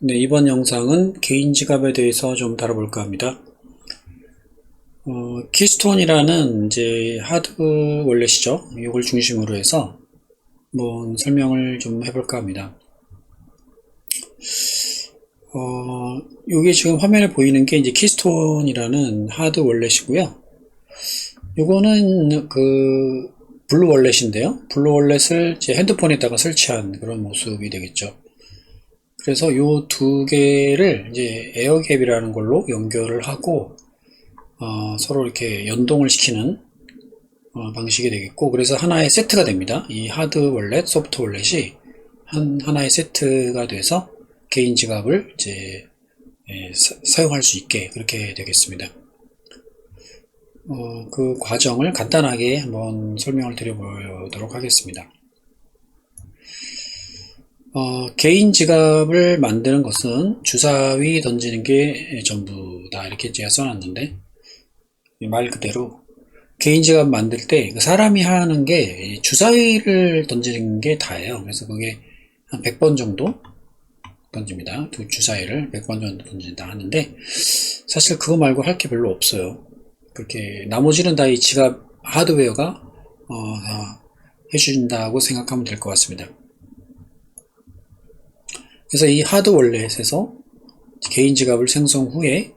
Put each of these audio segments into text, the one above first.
네, 이번 영상은 개인 지갑에 대해서 좀 다뤄볼까 합니다. 키스톤이라는 이제 하드 월렛이죠. 이걸 중심으로 해서 한번 설명을 좀 해볼까 합니다. 이게 지금 화면에 보이는 게 이제 키스톤이라는 하드 월렛이고요. 요거는 그 블루 월렛인데요. 블루 월렛을 이제 핸드폰에다가 설치한 그런 모습이 되겠죠. 그래서 요 두 개를 이제 에어갭이라는 걸로 연결을 하고 서로 이렇게 연동을 시키는 방식이 되겠고, 그래서 하나의 세트가 됩니다. 이 하드 월렛, 소프트 월렛이 하나의 세트가 돼서 개인 지갑을 이제 사용할 수 있게 그렇게 되겠습니다. 그 과정을 간단하게 한번 설명을 드려보도록 하겠습니다. 개인 지갑을 만드는 것은 주사위 던지는 게 전부다, 이렇게 제가 써놨는데, 말 그대로 개인 지갑 만들 때 사람이 하는 게 주사위를 던지는 게 다예요. 그래서 그게 한 100번 정도 던집니다. 두 주사위를 100번 정도 던진다 하는데, 사실 그거 말고 할 게 별로 없어요. 그렇게 나머지는 다 이 지갑 하드웨어가 해준다고 생각하면 될 것 같습니다. 그래서 이 하드 월렛에서 개인 지갑을 생성 후에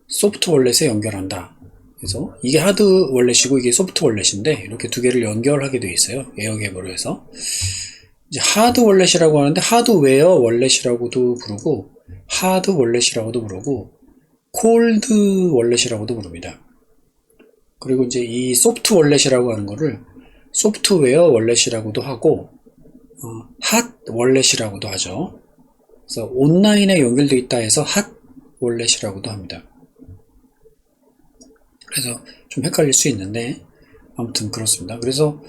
소프트 월렛에 연결한다. 그래서 이게 하드 월렛이고 이게 소프트 월렛인데, 이렇게 두 개를 연결하게 되어 있어요. 에어갭으로 해서. 이제 하드 월렛이라고 하는데, 하드웨어 월렛이라고도 부르고, 하드 월렛이라고도 부르고, 콜드 월렛이라고도 부릅니다. 그리고 이제 이 소프트 월렛이라고 하는 거를 소프트웨어 월렛이라고도 하고, 핫 월렛이라고도 하죠. 그래서 온라인에 연결되어 있다 해서 핫 월렛이라고도 합니다. 그래서 좀 헷갈릴 수 있는데, 아무튼 그렇습니다. 그래서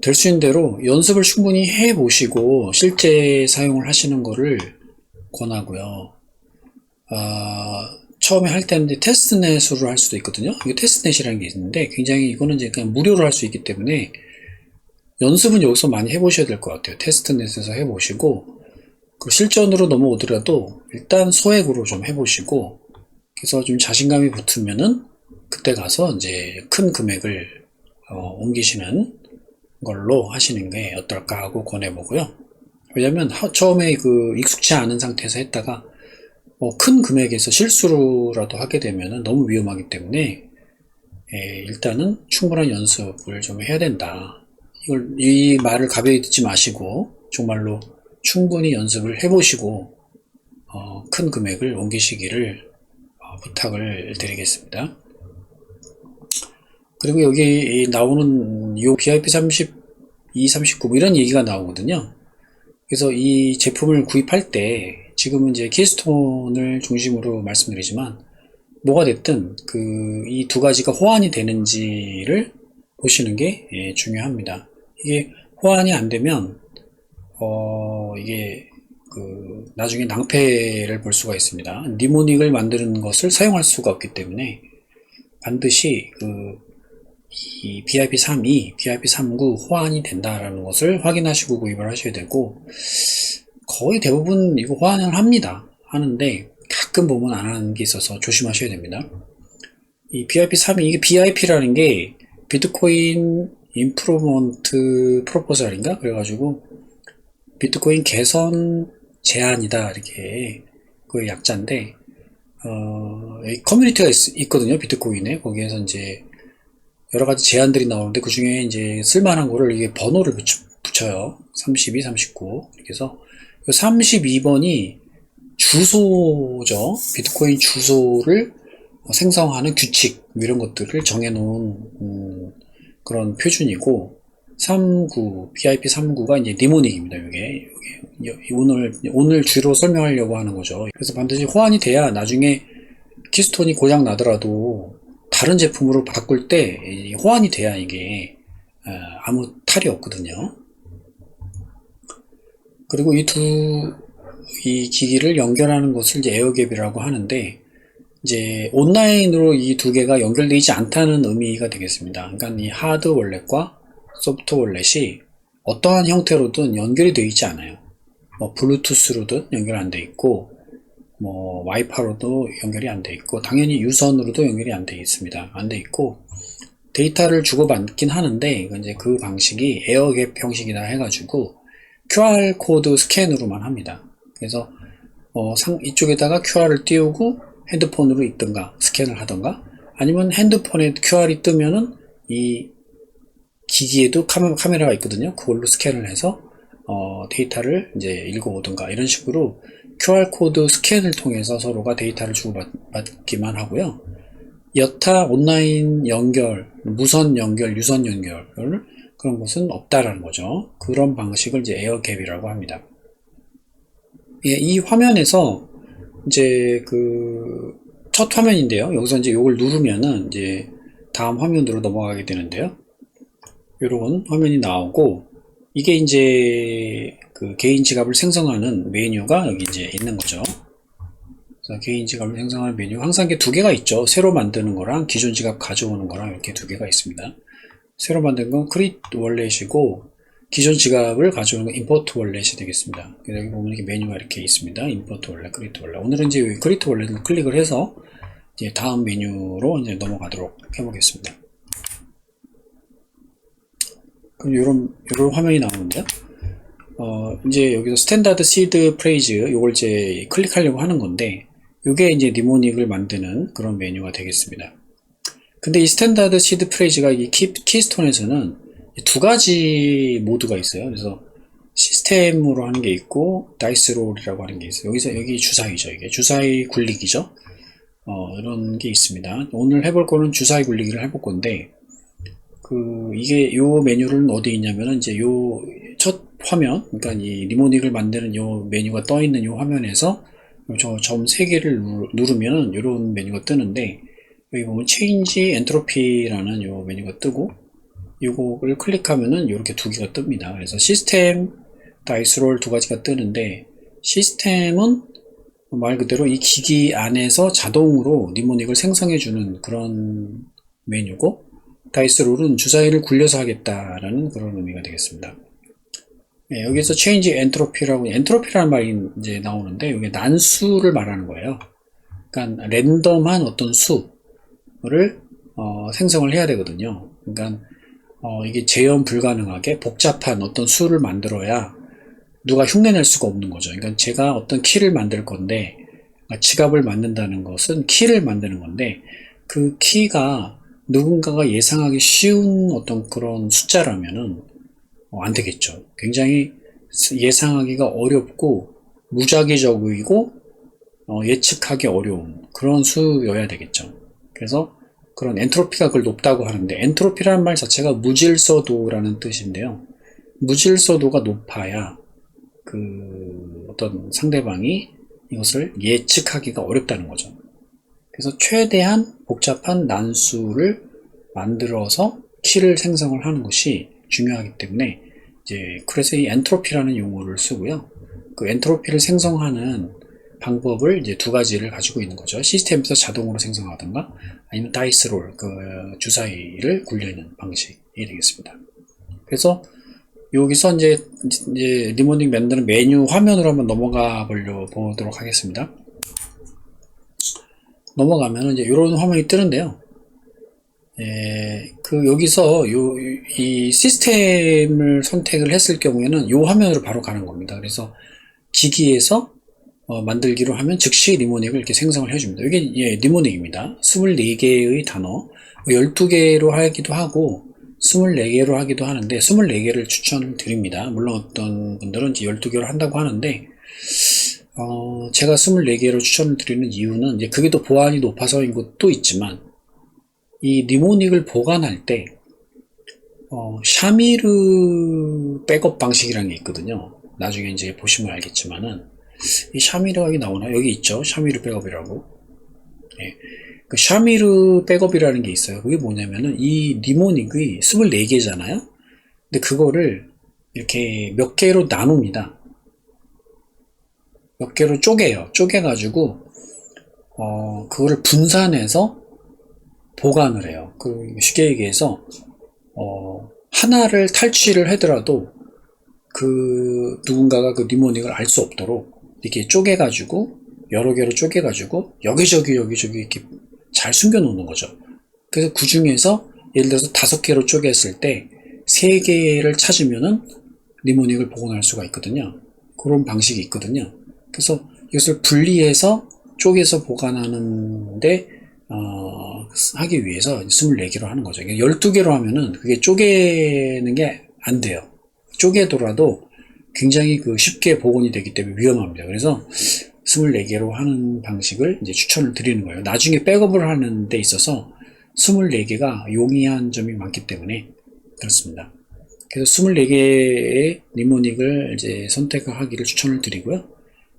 될 수 있는 대로 연습을 충분히 해 보시고 실제 사용을 하시는 거를 권하고요. 처음에 할 때는 테스트넷으로 할 수도 있거든요. 이게 테스트넷이라는 게 있는데, 굉장히 이거는 이제 그냥 무료로 할 수 있기 때문에 연습은 여기서 많이 해보셔야 될 것 같아요. 테스트넷에서 해보시고, 실전으로 넘어오더라도 일단 소액으로 좀 해보시고, 그래서 좀 자신감이 붙으면은 그때 가서 이제 큰 금액을 옮기시는 걸로 하시는 게 어떨까 하고 권해보고요. 왜냐면 처음에 그 익숙치 않은 상태에서 했다가 큰 금액에서 실수라도 하게 되면 너무 위험하기 때문에 일단은 충분한 연습을 좀 해야 된다. 이 말을 가벼이 듣지 마시고 정말로 충분히 연습을 해보시고 큰 금액을 옮기시기를 부탁을 드리겠습니다. 그리고 여기 나오는 요 BIP 32, 39 뭐 이런 얘기가 나오거든요. 그래서 이 제품을 구입할 때, 지금은 이제 키스톤을 중심으로 말씀드리지만 뭐가 됐든 이 두 가지가 호환이 되는지를 보시는 게 중요합니다. 이게 호환이 안 되면 이게 나중에 낭패를 볼 수가 있습니다. 니모닉을 만드는 것을 사용할 수가 없기 때문에 반드시 이 BIP32, BIP39 호환이 된다라는 것을 확인하시고 구입을 하셔야 되고, 거의 대부분 이거 호환을 합니다. 하는데 가끔 보면 안 하는 게 있어서 조심하셔야 됩니다. 이 BIP32, 이게 BIP라는 게 비트코인 임프루먼트 프로포절인가? 그래가지고 비트코인 개선 제안이다, 이렇게 그 약자인데, 커뮤니티가 있거든요, 비트코인에. 거기에서 이제 여러 가지 제안들이 나오는데, 그 중에 이제 쓸만한 거를 이게 번호를 붙여요. 32, 39. 이렇게 해서 32번이 주소죠. 비트코인 주소를 생성하는 규칙, 이런 것들을 정해놓은 그런 표준이고, 39, BIP39가 이제 니모닉입니다. 이게 오늘 주로 설명하려고 하는 거죠. 그래서 반드시 호환이 돼야 나중에 키스톤이 고장 나더라도 다른 제품으로 바꿀 때 호환이 돼야 이게 아무 탈이 없거든요. 그리고 이 기기를 연결하는 것을 이제 에어갭이라고 하는데, 이제 온라인으로 이 두 개가 연결되지 않다는 의미가 되겠습니다. 그러니까 이 하드 월렛과 소프트 월렛이 어떠한 형태로든 연결이 되어 있지 않아요. 뭐 블루투스로든 연결 안 되어 있고, 뭐 와이파이로도 연결이 안 돼 있고, 당연히 유선으로도 연결이 안 돼 있습니다. 안 돼 있고, 데이터를 주고받긴 하는데, 이건 이제 그 방식이 에어갭 형식이다 해가지고 QR 코드 스캔으로만 합니다. 그래서 이쪽에다가 QR을 띄우고 핸드폰으로 있든가 스캔을 하든가, 아니면 핸드폰에 QR이 뜨면은 이 기기에도 카메라가 있거든요. 그걸로 스캔을 해서 데이터를 이제 읽어오든가, 이런 식으로 QR 코드 스캔을 통해서 서로가 데이터를 주고받기만 하고요. 여타 온라인 연결, 무선 연결, 유선 연결, 그런 것은 없다라는 거죠. 그런 방식을 이제 에어갭이라고 합니다. 예, 이 화면에서 이제 첫 화면인데요. 여기서 이제 이걸 누르면은 이제 다음 화면으로 넘어가게 되는데요. 이런 화면이 나오고, 이게 이제 그 개인 지갑을 생성하는 메뉴가 여기 이제 있는 거죠. 그래서 개인 지갑을 생성하는 메뉴, 항상 이게 두 개가 있죠. 새로 만드는 거랑 기존 지갑 가져오는 거랑 이렇게 두 개가 있습니다. 새로 만든 건 크리트 월렛이고, 기존 지갑을 가져오는 건 임포트 월렛이 되겠습니다. 그래서 여기 보면 이렇게 메뉴가 이렇게 있습니다. 임포트 월렛, 크리트 월렛. 오늘은 이제 크리트 월렛을 클릭을 해서 이제 다음 메뉴로 이제 넘어가도록 해보겠습니다. 그럼 요런 화면이 나오는데요. 이제 여기서 스탠다드 시드 프레이즈, 요걸 이제 클릭하려고 하는 건데, 요게 이제 니모닉을 만드는 그런 메뉴가 되겠습니다. 근데 이 스탠다드 시드 프레이즈가 이 키스톤에서는 두 가지 모드가 있어요. 그래서 시스템으로 하는 게 있고, 다이스 롤이라고 하는 게 있어요. 여기 주사위죠. 이게 주사위 굴리기죠. 이런 게 있습니다. 오늘 해볼 거는 주사위 굴리기를 해볼 건데, 이게 요 메뉴는 어디 있냐면은 이제 요 첫 화면, 그러니까 이 니모닉을 만드는 요 메뉴가 떠 있는 요 화면에서 저 점 3개를 누르면은 요런 메뉴가 뜨는데, 여기 보면 체인지 엔트로피라는 요 메뉴가 뜨고, 요거를 클릭하면은 요렇게 두 개가 뜹니다. 그래서 시스템, 다이스롤 두 가지가 뜨는데, 시스템은 말 그대로 이 기기 안에서 자동으로 니모닉을 생성해주는 그런 메뉴고, 다이스롤은 주사위를 굴려서 하겠다라는 그런 의미가 되겠습니다. 네, 여기서 change entropy라고, 엔트로피라는 말이 이제 나오는데, 이게 난수를 말하는 거예요. 그러니까 랜덤한 어떤 수를 생성을 해야 되거든요. 그러니까 이게 재현 불가능하게 복잡한 어떤 수를 만들어야 누가 흉내낼 수가 없는 거죠. 그러니까 제가 어떤 키를 만들 건데, 지갑을 만든다는 것은 키를 만드는 건데, 그 키가 누군가가 예상하기 쉬운 어떤 그런 숫자라면은 안 되겠죠. 굉장히 예상하기가 어렵고 무작위적이고 예측하기 어려운 그런 수여야 되겠죠. 그래서 그런 엔트로피가 그걸 높다고 하는데, 엔트로피라는 말 자체가 무질서도라는 뜻인데요. 무질서도가 높아야 어떤 상대방이 이것을 예측하기가 어렵다는 거죠. 그래서 최대한 복잡한 난수를 만들어서 키를 생성을 하는 것이 중요하기 때문에, 이제 그래서 이 엔트로피라는 용어를 쓰고요. 그 엔트로피를 생성하는 방법을 이제 두 가지를 가지고 있는 거죠. 시스템에서 자동으로 생성하든가, 아니면 다이스롤, 주사위를 굴리는 방식이 되겠습니다. 그래서 여기서 이제 니모닉 만드는 메뉴 화면으로 한번 넘어가 보도록 하겠습니다. 넘어가면 이제 이런 화면이 뜨는데요. 여기서 이 시스템을 선택을 했을 경우에는 이 화면으로 바로 가는 겁니다. 그래서 기기에서 만들기로 하면 즉시 니모닉을 이렇게 생성을 해줍니다. 이게 니모닉입니다. 24개의 단어, 12개로 하기도 하고 24개로 하기도 하는데, 24개를 추천을 드립니다. 물론 어떤 분들은 이제 12개로 한다고 하는데, 제가 24개로 추천을 드리는 이유는 이제 그게 더 보안이 높아서인 것도 있지만, 이 니모닉을 보관할 때 샤미르 백업 방식이라는 게 있거든요. 나중에 이제 보시면 알겠지만은, 이 샤미르가 여기 나오나요? 여기 있죠. 샤미르 백업이라고. 예. 그 샤미르 백업이라는 게 있어요. 그게 뭐냐면은 이 니모닉이 24개잖아요. 근데 그거를 이렇게 몇 개로 나눕니다. 몇 개로 쪼개요. 쪼개가지고 그거를 분산해서 보관을 해요. 쉽게 얘기해서 하나를 탈취를 하더라도 누군가가 그 니모닉을 알 수 없도록 이렇게 쪼개가지고 여러 개로 쪼개가지고 여기저기 이렇게 잘 숨겨 놓는 거죠. 그래서 그 중에서 예를 들어서 5개로 쪼갰을 때 3개를 찾으면은 니모닉을 복원할 수가 있거든요. 그런 방식이 있거든요. 그래서 이것을 분리해서 쪼개서 보관하는데 하기 위해서 24개로 하는 거죠. 12개로 하면은 그게 쪼개는 게 안 돼요. 쪼개더라도 굉장히 쉽게 복원이 되기 때문에 위험합니다. 그래서 24개로 하는 방식을 이제 추천을 드리는 거예요. 나중에 백업을 하는 데 있어서 24개가 용이한 점이 많기 때문에 그렇습니다. 그래서 24개의 니모닉을 이제 선택하기를 추천을 드리고요.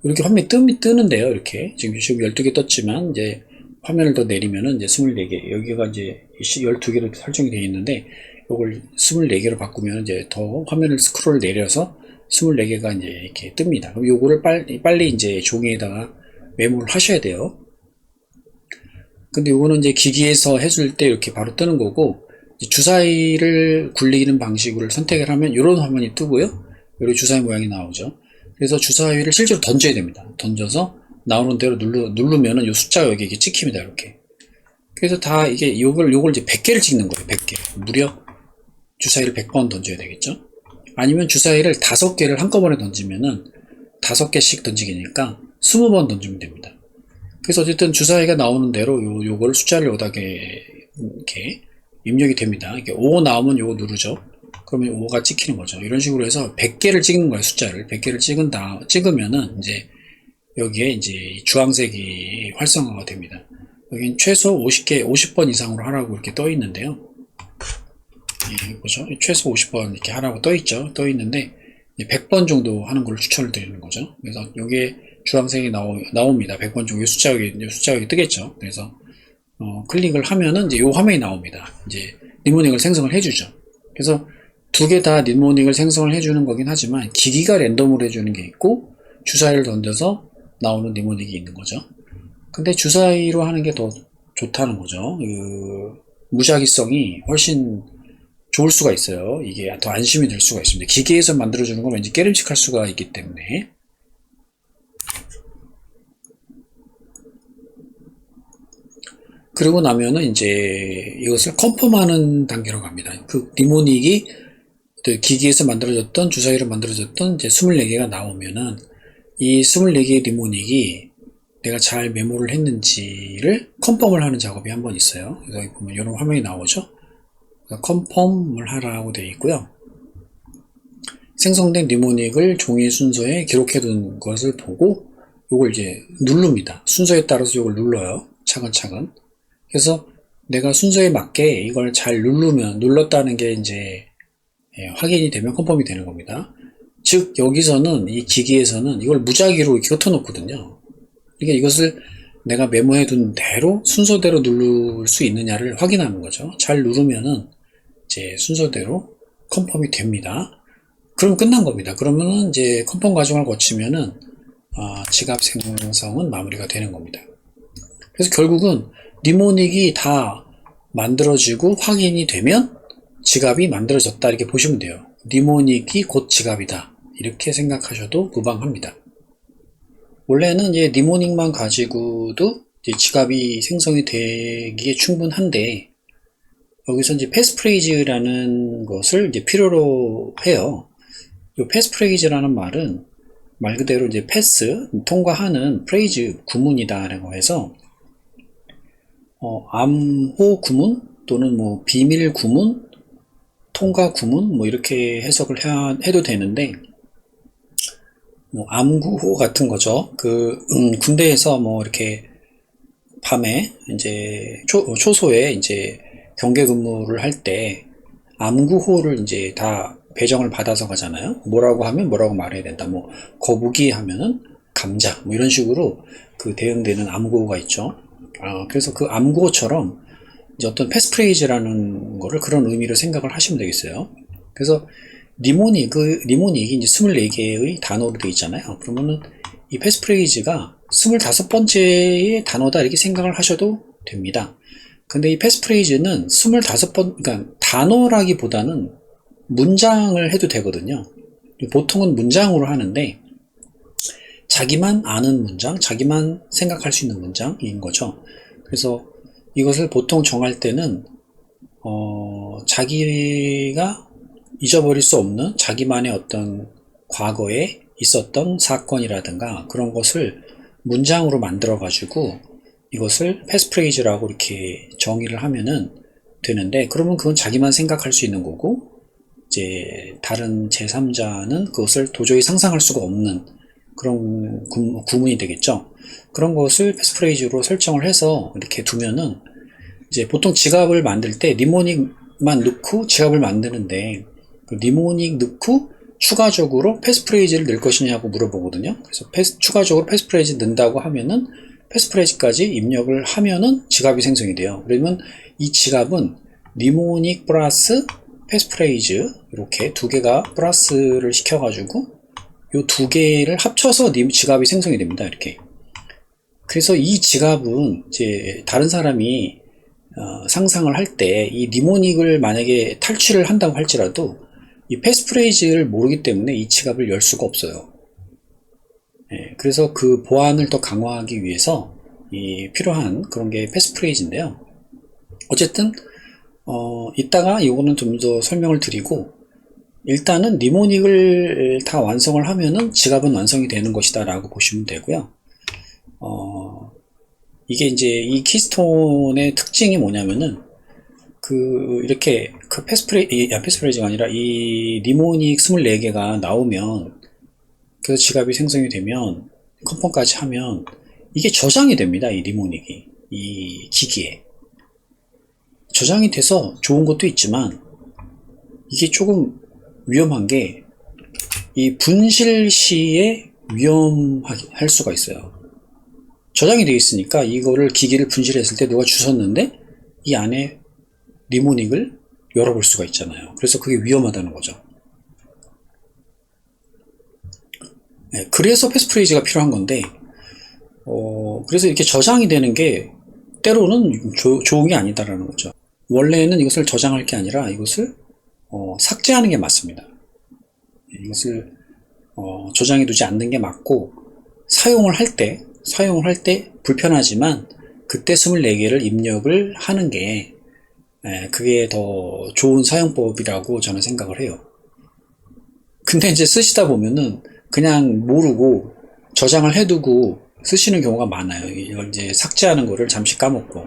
이렇게 화면이 뜨는데요. 이렇게 지금 12개 떴지만 이제 화면을 더 내리면은 이제 24개, 여기가 이제 12개로 설정이 되어 있는데 이걸 24개로 바꾸면 이제 더 화면을 스크롤 내려서 24개가 이제 이렇게 뜹니다. 그럼 요거를 빨리 이제 종이에다가 메모를 하셔야 돼요. 근데 요거는 이제 기기에서 해줄 때 이렇게 바로 뜨는 거고, 주사위를 굴리는 방식으로 선택을 하면 이런 화면이 뜨고요. 여기 주사위 모양이 나오죠. 그래서 주사위를 실제로 던져야 됩니다. 던져서 나오는 대로 누르면은 요 숫자가 여기 이렇게 찍힙니다. 이렇게. 그래서 다 이게 요걸 이제 100개를 찍는 거예요. 100개. 무려 주사위를 100번 던져야 되겠죠. 아니면 주사위를 5개를 한꺼번에 던지면은 5개씩 던지기니까 20번 던지면 됩니다. 그래서 어쨌든 주사위가 나오는 대로 요걸 숫자를 여기다게 이렇게 입력이 됩니다. 이렇게 5 나오면 요거 누르죠. 그러면 5가 찍히는 거죠. 이런 식으로 해서 100개를 찍는 거예요. 숫자를 100개를 찍으면은 이제 여기에 이제 주황색이 활성화가 됩니다. 여기는 최소 50번 이상으로 하라고 이렇게 떠 있는데요. 예, 보죠. 최소 50번 이렇게 하라고 떠 있죠. 떠 있는데 100번 정도 하는 걸 추천을 드리는 거죠. 그래서 여기에 주황색이 나옵니다. 100번 정도 숫자가 뜨겠죠. 그래서 클릭을 하면은 이제 요 화면이 나옵니다. 이제 니모닉을 생성을 해주죠. 그래서 2개 다 니모닉을 생성을 해주는 거긴 하지만 기기가 랜덤으로 해주는 게 있고 주사위를 던져서 나오는 니모닉이 있는 거죠. 근데 주사위로 하는 게 더 좋다는 거죠. 무작위성이 훨씬 좋을 수가 있어요. 이게 더 안심이 될 수가 있습니다. 기계에서 만들어주는 건 왠지 깨름칙할 수가 있기 때문에. 그러고 나면은 이제 이것을 컨펌하는 단계로 갑니다. 그 니모닉이 기기에서 만들어졌던 주사위로 만들어졌던 이제 24개가 나오면은 이 24개의 니모닉이 내가 잘 메모를 했는지를 컨펌을 하는 작업이 한 번 있어요. 그래서 여기 보면 이런 화면이 나오죠. 컨펌을 하라고 되어 있고요. 생성된 니모닉을 종이 순서에 기록해둔 것을 보고 이걸 이제 누릅니다. 순서에 따라서 이걸 눌러요. 차근차근. 그래서 내가 순서에 맞게 이걸 잘 눌렀다는 게 이제 확인이 되면 컨펌이 되는 겁니다. 즉 여기서는 이 기기에서는 이걸 무작위로 이렇게 흩어놓거든요. 그러니까 이것을 내가 메모해둔 대로 순서대로 누를 수 있느냐를 확인하는 거죠. 잘 누르면은 이제 순서대로 컨펌이 됩니다. 그럼 끝난 겁니다. 그러면은 이제 컨펌 과정을 거치면은 지갑 생성은 마무리가 되는 겁니다. 그래서 결국은 니모닉이 다 만들어지고 확인이 되면 지갑이 만들어졌다 이렇게 보시면 돼요. 니모닉이 곧 지갑이다 이렇게 생각하셔도 무방합니다. 원래는 이제 니모닉만 가지고도 이제 지갑이 생성이 되기에 충분한데 여기서 이제 패스프레이즈라는 것을 이제 필요로 해요. 이 패스프레이즈라는 말은 말 그대로 이제 패스 통과하는 프레이즈 구문이다라고 해서 암호 구문 또는 뭐 비밀 구문, 통과 구문 뭐 이렇게 해석을 해도 되는데 뭐 암구호 같은 거죠. 군대에서 뭐 이렇게 밤에 이제 초소에 이제 경계 근무를 할 때 암구호를 이제 다 배정을 받아서 가잖아요. 뭐라고 하면 뭐라고 말해야 된다. 뭐 거북이 하면은 감자 뭐 이런 식으로 대응되는 암구호가 있죠. 그래서 그 암구호처럼 이제 어떤 패스프레이즈라는 거를 그런 의미로 생각을 하시면 되겠어요. 그래서 니모닉이 이제 24개의 단어로 되어 있잖아요. 그러면은 이 패스프레이즈가 25번째의 단어다 이렇게 생각을 하셔도 됩니다. 근데 이 패스프레이즈는 25번, 그러니까 단어라기보다는 문장을 해도 되거든요. 보통은 문장으로 하는데 자기만 아는 문장, 자기만 생각할 수 있는 문장인 거죠. 그래서 이것을 보통 정할 때는 자기가 잊어버릴 수 없는 자기만의 어떤 과거에 있었던 사건이라든가 그런 것을 문장으로 만들어 가지고 이것을 패스프레이즈라고 이렇게 정의를 하면은 되는데, 그러면 그건 자기만 생각할 수 있는 거고 이제 다른 제3자는 그것을 도저히 상상할 수가 없는 그런 구문이 되겠죠. 그런 것을 패스프레이즈로 설정을 해서 이렇게 두면은 이제 보통 지갑을 만들 때 니모닉만 넣고 지갑을 만드는데, 그 니모닉 넣고 추가적으로 패스프레이즈를 넣을 것이냐고 물어보거든요. 그래서 추가적으로 패스프레이즈 넣는다고 하면은 패스프레이즈까지 입력을 하면은 지갑이 생성이 돼요. 그러면 이 지갑은 니모닉 플러스 패스프레이즈 이렇게 두 개가 플러스를 시켜가지고 이 두 개를 합쳐서 지갑이 생성이 됩니다. 이렇게. 그래서 이 지갑은 이제 다른 사람이 상상을 할 때 이 니모닉을 만약에 탈취를 한다고 할지라도 이 패스프레이즈를 모르기 때문에 이 지갑을 열 수가 없어요. 그래서 그 보안을 더 강화하기 위해서 필요한 그런 게 패스프레이즈인데요. 어쨌든 이따가 이거는 좀 더 설명을 드리고, 일단은 니모닉을 다 완성을 하면은 지갑은 완성이 되는 것이다 라고 보시면 되고요. 이게 이제 이 키스톤의 특징이 뭐냐면은 이렇게 패스프레이즈가 아니라 이 니모닉 24개가 나오면, 그래서 지갑이 생성이 되면 컨펌까지 하면 이게 저장이 됩니다. 이 니모닉이 이 기기에 저장이 돼서 좋은 것도 있지만, 이게 조금 위험한 게 이 분실 시에 위험할 수가 있어요. 저장이 되어 있으니까 이거를 기기를 분실했을 때 누가 주웠는데 이 안에 니모닉을 열어볼 수가 있잖아요. 그래서 그게 위험하다는 거죠. 그래서 패스프레이즈가 필요한 건데, 그래서 이렇게 저장이 되는 게 때로는 좋은 게 아니다라는 거죠. 원래는 이것을 저장할 게 아니라 이것을 삭제하는 게 맞습니다. 이것을 저장해 두지 않는 게 맞고, 사용을 할 때 불편하지만 그때 24개를 입력을 하는 게 그게 더 좋은 사용법이라고 저는 생각을 해요. 근데 이제 쓰시다 보면은 그냥 모르고 저장을 해두고 쓰시는 경우가 많아요. 이걸 이제 삭제하는 거를 잠시 까먹고.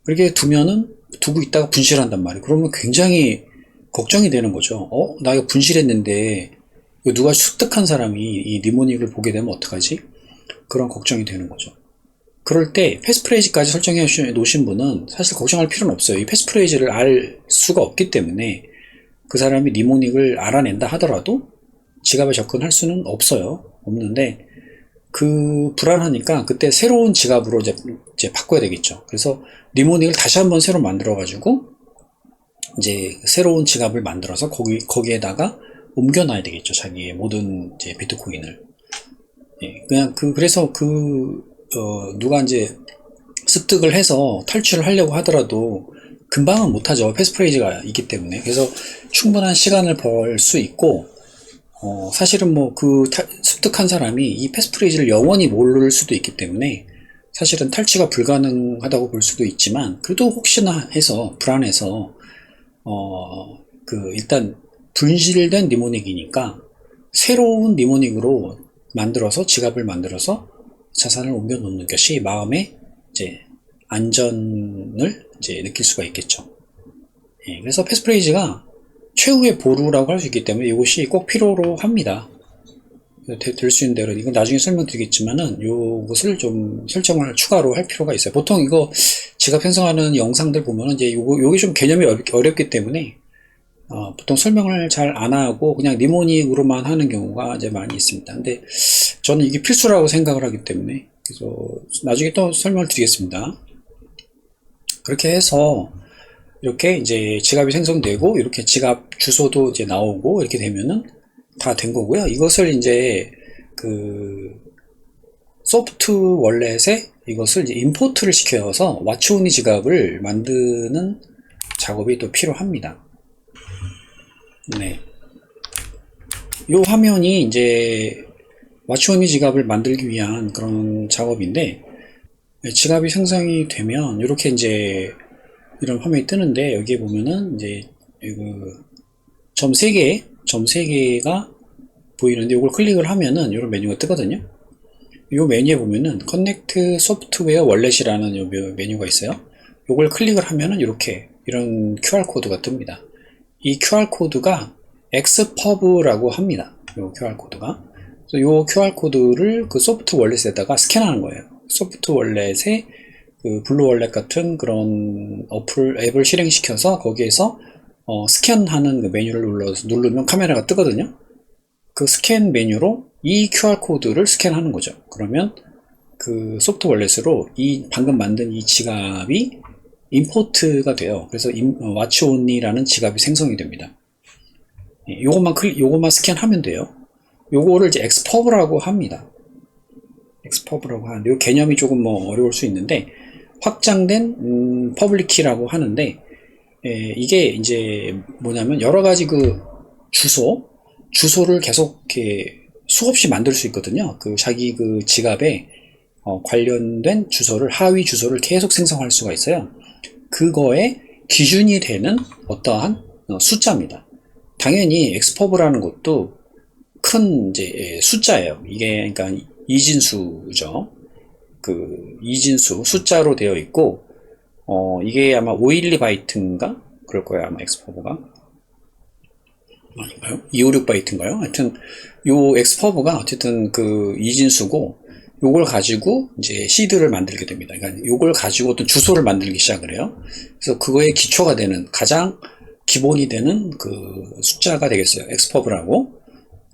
그렇게 두고 있다가 분실한단 말이에요. 그러면 굉장히 걱정이 되는 거죠. 나 이거 분실했는데 이거 누가 습득한 사람이 이 니모닉을 보게 되면 어떡하지? 그런 걱정이 되는 거죠. 그럴 때 패스프레이즈까지 설정해 놓으신 분은 사실 걱정할 필요는 없어요. 이 패스프레이즈를 알 수가 없기 때문에 그 사람이 니모닉을 알아낸다 하더라도 지갑에 접근할 수는 없는데, 그 불안하니까 그때 새로운 지갑으로 이제 바꿔야 되겠죠. 그래서 니모닉을 다시 한번 새로 만들어 가지고 이제 새로운 지갑을 만들어서 거기에다가 옮겨놔야 되겠죠. 자기의 모든 이제 비트코인을. 그래서 누가 이제 습득을 해서 탈취를 하려고 하더라도 금방은 못하죠. 패스프레이즈가 있기 때문에. 그래서 충분한 시간을 벌 수 있고, 사실은 습득한 사람이 이 패스프레이즈를 영원히 모를 수도 있기 때문에 사실은 탈취가 불가능하다고 볼 수도 있지만, 그래도 혹시나 해서 불안해서 일단 분실된 니모닉이니까 새로운 니모닉으로 만들어서 지갑을 만들어서 자산을 옮겨 놓는 것이 마음의 이제 안전을 이제 느낄 수가 있겠죠. 그래서 패스프레이즈가 최후의 보루라고 할 수 있기 때문에 이것이 꼭 필요로 합니다. 될 수 있는 대로 이건 나중에 설명드리겠지만은 이것을 좀 설정을 추가로 할 필요가 있어요. 보통 이거 지갑 편성하는 영상들 보면은 이제 요게 좀 개념이 어렵기 때문에 보통 설명을 잘 안 하고 그냥 니모닉으로만 하는 경우가 이제 많이 있습니다. 근데 저는 이게 필수라고 생각을 하기 때문에, 그래서 나중에 또 설명을 드리겠습니다. 그렇게 해서 이렇게 이제 지갑이 생성되고 이렇게 지갑 주소도 이제 나오고 이렇게 되면은 다 된 거고요. 이것을 이제 소프트 월렛에 이것을 이제 임포트를 시켜서 와치오니 지갑을 만드는 작업이 또 필요합니다. 네. 요 화면이 이제 와치오니 지갑을 만들기 위한 그런 작업인데, 지갑이 생성이 되면 이렇게 이제 이런 화면이 뜨는데, 여기에 보면은 이제 점 3개가 보이는데, 이걸 클릭을 하면은 이런 메뉴가 뜨거든요. 이 메뉴에 보면은 커넥트 소프트웨어 월렛이라는 요 메뉴가 있어요. 이걸 클릭을 하면은 이렇게 이런 QR코드가 뜹니다. 이 QR코드가 엑스퍼브라고 합니다. 이 QR코드가. 그래서 이 QR코드를 그 소프트 월렛에다가 스캔하는 거예요. 소프트 월렛에 그 블루 월렛 같은 그런 앱을 실행시켜서 거기에서 스캔하는 그 메뉴를 누르면 카메라가 뜨거든요. 그 스캔 메뉴로 이 QR코드를 스캔하는 거죠. 그러면 그 소프트 월렛으로 방금 만든 이 지갑이 임포트가 돼요. 그래서 와치온리라는 지갑이 생성이 됩니다. 요것만 스캔하면 돼요. 요거를 이제 엑스퍼브라고 합니다. 엑스퍼브라고 하는데, 요 개념이 조금 어려울 수 있는데, 확장된 퍼블릭키라고 하는데, 이게 이제 뭐냐면 여러 가지 그 주소를 계속 이렇게 수없이 만들 수 있거든요. 그 자기 그 지갑에 관련된 하위 주소를 계속 생성할 수가 있어요. 그거에 기준이 되는 어떠한 숫자입니다. 당연히 엑스퍼브라는 것도 큰 이제 숫자예요. 이게 그러니까 이진수죠. 그 이진수 숫자로 되어 있고, 이게 아마 512바이트인가 그럴 거예요. 아마 엑스퍼브가 아닌가요? 256바이트인가요? 하여튼 요 엑스퍼브가 어쨌든 그 이진수고, 요걸 가지고 이제 시드를 만들게 됩니다. 그러니까 요걸 가지고 어떤 주소를 만들기 시작을 해요. 그래서 그거의 기초가 되는, 가장 기본이 되는 그 숫자가 되겠어요. 엑스퍼브라고.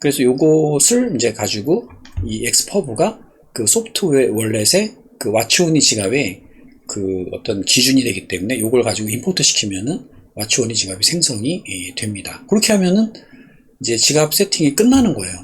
그래서 요것을 이제 가지고 이 엑스퍼브가 그 소프트웨어 월렛의 그 와치오니 지갑에 그 어떤 기준이 되기 때문에 요걸 가지고 임포트 시키면은 와치오니 지갑이 생성이 됩니다. 그렇게 하면은 이제 지갑 세팅이 끝나는 거예요.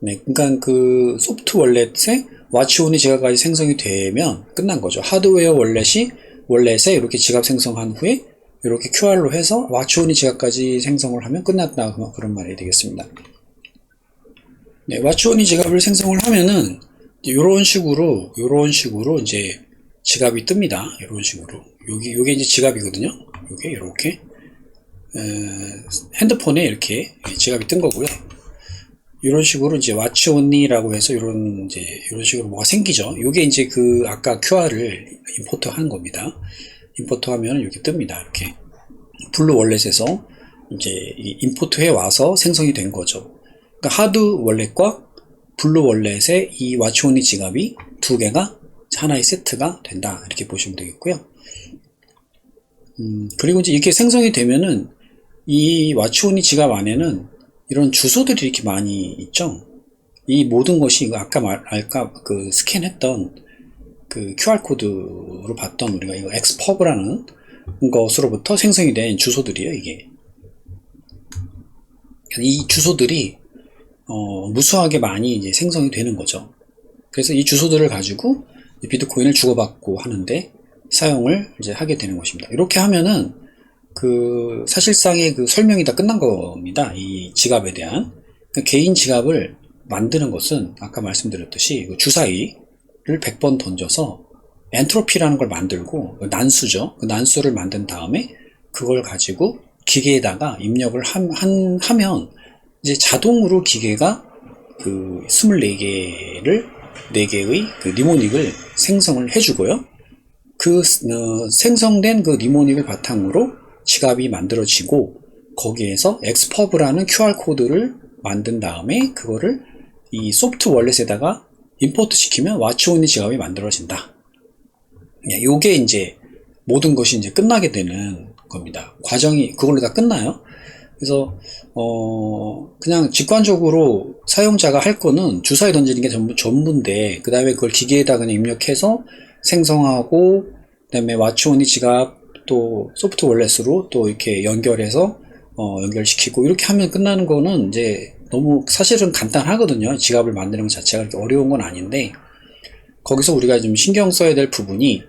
네, 그러니까 그 소프트 월렛에 와치오니 지갑까지 생성이 되면 끝난 거죠. 하드웨어 월렛에 이렇게 지갑 생성한 후에 이렇게 QR로 해서 와치오니 지갑까지 생성을 하면 끝났다, 그런 말이 되겠습니다. 네, 와치오니 지갑을 생성을 하면은 이런 식으로 이제 지갑이 뜹니다. 이런 식으로. 요게 이제 지갑이거든요. 요게 이렇게 핸드폰에 이렇게 지갑이 뜬 거고요. 이런 식으로 이제 와치온리라고 해서 이런 식으로 뭐가 생기죠. 요게 이제 그 아까 QR을 임포트 하는 겁니다. 임포트 하면 이렇게 뜹니다. 이렇게 블루 월렛에서 이제 임포트 해 와서 생성이 된 거죠. 그러니까 하드 월렛과 블루 월렛의 이 와치온리 지갑이 두 개가 하나의 세트가 된다, 이렇게 보시면 되겠고요. 그리고 이제 이렇게 생성이 되면은 이 와치온리 지갑 안에는 이런 주소들이 이렇게 많이 있죠. 이 모든 것이 아까 그 스캔했던 그 QR코드로 봤던 우리가 이거 엑스퍼브라는 것으로부터 생성이 된 주소들이에요, 이게. 이 주소들이 무수하게 많이 이제 생성이 되는 거죠. 그래서 이 주소들을 가지고 비트코인을 주고받고 하는데 사용을 이제 하게 되는 것입니다. 이렇게 하면은 그 사실상의 그 설명이 다 끝난 겁니다. 이 지갑에 대한. 그러니까 개인 지갑을 만드는 것은 아까 말씀드렸듯이 그 주사위를 100번 던져서 엔트로피라는 걸 만들고, 난수죠. 그 난수를 만든 다음에 그걸 가지고 기계에다가 입력을 하면 이제 자동으로 기계가 그 4개의 그 니모닉을 생성을 해주고요. 그 생성된 그 니모닉을 바탕으로 지갑이 만들어지고, 거기에서 엑스퍼브라는 QR코드를 만든 다음에 그거를 이 소프트 월렛에다가 임포트 시키면 와치온리 지갑이 만들어진다. 요게 이제 모든 것이 이제 끝나게 되는 겁니다. 과정이 그걸로 다 끝나요. 그래서 그냥 직관적으로 사용자가 할 거는 주사위 던지는 게 전부인데, 그 다음에 그걸 기계에다 그냥 입력해서 생성하고, 그 다음에 와치온리 지갑 또 소프트 월렛으로 또 이렇게 연결해서 연결시키고, 이렇게 하면 끝나는 거는 이제 너무 사실은 간단하거든요. 지갑을 만드는 것 자체가 그렇게 어려운 건 아닌데, 거기서 우리가 좀 신경 써야 될 부분이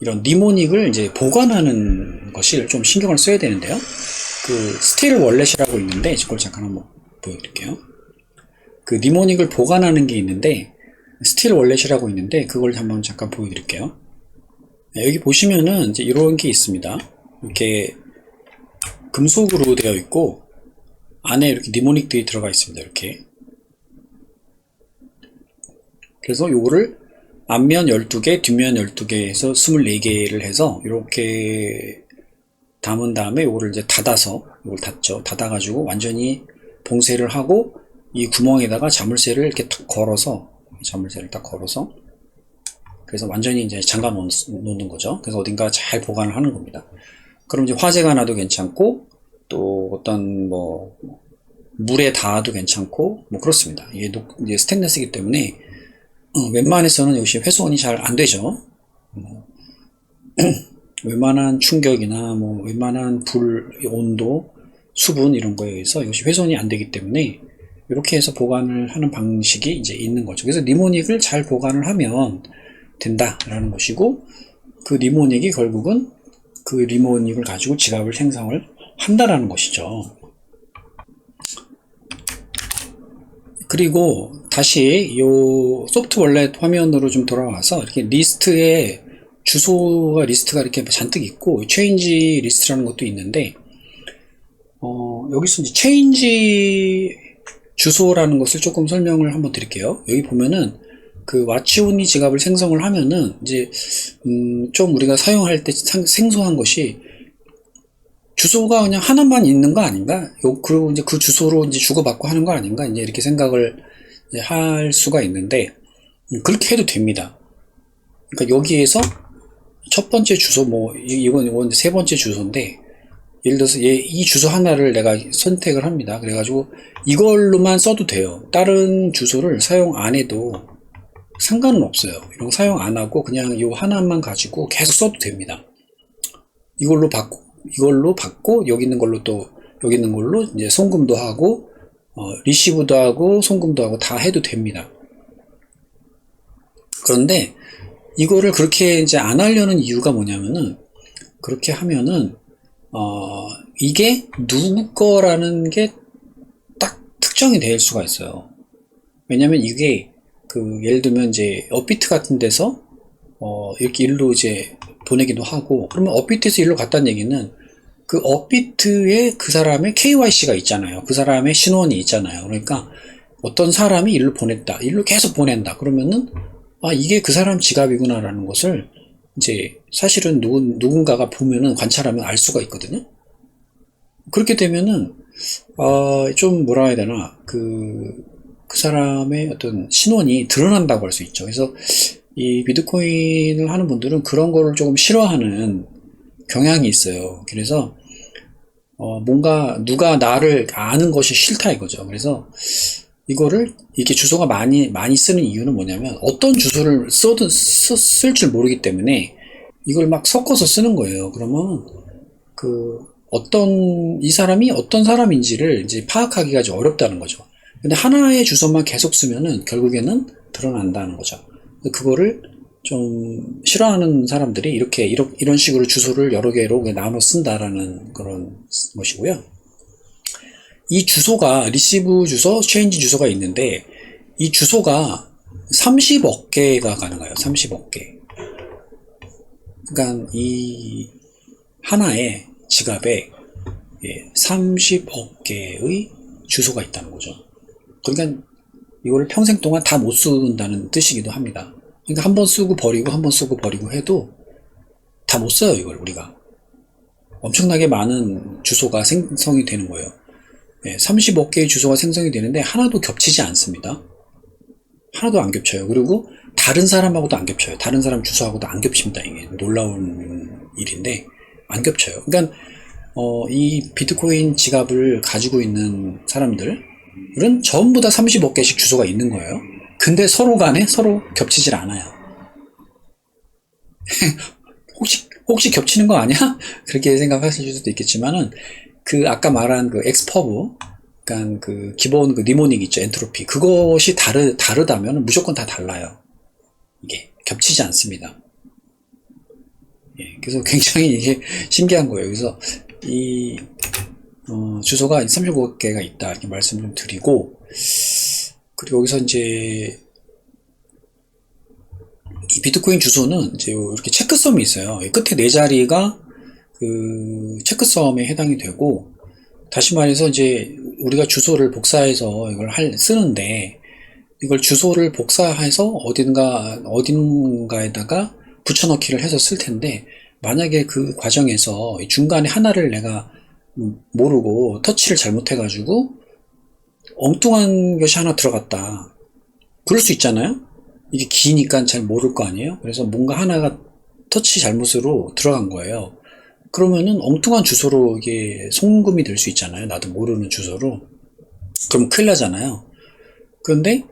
이런 니모닉을 이제 보관하는 것을 좀 신경을 써야 되는데요. 그 스틸 월렛이라고 있는데 이걸 잠깐 한번 보여드릴게요. 그 니모닉을 보관하는 게 있는데 스틸 월렛이라고 있는데 그걸 한번 잠깐 보여드릴게요. 여기 보시면은 이제 이런 게 있습니다. 이렇게 금속으로 되어 있고 안에 이렇게 니모닉들이 들어가 있습니다. 이렇게. 그래서 요거를 앞면 12개, 뒷면 12개 해서 24개를 해서 이렇게 담은 다음에 요거를 이제 닫아서 이걸 닫죠. 닫아가지고 완전히 봉쇄를 하고 이 구멍에다가 자물쇠를 이렇게 딱 걸어서 자물쇠를 딱 걸어서 그래서 완전히 이제 잠가 놓는 거죠. 그래서 어딘가 잘 보관을 하는 겁니다. 그럼 이제 화재가 나도 괜찮고 또 어떤 뭐 물에 닿아도 괜찮고 뭐 그렇습니다. 이게 이제 스테인리스이기 때문에 웬만해서는 역시 훼손이 잘 안 되죠. 웬만한 충격이나 뭐 웬만한 불, 온도, 수분 이런 거에 의해서 이것이 훼손이 안 되기 때문에 이렇게 해서 보관을 하는 방식이 이제 있는 거죠. 그래서 니모닉을 잘 보관을 하면 된다라는 것이고 그 니모닉이 결국은 그 니모닉을 가지고 지갑을 생성을 한다라는 것이죠. 그리고 다시 이 소프트 월렛 화면으로 좀 돌아와서 이렇게 리스트에 주소가 리스트가 이렇게 잔뜩 있고 체인지 리스트라는 것도 있는데 여기서 이제 체인지 주소라는 것을 조금 설명을 한번 드릴게요. 여기 보면은 그 와치오니 지갑을 생성을 하면은 이제 좀 우리가 사용할 때 생소한 것이 주소가 그냥 하나만 있는 거 아닌가? 그리고 이제 그 주소로 이제 주고받고 하는 거 아닌가? 이제 이렇게 생각을 이제 할 수가 있는데 그렇게 해도 됩니다. 그러니까 여기에서 첫 번째 주소 이건 세 번째 주소인데 예를 들어서 이 주소 하나를 내가 선택을 합니다. 그래가지고 이걸로만 써도 돼요. 다른 주소를 사용 안 해도 상관은 없어요. 이런 거 사용 안 하고 그냥 이 하나만 가지고 계속 써도 됩니다. 이걸로 받고 여기 있는 걸로 또 여기 있는 걸로 이제 송금도 하고 리시브도 하고 송금도 하고 다 해도 됩니다. 그런데 이거를 그렇게 이제 안 하려는 이유가 뭐냐면은 그렇게 하면은 이게 누구 거라는 게 딱 특정이 될 수가 있어요. 왜냐면 이게 예를 들면 이제 업비트 같은 데서 이렇게 일로 이제 보내기도 하고 그러면 업비트에서 일로 갔다는 얘기는 그 업비트에 그 사람의 KYC가 있잖아요. 그 사람의 신원이 있잖아요. 그러니까 어떤 사람이 일로 보냈다. 일로 계속 보낸다. 그러면은 이게 그 사람 지갑이구나 라는 것을 이제 사실은 누군가가 보면은 관찰하면 알 수가 있거든요. 그렇게 되면은 좀 뭐라 해야 되나 그 사람의 어떤 신원이 드러난다고 할 수 있죠. 그래서 이 비트코인을 하는 분들은 그런 거를 조금 싫어하는 경향이 있어요. 그래서 뭔가 누가 나를 아는 것이 싫다 이거죠. 그래서 이거를 이렇게 주소가 많이 쓰는 이유는 뭐냐면 어떤 주소를 쓸 줄 모르기 때문에 이걸 막 섞어서 쓰는 거예요. 그러면 이 사람이 어떤 사람인지를 이제 파악하기가 좀 어렵다는 거죠. 근데 하나의 주소만 계속 쓰면은 결국에는 드러난다는 거죠. 그거를 좀 싫어하는 사람들이 이런 식으로 주소를 여러 개로 나눠 쓴다라는 그런 것이고요. 이 주소가 리시브 주소, 체인지 주소가 있는데 이 주소가 30억 개가 가능해요. 30억 개. 그러니까 이 하나의 지갑에 30억 개의 주소가 있다는 거죠. 그러니까 이거를 평생 동안 다 못 쓴다는 뜻이기도 합니다. 그러니까 한 번 쓰고 버리고 한 번 쓰고 버리고 해도 다 못 써요. 이걸 우리가 엄청나게 많은 주소가 생성이 되는 거예요. 30억 개의 주소가 생성이 되는데 하나도 겹치지 않습니다. 하나도 안 겹쳐요. 그리고 다른 사람하고도 안 겹쳐요. 다른 사람 주소하고도 안 겹칩니다. 이게 놀라운 일인데 안 겹쳐요. 그러니까 이 비트코인 지갑을 가지고 있는 사람들은 전부 다 30억 개씩 주소가 있는 거예요. 근데 서로 간에 서로 겹치질 않아요. 혹시 겹치는 거 아니야? 그렇게 생각하실 수도 있겠지만은 아까 말한 엑스퍼브, 그러니까 기본 니모닉 있죠, 엔트로피. 그것이 다르다면 무조건 다 달라요. 이게 겹치지 않습니다. 그래서 굉장히 이게 신기한 거예요. 그래서 주소가 35개가 있다 이렇게 말씀 좀 드리고, 그리고 여기서 이제 이 비트코인 주소는 이제 이렇게 체크섬이 있어요. 이 끝에 네 자리가 그 체크섬에 해당이 되고, 다시 말해서 이제 우리가 주소를 복사해서 이걸 쓰는데, 이걸 주소를 복사해서 어딘가에다가 붙여넣기를 해서 쓸 텐데, 만약에 그 과정에서 중간에 하나를 내가 모르고 터치를 잘못해가지고 엉뚱한 것이 하나 들어갔다. 그럴 수 있잖아요? 이게 기니까 잘 모를 거 아니에요? 그래서 뭔가 하나가 터치 잘못으로 들어간 거예요. 그러면은 엉뚱한 주소로 이게 송금이 될 수 있잖아요. 나도 모르는 주소로. 그럼 큰일 나잖아요. 그런데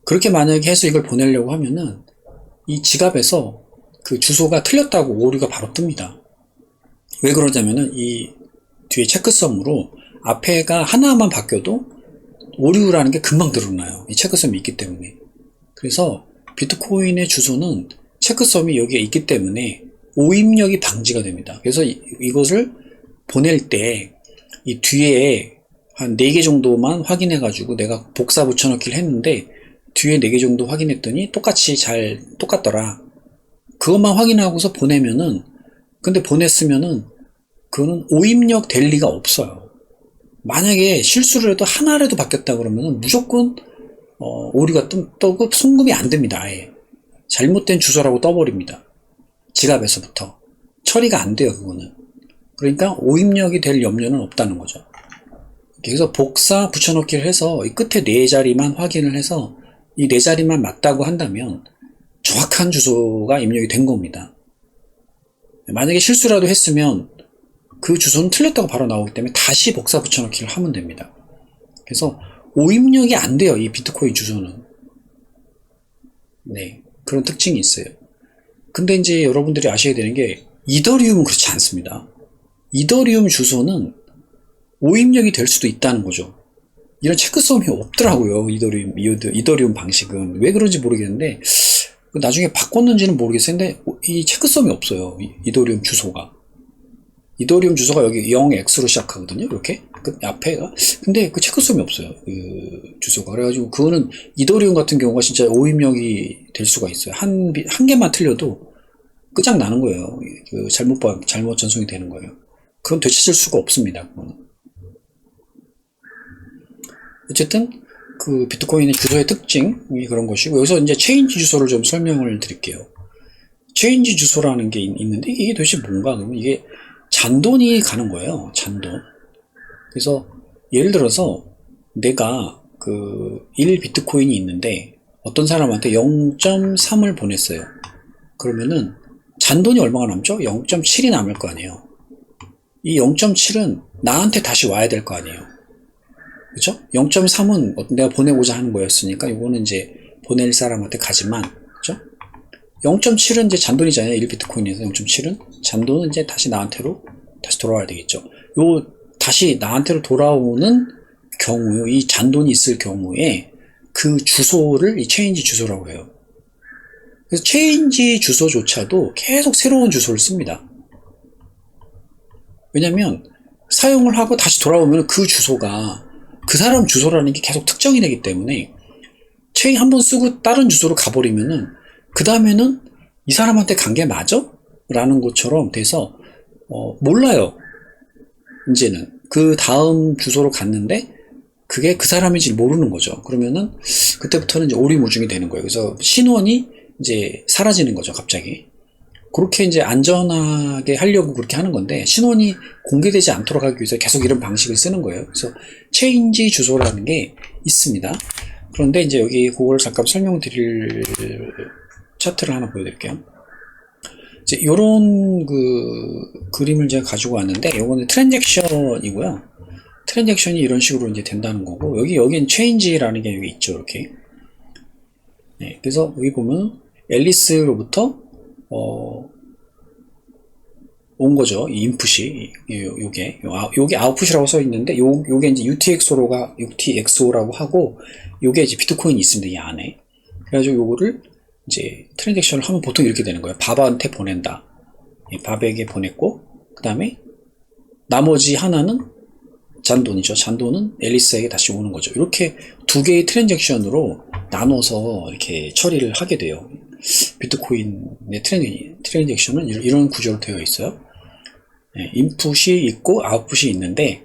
그렇게 만약에 해서 이걸 보내려고 하면은 이 지갑에서 그 주소가 틀렸다고 오류가 바로 뜹니다. 왜 그러냐면은 이 뒤에 체크섬으로 앞에가 하나만 바뀌어도 오류라는 게 금방 드러나요. 이 체크섬이 있기 때문에. 그래서 비트코인의 주소는 체크섬이 여기에 있기 때문에 오입력이 방지가 됩니다. 그래서 이것을 보낼 때 이 뒤에 한 4개 정도만 확인해가지고 내가 복사 붙여넣기를 했는데 뒤에 4개 정도 확인했더니 똑같더라. 그것만 확인하고서 보내면은, 근데 보냈으면은 그거는 오입력 될 리가 없어요. 만약에 실수를 해도 하나라도 바뀌었다 그러면은 무조건 오류가 떠고 송금이 안 됩니다. 아예 잘못된 주소라고 떠버립니다. 지갑에서부터 처리가 안 돼요. 그거는. 그러니까 오입력이 될 염려는 없다는 거죠. 그래서 복사 붙여넣기를 해서 이 끝에 4자리만 확인을 해서 이 4자리만 맞다고 한다면 정확한 주소가 입력이 된 겁니다. 만약에 실수라도 했으면 그 주소는 틀렸다고 바로 나오기 때문에 다시 복사 붙여넣기를 하면 됩니다. 그래서 오입력이 안 돼요. 이 비트코인 주소는. 네, 그런 특징이 있어요. 근데 이제 여러분들이 아셔야 되는 게 이더리움은 그렇지 않습니다. 이더리움 주소는 오입력이 될 수도 있다는 거죠. 이런 체크섬이 없더라고요. 이더리움 방식은. 왜 그런지 모르겠는데 나중에 바꿨는지는 모르겠는데 이 체크섬이 없어요. 이더리움 주소가. 이더리움 주소가 여기 0x로 시작하거든요. 이렇게 그 앞에가. 근데 그 체크섬이 없어요. 그 주소가. 그래가지고 그거는 이더리움 같은 경우가 진짜 오입력이 될 수가 있어요. 한 개만 틀려도 끝장나는 거예요. 그 잘못 전송이 되는 거예요. 그건 되찾을 수가 없습니다. 그거는. 어쨌든 그 비트코인의 주소의 특징이 그런 것이고, 여기서 이제 체인지 주소를 좀 설명을 드릴게요. 체인지 주소라는 게 있는데 이게 도대체 뭔가? 그러면 이게 잔돈이 가는 거예요. 잔돈. 그래서 예를 들어서 내가 그 1비트코인이 있는데 어떤 사람한테 0.3을 보냈어요. 그러면은 잔돈이 얼마가 남죠? 0.7이 남을 거 아니에요. 이 0.7은 나한테 다시 와야 될 거 아니에요. 그렇죠? 0.3은 내가 보내고자 하는 거였으니까 이거는 이제 보낼 사람한테 가지만, 그렇죠? 0.7은 이제 잔돈이잖아요. 1비트코인에서 0.7은 잔돈은 이제 다시 나한테로 다시 돌아와야 되겠죠. 요 다시 나한테로 돌아오는 경우, 이 잔돈이 있을 경우에 그 주소를 이 체인지 주소라고 해요. 그래서 체인지 주소조차도 계속 새로운 주소를 씁니다. 왜냐면 사용을 하고 다시 돌아오면 그 주소가 그 사람 주소라는 게 계속 특정이 되기 때문에 체인 한번 쓰고 다른 주소로 가버리면은 그 다음에는 이 사람한테 간 게 맞아? 라는 것처럼 돼서 몰라요. 이제는 그 다음 주소로 갔는데 그게 그 사람인지 모르는 거죠. 그러면은 그때부터는 이제 오리무중이 되는 거예요. 그래서 신원이 이제 사라지는 거죠. 갑자기. 그렇게 이제 안전하게 하려고 그렇게 하는 건데 신원이 공개되지 않도록 하기 위해서 계속 이런 방식을 쓰는 거예요. 그래서 체인지 주소라는 게 있습니다. 그런데 이제 여기 그걸 잠깐 설명드릴 차트를 하나 보여드릴게요. 이제 요런 그 그림을 제가 가지고 왔는데 요거는 트랜잭션이고요. 트랜잭션이 이런 식으로 이제 된다는 거고, 여기엔 체인지라는 게 여기 있죠. 이렇게. 네, 그래서 여기 보면 앨리스로부터 온 거죠. 이 인풋이 요게 아웃풋이라고 써 있는데 요게 이제 UTXO라고 하고, 요게 이제 비트코인이 있습니다. 이 안에. 그래가지고 요거를 이제 트랜잭션을 하면 보통 이렇게 되는 거예요. 밥한테 보낸다. 밥에게 보냈고, 그 다음에 나머지 하나는 잔돈이죠. 잔돈은 앨리스에게 다시 오는 거죠. 이렇게 두 개의 트랜잭션으로 나눠서 이렇게 처리를 하게 돼요. 비트코인의 트랜잭션은 이런 구조로 되어 있어요. 인풋이 있고 아웃풋이 있는데,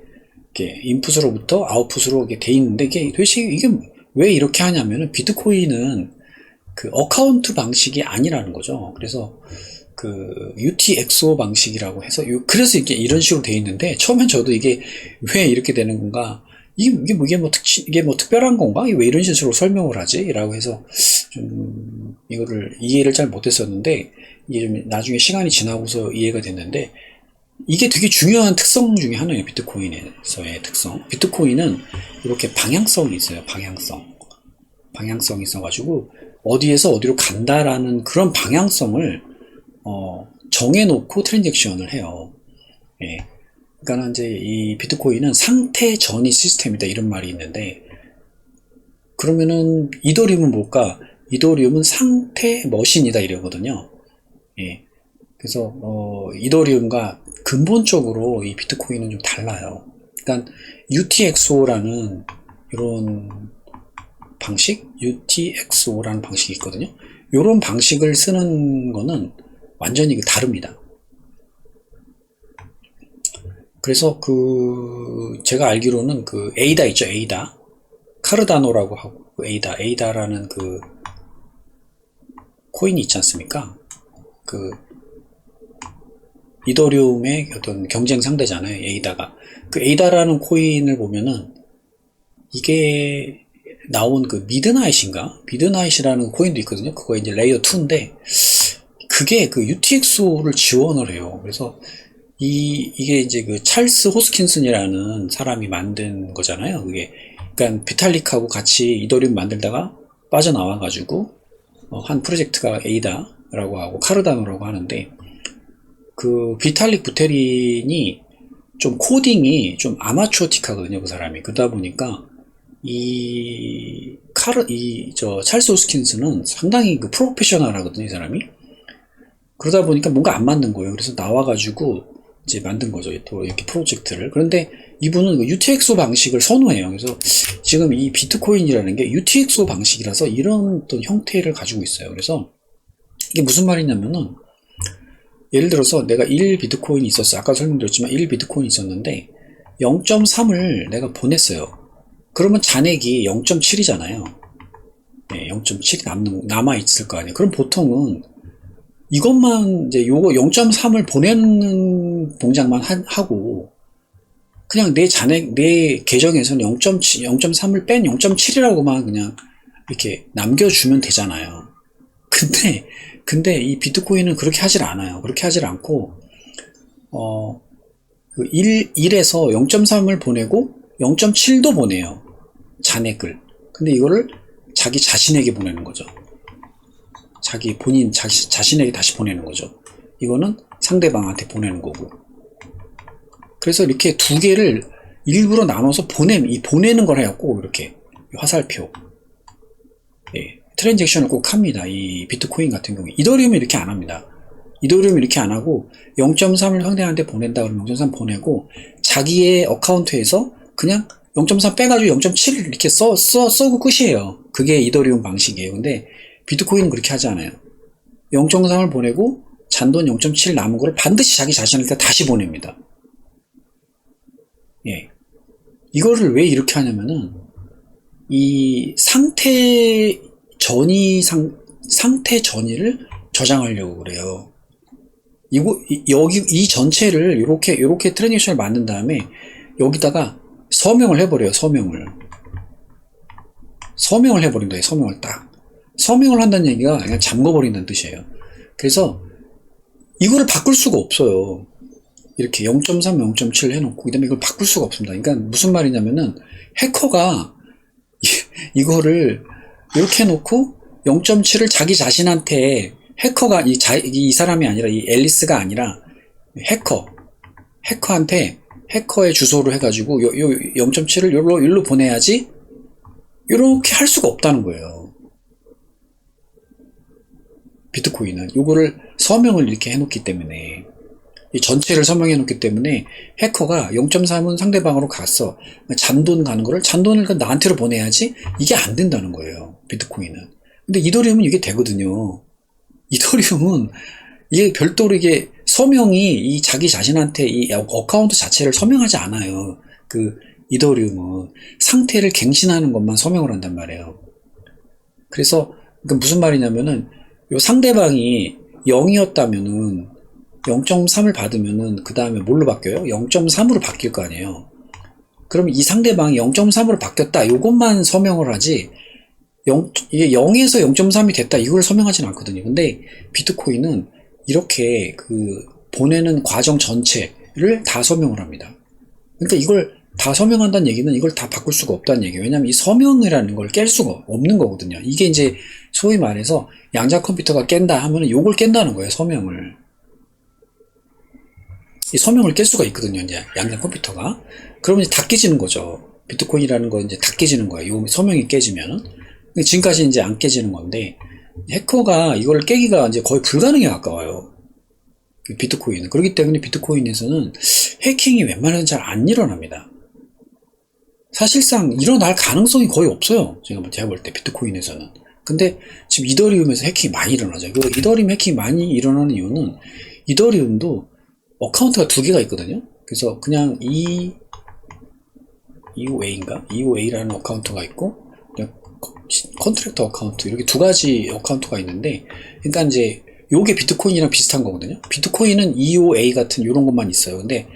이렇게 인풋으로부터 아웃풋으로 이렇게 돼 있는데, 이게 도대체 이게 왜 이렇게 하냐면은 비트코인은 그 어카운트 방식이 아니라는 거죠. 그래서 그 UTXO 방식이라고 해서 그래서 이게 이런 식으로 돼 있는데, 처음엔 저도 이게 왜 이렇게 되는 건가, 이게 뭐 특별한 건가, 이게 왜 이런 식으로 설명을 하지? 라고 해서 좀 이거를 이해를 잘 못했었는데, 이게 좀 나중에 시간이 지나고서 이해가 됐는데, 이게 되게 중요한 특성 중에 하나예요. 비트코인에서의 특성. 비트코인은 이렇게 방향성이 있어요. 방향성이 있어가지고 어디에서 어디로 간다라는 그런 방향성을 정해놓고 트랜잭션을 해요. 예. 그러니까 이제 이 비트코인은 상태 전이 시스템이다, 이런 말이 있는데, 그러면은 이더리움은 뭘까? 이더리움은 상태 머신이다, 이러거든요. 예. 그래서 이더리움과 근본적으로 이 비트코인은 좀 달라요. 그러니까 UTXO라는 이런 방식, UTXO라는 방식이 있거든요. 이런 방식을 쓰는 거는 완전히 다릅니다. 그래서 제가 알기로는 에이다 있죠, 에이다. 카르다노라고 하고, 에이다라는 코인이 있지 않습니까? 이더리움의 어떤 경쟁 상대잖아요, 에이다가. 에이다라는 코인을 보면은, 이게 나온 미드나잇이라는 코인도 있거든요. 그거 이제 레이어 2인데, 그게 UTXO를 지원을 해요. 그래서, 이게 이제 찰스 호스킨슨이라는 사람이 만든 거잖아요. 그러니까 비탈릭하고 같이 이더리움 만들다가 빠져나와가지고, 한 프로젝트가 에이다라고 하고, 카르다노라고 하는데, 비탈릭 부테린이 좀 코딩이 좀 아마추어틱하거든요, 그 사람이. 그러다 보니까, 찰스 호스킨스는 상당히 프로페셔널 하거든요, 이 사람이. 그러다 보니까 뭔가 안 맞는 거예요. 그래서 나와가지고, 이제 만든 거죠, 또 이렇게 프로젝트를. 그런데 이분은 UTXO 방식을 선호해요. 그래서 지금 이 비트코인이라는 게 UTXO 방식이라서 이런 어떤 형태를 가지고 있어요. 그래서 이게 무슨 말이냐면은, 예를 들어서 내가 1비트코인이 있었어요. 아까 설명드렸지만 1비트코인이 있었는데 0.3을 내가 보냈어요. 그러면 잔액이 0.7이잖아요. 네, 0.7이 남아있을 거 아니에요. 그럼 보통은 이것만 이제 요거 0.3을 보내는 동작만 하고, 그냥 내 계정에서는 0.3을 뺀 0.7이라고만 그냥 이렇게 남겨주면 되잖아요. 근데 이 비트코인은 그렇게 하질 않아요. 그렇게 하질 않고, 1에서 0.3을 보내고 0.7도 보내요. 잔액을. 근데 이거를 자기 자신에게 보내는 거죠. 자신에게 다시 보내는 거죠. 이거는 상대방한테 보내는 거고. 그래서 이렇게 두 개를 일부러 나눠서 보내는 걸 해갖고, 이렇게 화살표. 예, 트랜잭션을 꼭 합니다. 이 비트코인 같은 경우에. 이더리움은 이렇게 안 합니다. 이더리움은 이렇게 안 하고 0.3을 상대한테 보낸다 그러면 0.3 보내고, 자기의 어카운트에서 그냥 0.3 빼가지고 0.7을 이렇게 써고 끝이에요. 그게 이더리움 방식이에요. 근데 비트코인은 그렇게 하지 않아요. 0.3을 보내고 잔돈 0.7 남은 거를 반드시 자기 자신한테 다시 보냅니다. 예. 이거를 왜 이렇게 하냐면은, 이 상태 전이를 저장하려고 그래요. 이 전체를 요렇게 트랜잭션을 만든 다음에 여기다가 서명을 해버려요. 서명을 해버린다. 서명을 딱. 서명을 한다는 얘기가 그냥 잠궈버린다는 뜻이에요. 그래서 이거를 바꿀 수가 없어요. 이렇게 0.3, 0.7 해놓고, 그 다음에 이걸 바꿀 수가 없습니다. 그러니까 무슨 말이냐면은, 해커가 이거를 이렇게 해놓고 0.7을 자기 자신한테, 해커가 이 사람이 아니라, 이 앨리스가 아니라 해커한테 해커의 주소로 해가지고 요 0.7을 여기로 보내야지, 이렇게 할 수가 없다는 거예요. 비트코인은 요거를 서명을 이렇게 해놓기 때문에. 이 전체를 서명해 놓기 때문에 해커가 0.3은 상대방으로 갔어. 잔돈 가는 거를 잔돈을 나한테로 보내야지 이게 안 된다는 거예요. 비트코인은. 근데 이더리움은 이게 되거든요. 이더리움은 이게 별도로 이게 서명이 이 자기 자신한테 이 어카운트 자체를 서명하지 않아요. 그 이더리움은 상태를 갱신하는 것만 서명을 한단 말이에요. 그래서 무슨 말이냐면은 요 상대방이 0이었다면은 0.3을 받으면은 그 다음에 뭘로 바뀌어요? 0.3으로 바뀔 거 아니에요. 그럼 이 상대방이 0.3으로 바뀌었다. 요것만 서명을 하지 이게 0에서 0.3이 됐다. 이걸 서명하진 않거든요. 근데 비트코인은 이렇게 그 보내는 과정 전체를 다 서명을 합니다. 그러니까 이걸 다 서명한다는 얘기는 이걸 다 바꿀 수가 없다는 얘기예요. 왜냐하면 이 서명이라는 걸 깰 수가 없는 거거든요. 이게 이제 소위 말해서 양자 컴퓨터가 깬다 하면은 요걸 깬다는 거예요. 서명을. 이 서명을 깰 수가 있거든요. 이제 양자 컴퓨터가. 그러면 이제 다 깨지는 거죠. 비트코인이라는 건 이제 다 깨지는 거예요. 요 서명이 깨지면은. 지금까지 이제 안 깨지는 건데 해커가 이걸 깨기가 이제 거의 불가능에 가까워요. 비트코인은. 그렇기 때문에 비트코인에서는 해킹이 웬만하면 잘 안 일어납니다. 사실상 일어날 가능성이 거의 없어요. 제가 볼 때 비트코인에서는. 근데 지금 이더리움에서 해킹이 많이 일어나죠. 그 이더리움 해킹이 많이 일어나는 이유는 이더리움도 어카운트가 두 개가 있거든요. 그래서 그냥 EOA인가? EOA라는 어카운트가 있고 컨트랙터 어카운트 이렇게 두 가지 어카운트가 있는데 그러니까 이제 요게 비트코인이랑 비슷한 거거든요. 비트코인은 EOA 같은 이런 것만 있어요. 근데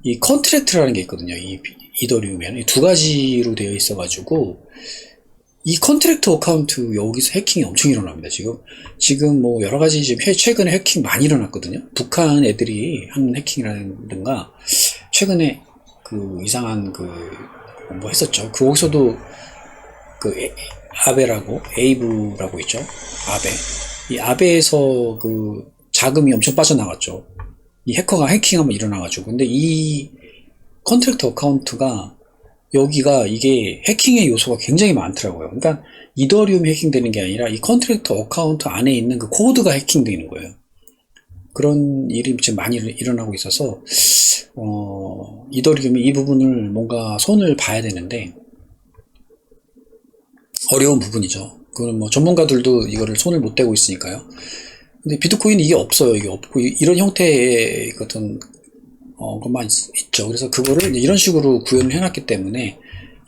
이 컨트랙트라는 게 있거든요. 이 이더리움에는 두 가지로 되어 있어가지고 이 컨트랙트 어카운트 여기서 해킹이 엄청 일어납니다. 지금 뭐 여러 가지 지금 최근에 해킹 많이 일어났거든요. 북한 애들이 하는 해킹이라든가 최근에 그 이상한 그 뭐 했었죠. 거기서도 그 아베라고 에이브라고 있죠. 아베. 이 아베에서 그 자금이 엄청 빠져나갔죠. 이 해커가 해킹하면 일어나가지고. 근데 이 컨트랙터 어카운트가 여기가 이게 해킹의 요소가 굉장히 많더라고요. 그러니까 이더리움이 해킹되는 게 아니라 이 컨트랙터 어카운트 안에 있는 그 코드가 해킹되는 거예요. 그런 일이 지금 많이 일어나고 있어서 이더리움이 이 부분을 뭔가 손을 봐야 되는데 어려운 부분이죠. 그건 뭐 전문가들도 이거를 손을 못 대고 있으니까요. 근데 비트코인은 이게 없어요. 이게 없고 이런 형태의 어떤 것만 있죠. 그래서 그거를 이런 식으로 구현을 해놨기 때문에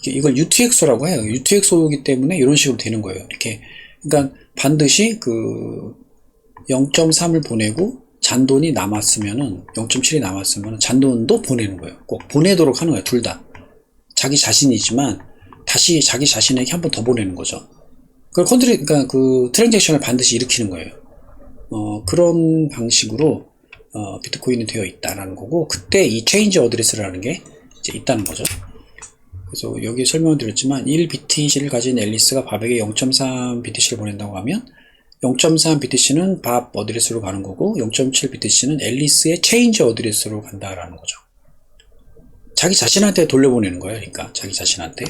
이걸 UTXO라고 해요. UTXO이기 때문에 이런 식으로 되는 거예요. 이렇게 그러니까 반드시 그 0.3을 보내고 잔돈이 남았으면은 0.7이 남았으면 잔돈도 보내는 거예요. 꼭 보내도록 하는 거예요. 둘 다. 자기 자신이지만 다시 자기 자신에게 한 번 더 보내는 거죠. 그러니까 그 트랜잭션을 반드시 일으키는 거예요. 그런 방식으로 비트코인이 되어 있다라는 거고 그때 이 체인지 어드레스라는 게 이제 있다는 거죠. 그래서 여기 설명을 드렸지만 1BTC를 가진 앨리스가 밥에게 0.3BTC를 보낸다고 하면 0.3BTC는 밥 어드레스로 가는 거고 0.7BTC는 앨리스의 체인지 어드레스로 간다라는 거죠. 자기 자신한테 돌려보내는 거예요. 그러니까 자기 자신한테.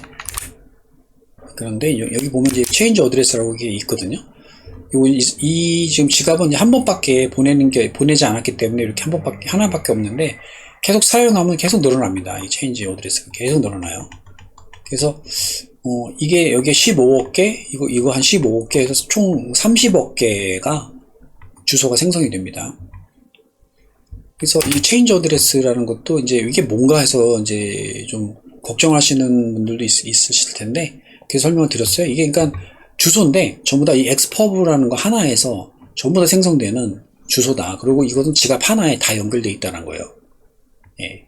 그런데 여기 보면 이제 체인지 어드레스라고 이게 있거든요. 이 지금 지갑은 한 번밖에 보내지 않았기 때문에 이렇게 하나밖에 없는데 계속 사용하면 계속 늘어납니다. 이 체인지 어드레스가 계속 늘어나요. 그래서 이게 여기에 15억 개, 이거 한 15억 개에서 총 30억 개가 주소가 생성이 됩니다. 그래서 이 체인지 어드레스라는 것도 이제 이게 뭔가 해서 이제 좀 걱정하시는 분들도 있으실 텐데 그래서 설명을 드렸어요. 이게 그러니까 주소인데 전부 다 이 엑스퍼브라는 거 하나에서 전부 다 생성되는 주소다. 그리고 이것은 지갑 하나에 다 연결되어 있다는 거예요. 예.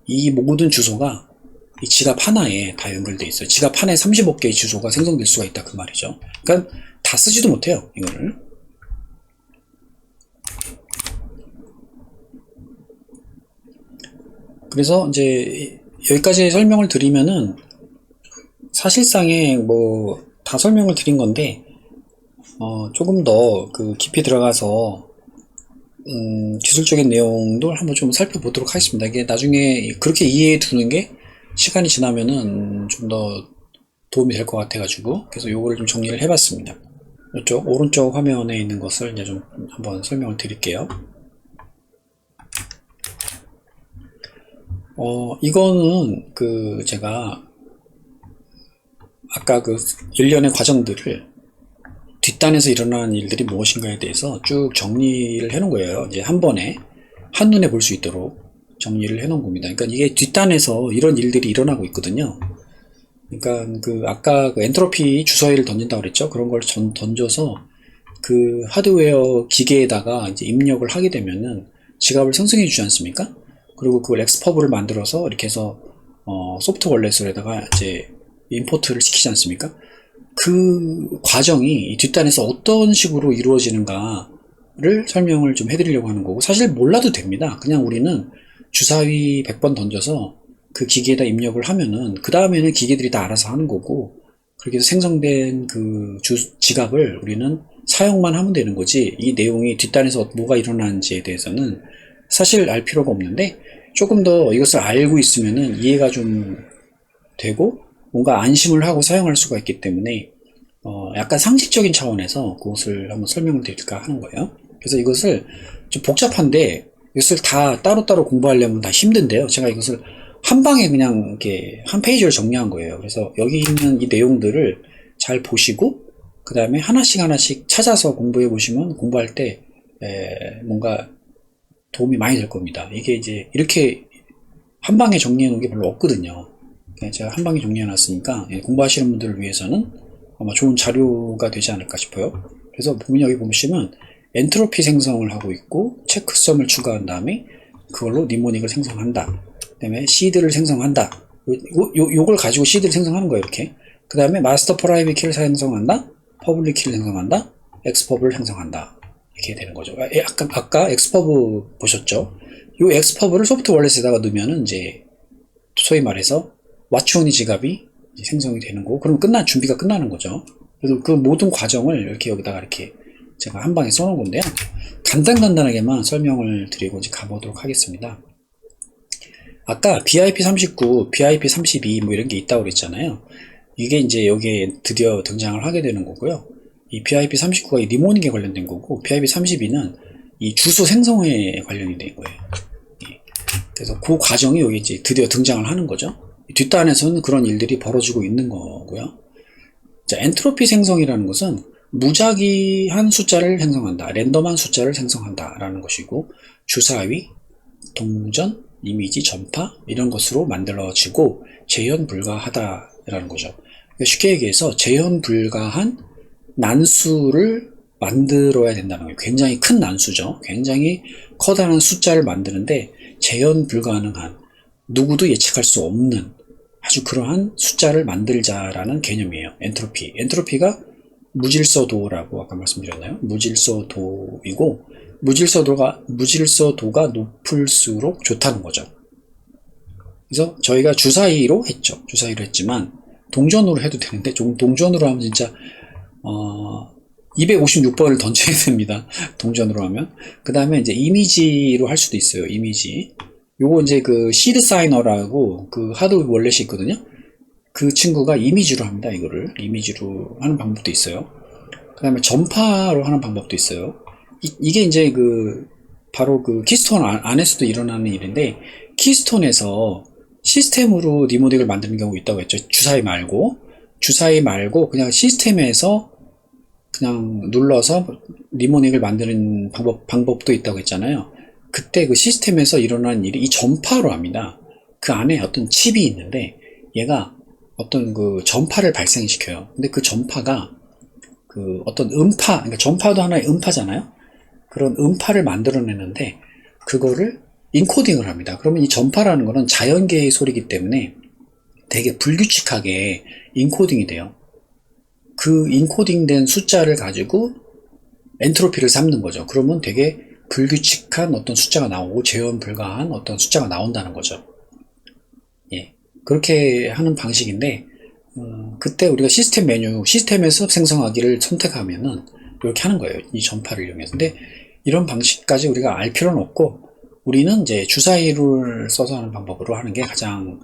이 모든 주소가 이 지갑 하나에 다 연결되어 있어요. 지갑 하나에 30억 개의 주소가 생성될 수가 있다 그 말이죠. 그러니까 다 쓰지도 못해요. 이거를. 그래서 이제 여기까지 설명을 드리면은 사실상에 뭐 다 설명을 드린 건데 조금 더 그 깊이 들어가서 기술적인 내용도 한번 좀 살펴보도록 하겠습니다. 이게 나중에 그렇게 이해해 두는 게 시간이 지나면은 좀 더 도움이 될 것 같아가지고 그래서 요거를 좀 정리를 해봤습니다. 이쪽 오른쪽 화면에 있는 것을 이제 좀 한번 설명을 드릴게요. 이거는 제가 아까 일련의 과정들을 뒷단에서 일어나는 일들이 무엇인가에 대해서 쭉 정리를 해 놓은 거예요. 이제 한 번에 한눈에 볼 수 있도록 정리를 해 놓은 겁니다. 그러니까 이게 뒷단에서 이런 일들이 일어나고 있거든요. 그러니까 아까 엔트로피 주사위를 던진다고 그랬죠. 그런 걸 던져서 하드웨어 기계에다가 이제 입력을 하게 되면은 지갑을 생성해 주지 않습니까? 그리고 그걸 엑스퍼브를 만들어서 이렇게 해서 소프트 월렛에다가 이제 임포트를 시키지 않습니까? 그 과정이 뒷단에서 어떤 식으로 이루어지는가를 설명을 좀 해드리려고 하는 거고, 사실 몰라도 됩니다. 그냥 우리는 주사위 100번 던져서 그 기계에다 입력을 하면은 그 다음에는 기계들이 다 알아서 하는 거고, 그렇게 해서 생성된 지갑을 우리는 사용만 하면 되는 거지, 이 내용이 뒷단에서 뭐가 일어나는지에 대해서는 사실 알 필요가 없는데, 조금 더 이것을 알고 있으면은 이해가 좀 되고 뭔가 안심을 하고 사용할 수가 있기 때문에 약간 상식적인 차원에서 그것을 한번 설명을 드릴까 하는 거예요. 그래서 이것을 좀 복잡한데, 이것을 다 따로따로 공부하려면 다 힘든데요. 제가 이것을 한 방에 그냥 이렇게 한 페이지를 정리한 거예요. 그래서 여기 있는 이 내용들을 잘 보시고 그 다음에 하나씩 찾아서 공부해 보시면 공부할 때 뭔가 도움이 많이 될 겁니다. 이게 이제 이렇게 한 방에 정리해 놓은 게 별로 없거든요. 제가 한 방에 정리해 놨으니까 공부하시는 분들을 위해서는 아마 좋은 자료가 되지 않을까 싶어요. 그래서 여기 보시면 엔트로피 생성을 하고 있고, 체크섬을 추가한 다음에 그걸로 니모닉을 생성한다. 그 다음에 시드를 생성한다. 요걸 가지고 시드를 생성하는 거예요, 이렇게. 그 다음에 마스터 프라이빗 키를 생성한다. 퍼블릭 키를 생성한다. 엑스퍼브를 생성한다. 이렇게 되는 거죠. 아까 엑스퍼브 보셨죠? 요 엑스퍼브를 소프트 월렛에다가 넣으면은 이제 소위 말해서 와치오니 지갑이 생성이 되는 거고, 그럼 준비가 끝나는 거죠. 그래서 그 모든 과정을 이렇게 여기다가 이렇게 제가 한 방에 써놓은 건데요. 간단하게만 설명을 드리고 이제 가보도록 하겠습니다. 아까 BIP39, BIP32 뭐 이런 게 있다고 그랬잖아요. 이게 이제 여기에 드디어 등장을 하게 되는 거고요. 이 BIP39가 이 니모닉에 관련된 거고, BIP32는 이 주소 생성에 관련이 된 거예요. 그래서 그 과정이 여기 이제 드디어 등장을 하는 거죠. 뒷단에서는 그런 일들이 벌어지고 있는 거고요. 자, 엔트로피 생성이라는 것은 무작위한 숫자를 생성한다, 랜덤한 숫자를 생성한다 라는 것이고, 주사위, 동전, 이미지, 전파 이런 것으로 만들어지고 재현 불가하다라는 거죠. 쉽게 얘기해서 재현 불가한 난수를 만들어야 된다는 거예요. 굉장히 큰 난수죠. 굉장히 커다란 숫자를 만드는데 재현 불가능한, 누구도 예측할 수 없는 아주 그러한 숫자를 만들자라는 개념이에요. 엔트로피가 무질서도라고 아까 말씀드렸나요? 무질서도이고, 무질서도가 높을수록 좋다는 거죠. 그래서 저희가 주사위로 했지만 동전으로 해도 되는데, 동전으로 하면 진짜 256번을 던져야 됩니다. 동전으로 하면. 그 다음에 이제 이미지로 할 수도 있어요. 이미지. 요거 이제 시드 사이너라고 하드 월렛이 있거든요. 그 친구가 이미지로 합니다. 이거를 이미지로 하는 방법도 있어요. 그 다음에 전파로 하는 방법도 있어요. 이게 이제 바로 키스톤 안에서도 일어나는 일인데, 키스톤에서 시스템으로 니모닉을 만드는 경우 있다고 했죠. 주사위 말고 그냥 시스템에서 그냥 눌러서 니모닉을 만드는 방법도 있다고 했잖아요. 그때 그 시스템에서 일어나는 일이 이 전파로 합니다. 그 안에 어떤 칩이 있는데 얘가 어떤 전파를 발생시켜요. 근데 그 전파가 어떤 그러니까 전파도 하나의 음파잖아요. 그런 음파를 만들어내는데 그거를 인코딩을 합니다. 그러면 이 전파라는 거는 자연계의 소리이기 때문에 되게 불규칙하게 인코딩이 돼요. 그 인코딩된 숫자를 가지고 엔트로피를 삼는 거죠. 그러면 되게 불규칙한 어떤 숫자가 나오고 재현 불가한 어떤 숫자가 나온다는 거죠. 예, 그렇게 하는 방식인데, 그때 우리가 시스템에서 생성하기를 선택하면은 이렇게 하는 거예요. 이 전파를 이용해서. 근데 이런 방식까지 우리가 알 필요는 없고, 우리는 이제 주사위를 써서 하는 방법으로 하는 게 가장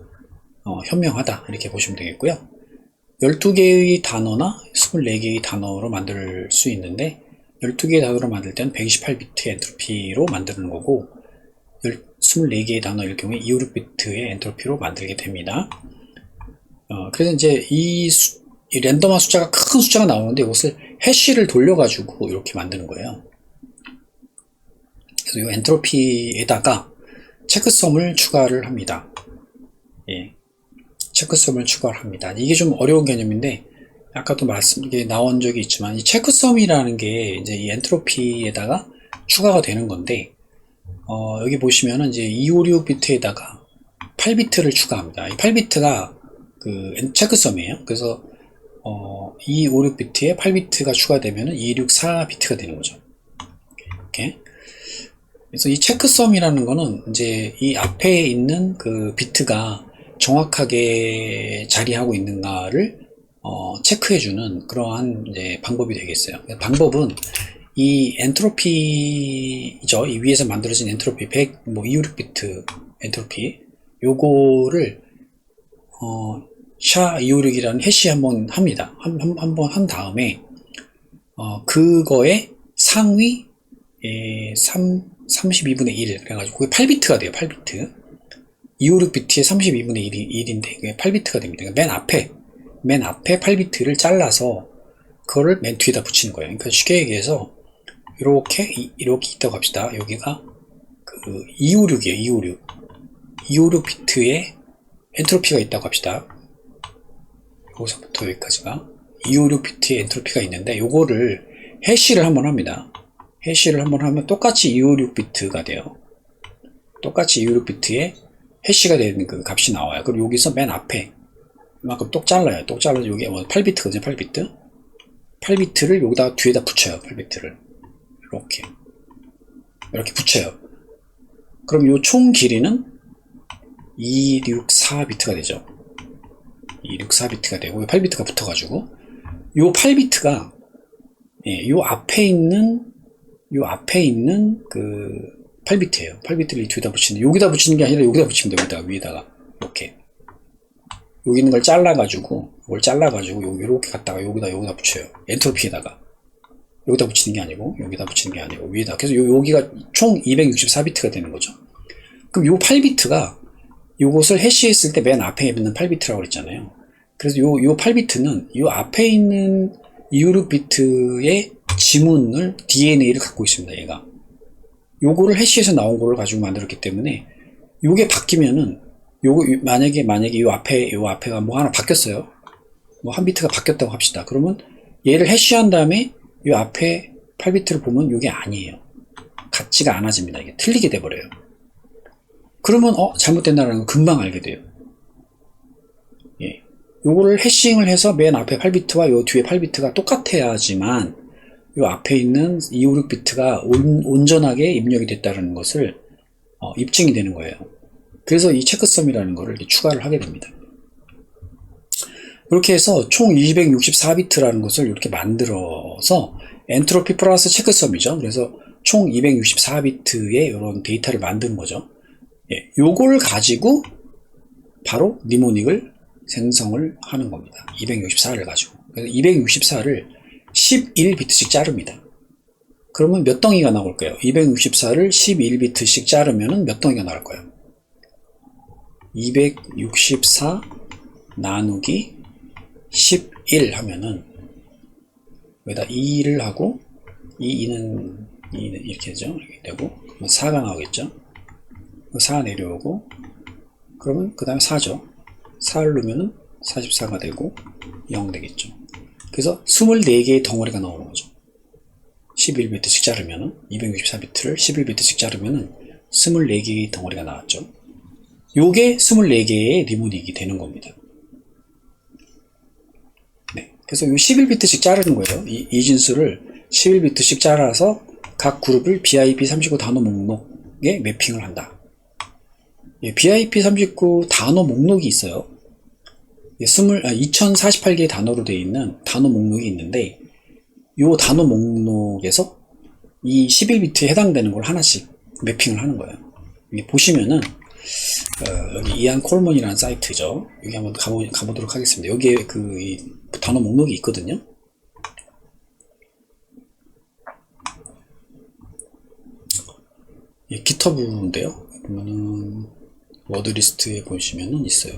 현명하다, 이렇게 보시면 되겠고요. 12개의 단어나 24개의 단어로 만들 수 있는데, 12개의 단어로 만들 때는 128비트 엔트로피로 만드는 거고, 24개의 단어일 경우에 256비트의 엔트로피로 만들게 됩니다. 그래서 이제 이 랜덤한 숫자가 큰 숫자가 나오는데 이것을 해시를 돌려가지고 이렇게 만드는 거예요. 그래서 이 엔트로피에다가 체크섬을 추가를 합니다. 예, 체크섬을 추가를 합니다. 이게 좀 어려운 개념인데 아까도 이게 나온 적이 있지만 이 체크섬이라는 게 이제 이 엔트로피에다가 추가가 되는 건데 여기 보시면은 이제 256비트에다가 8비트를 추가합니다. 이 8비트가 그 체크섬이에요. 그래서 256비트에 8비트가 추가되면은 264비트가 되는 거죠. 이렇게. 그래서 이 체크섬이라는 거는 이제 이 앞에 있는 그 비트가 정확하게 자리하고 있는가를 체크해주는 그러한 이제 방법이 되겠어요. 방법은 이 엔트로피죠. 이 위에서 만들어진 엔트로피 100, 256비트 엔트로피 요거를 SHA-256이라는 해시 한번 합니다. 한번 한 다음에 그거에 상위 32분의 1 그래가지고 그게 8비트가 돼요. 8비트 256비트에 32분의 1인데 그게 8비트가 됩니다. 그러니까 맨 앞에 8비트를 잘라서 그거를 맨 뒤에다 붙이는 거예요. 그러니까 쉽게 얘기해서 이렇게 있다고 합시다. 여기가 그 256이에요. 256비트에 엔트로피가 있다고 합시다. 여기서부터 여기까지가 256비트의 엔트로피가 있는데 요거를 해시를 한번 합니다. 해시를 한번 하면 똑같이 256비트가 돼요. 똑같이 256비트에 해시가 되는 그 값이 나와요. 그럼 여기서 맨 앞에 이만큼 똑 잘라요. 똑 잘라서 여기 8비트거든요. 8비트를 여기다 뒤에다 붙여요. 8비트를 이렇게 붙여요. 그럼 요 총 길이는 264비트가 되죠. 264비트가 되고 8비트가 붙어가지고 요 8비트가 요 앞에 있는 그 8비트예요. 8비트를 뒤에다 붙이는데 여기다 붙이는 게 아니라 여기다 붙이면 됩니다. 위에다가 이렇게 여기 있는 걸 잘라가지고 이렇게 갖다가 여기다 붙여요. 엔트로피에다가 여기다 붙이는 게 아니고 위에다. 그래서 여기가 총 264비트가 되는 거죠. 그럼 요 8비트가 요것을 해시했을 때 맨 앞에 있는 8비트라고 그랬잖아요. 그래서 요 8비트는 요 앞에 있는 256비트의 지문을 DNA를 갖고 있습니다. 얘가 요거를 해시해서 나온 거를 가지고 만들었기 때문에 요게 바뀌면은 요거 만약에 요 앞에가 뭐 하나 바뀌었어요. 뭐 한 비트가 바뀌었다고 합시다. 그러면 얘를 해시한 다음에 요 앞에 8비트를 보면 요게 아니에요. 같지가 않아집니다. 이게 틀리게 돼버려요. 그러면 잘못된다는 걸 금방 알게 돼요. 예. 요거를 해싱을 해서 맨 앞에 8비트와 요 뒤에 8비트가 똑같아야지만 요 앞에 있는 256비트가 온전하게 입력이 됐다는 것을 입증이 되는 거예요. 그래서 이 체크섬이라는 거를 추가를 하게 됩니다. 이렇게 해서 총 264비트라는 것을 이렇게 만들어서 엔트로피 플러스 체크섬이죠. 그래서 총 264비트의 이런 데이터를 만드는 거죠. 예, 요걸 가지고 바로 니모닉을 생성을 하는 겁니다. 264를 가지고. 그래서 264를 11비트씩 자릅니다. 그러면 몇 덩이가 나올까요? 264를 11비트씩 자르면 몇 덩이가 나올까요? 264 나누기 11 하면은 여기다 2를 하고 2는 이렇게 되죠. 이렇게 되고 4가 나오겠죠. 4 내려오고 그러면 그 다음에 4죠. 4를 넣으면 44가 되고 0 되겠죠. 그래서 24개의 덩어리가 나오는 거죠. 11비트씩 자르면은 264비트를 11비트씩 자르면은 24개의 덩어리가 나왔죠. 요게 24개의 니모닉이 되는 겁니다. 네. 그래서 요 11비트씩 자르는 거예요. 이 진수를 11비트씩 잘라서 각 그룹을 BIP39 단어 목록에 매핑을 한다. 예, BIP39 단어 목록이 있어요. 2048개의 단어로 되어 있는 단어 목록이 있는데 요 단어 목록에서 이 11비트에 해당되는 걸 하나씩 매핑을 하는 거예요. 보시면은 여기 이안 콜먼이라는 사이트죠. 여기 한번 가보도록 하겠습니다. 여기에 이 단어 목록이 있거든요. 예, 기터브인데요. 보면은 워드 리스트에 보시면은 있어요.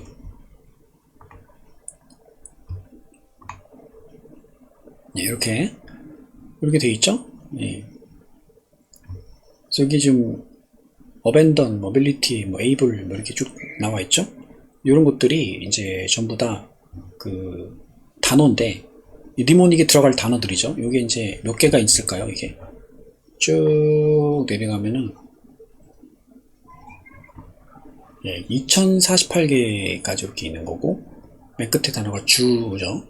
네, 이렇게 돼 있죠? 네. 그래서 여기 지금 어벤던, 모빌리티, 뭐 에이블 뭐 이렇게 쭉 나와 있죠? 이런 것들이 이제 전부 다 그 단어인데 이 니모닉에 들어갈 단어들이죠. 이게 이제 몇 개가 있을까요? 이게 쭉 내려가면은 2048개까지 이렇게 있는 거고, 맨 끝에 단어가 주죠.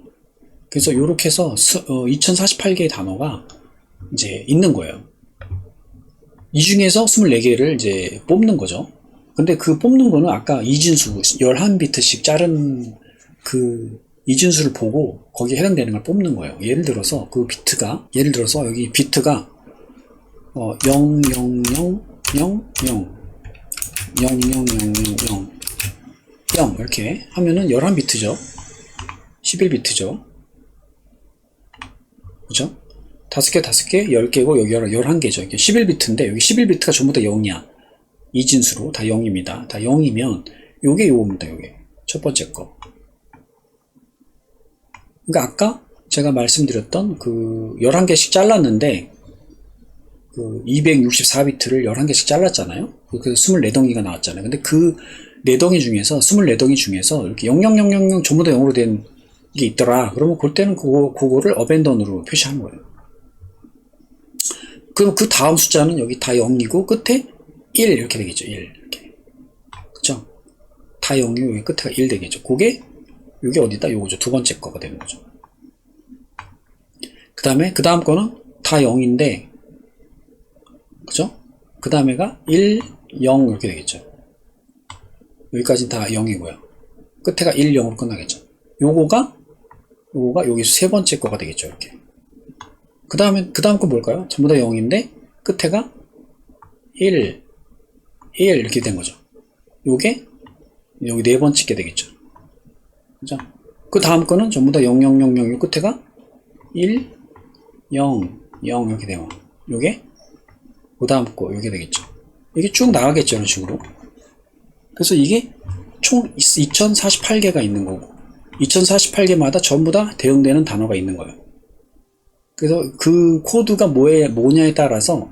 그래서 이렇게 해서 2048개의 단어가 이제 있는 거예요. 이 중에서 24개를 이제 뽑는 거죠. 근데 그 뽑는 거는 아까 이진수 11비트씩 자른 그 이진수를 보고 거기에 해당되는 걸 뽑는 거예요. 예를 들어서 그 비트가, 예를 들어서 여기 비트가 0, 0, 0, 0, 0 0, 0, 0, 0, 0 이렇게 하면은 11비트죠. 11비트죠. 그죠? 5개, 5개, 10개고 여기 11개죠. 이게 11비트인데 여기 11비트가 전부 다 0이야. 이진수로 다 0입니다. 다 0이면 요게 요겁니다. 요게 첫 번째 거. 그러니까 아까 제가 말씀드렸던 그 11개씩 잘랐는데 그 264비트를 11개씩 잘랐잖아요. 그래서 24덩이가 나왔잖아요. 근데 그 4덩이 중에서 24덩이 중에서 이렇게 00000 전부 다 0으로 된 게 있더라. 그러면 그때는 그거를 어벤던으로 표시하는 거예요. 그럼 그 다음 숫자는 여기 다 0이고 끝에 1 이렇게 되겠죠. 1 이렇게. 그쵸? 다 0이고 여기 끝에가 1 되겠죠. 그게 요게 어디다? 요거죠. 두 번째 거가 되는 거죠. 그 다음 거는 다 0인데 그죠? 그 다음에가 1, 0 이렇게 되겠죠. 여기까지는 다 0이고요. 끝에가 1, 0으로 끝나겠죠. 요거가 여기 세 번째 거가 되겠죠. 이렇게. 그 다음 거 뭘까요? 전부 다 0인데 끝에가 1, 1 이렇게 된 거죠. 요게 여기 네 번째 게 되겠죠. 그죠? 그 다음 거는 전부 다 0, 0, 0, 0 끝에가 1, 0, 0 이렇게 되고 요게 그 다음 거 요게 되겠죠. 이게 쭉 나가겠죠. 이런 식으로. 그래서 이게 총 2048개가 있는 거고 2048개마다 전부 다 대응되는 단어가 있는 거예요. 그래서 그 코드가 뭐냐에 따라서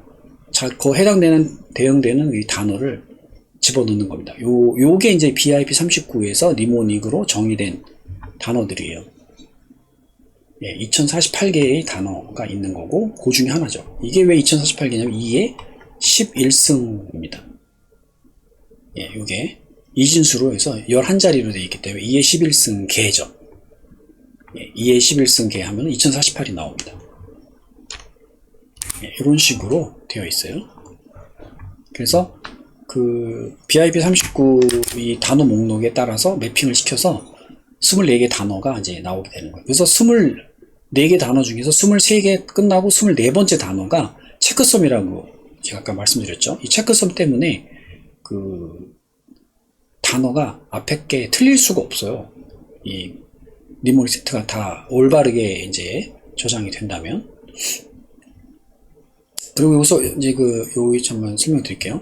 대응되는 이 단어를 집어넣는 겁니다. 요게 이제 BIP39에서 니모닉으로 정의된 단어들이에요. 2048개의 단어가 있는 거고 그 중에 하나죠. 이게 왜 2048개냐면 2의 11승입니다. 요게 이진수로 해서 11자리로 되어 있기 때문에 2의 11승 개죠. 2의 11승 개 하면 2048이 나옵니다. 이런 식으로 되어 있어요. 그래서 그 BIP39 이 단어 목록에 따라서 매핑을 시켜서 24개 단어가 이제 나오게 되는 거예요. 그래서 24개 단어 중에서 23개 끝나고 24번째 단어가 체크섬이라고 제가 아까 말씀드렸죠. 이 체크섬 때문에 그 단어가 앞에 게 틀릴 수가 없어요. 이 니모닉 세트가 다 올바르게 이제 저장이 된다면. 그리고 여기서 이제 여기 잠깐 설명드릴게요.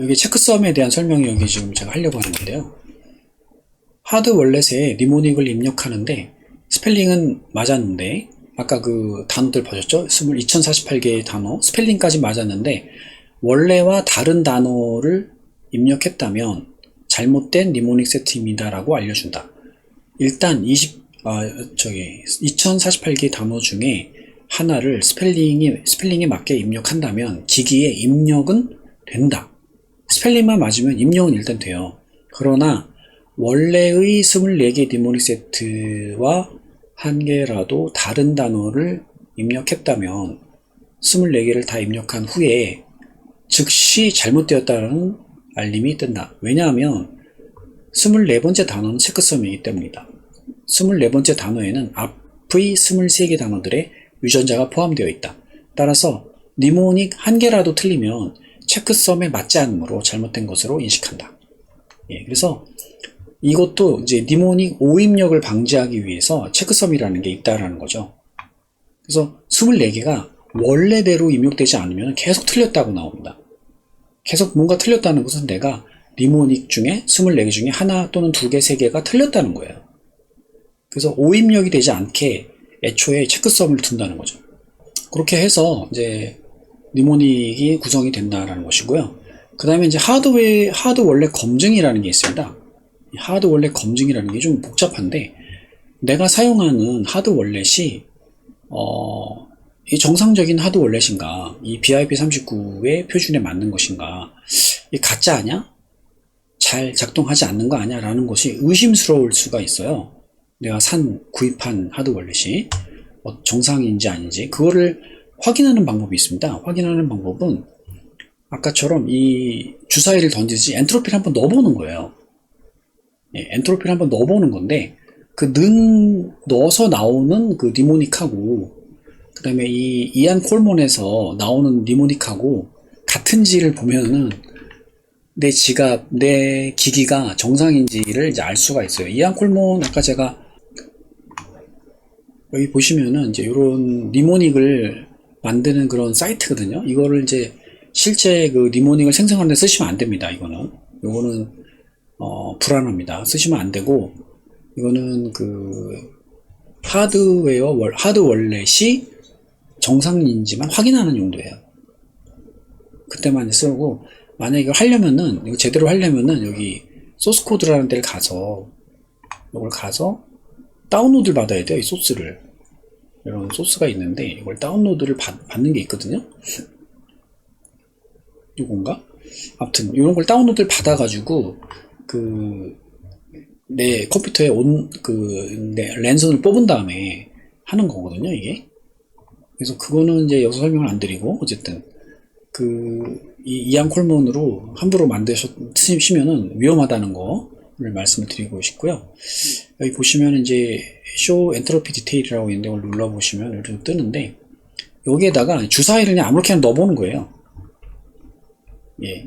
여기 체크썸에 대한 설명이 여기 지금 제가 하려고 하는 건데요. 하드 월렛에 니모닉을 입력하는데 스펠링은 맞았는데 아까 그 단어들 보셨죠? 2048개의 단어 스펠링까지 맞았는데 원래와 다른 단어를 입력했다면 잘못된 니모닉 세트입니다 라고 알려준다. 일단 2048개의 단어 중에 하나를 스펠링에 맞게 입력한다면 기기에 입력은 된다. 스펠링만 맞으면 입력은 일단 돼요. 그러나 원래의 24개 니모닉 세트와 한 개라도 다른 단어를 입력했다면 24개를 다 입력한 후에 즉시 잘못되었다는 알림이 뜬다. 왜냐하면 24번째 단어는 체크섬이기 때문이다. 24번째 단어에는 앞의 23개 단어들의 유전자가 포함되어 있다. 따라서 니모닉 한 개라도 틀리면 체크섬에 맞지 않으므로 잘못된 것으로 인식한다. 그래서 이것도 이제 니모닉 오입력을 방지하기 위해서 체크섬이라는 게 있다라는 거죠. 그래서 24개가 원래대로 입력되지 않으면 계속 틀렸다고 나옵니다. 계속 뭔가 틀렸다는 것은 내가 니모닉 중에 24개 중에 하나 또는 2개, 3개가 틀렸다는 거예요. 그래서 오입력이 되지 않게 애초에 체크썸을 둔다는 거죠. 그렇게 해서 이제 니모닉이 구성이 된다라는 것이고요. 그 다음에 이제 하드 원래 검증이라는 게 있습니다. 하드 원래 검증이라는 게 좀 복잡한데, 내가 사용하는 하드 월렛이 이 정상적인 하드 월렛인가, 이 BIP39의 표준에 맞는 것인가, 이 가짜 아냐? 잘 작동하지 않는 거 아냐? 라는 것이 의심스러울 수가 있어요. 내가 구입한 하드 월렛이 정상인지 아닌지 그거를 확인하는 방법이 있습니다. 확인하는 방법은 아까처럼 이 주사위를 던지듯이 엔트로피를 한번 넣어보는 거예요. 엔트로피를 한번 넣어보는 건데, 넣어서 나오는 그 니모닉하고, 그 다음에 이 이안 콜몬에서 나오는 니모닉하고 같은지를 보면은 내 기기가 정상인지를 이제 알 수가 있어요. 이안 콜몬, 아까 제가 여기 보시면은 이제 이런 니모닉을 만드는 그런 사이트거든요. 이거를 이제 실제 그 니모닉을 생성하는 데 쓰시면 안 됩니다. 요거는 불안합니다. 쓰시면 안 되고, 이거는 하드 월렛이 정상인지만 확인하는 용도예요. 그때만 쓰고, 만약에 이거 하려면은, 이거 제대로 하려면은 여기 소스 코드라는 데를 가서, 이걸 가서 다운로드를 받아야 돼요. 이 소스를. 이런 소스가 있는데, 이걸 다운로드를 받는 게 있거든요. 이건가? 아무튼 이런 걸 다운로드를 받아가지고 내 컴퓨터에 내 랜선을 뽑은 다음에 하는 거거든요, 이게. 그래서 그거는 이제 여기서 설명을 안 드리고, 어쨌든 이안 콜몬으로 함부로 쓰시면은 위험하다는 거를 말씀을 드리고 싶고요. 여기 보시면 이제 쇼 엔트로피 디테일이라고 있는데, 이걸 눌러보시면 이렇게 뜨는데, 여기에다가 주사위를 그냥 아무렇게나 넣어보는 거예요.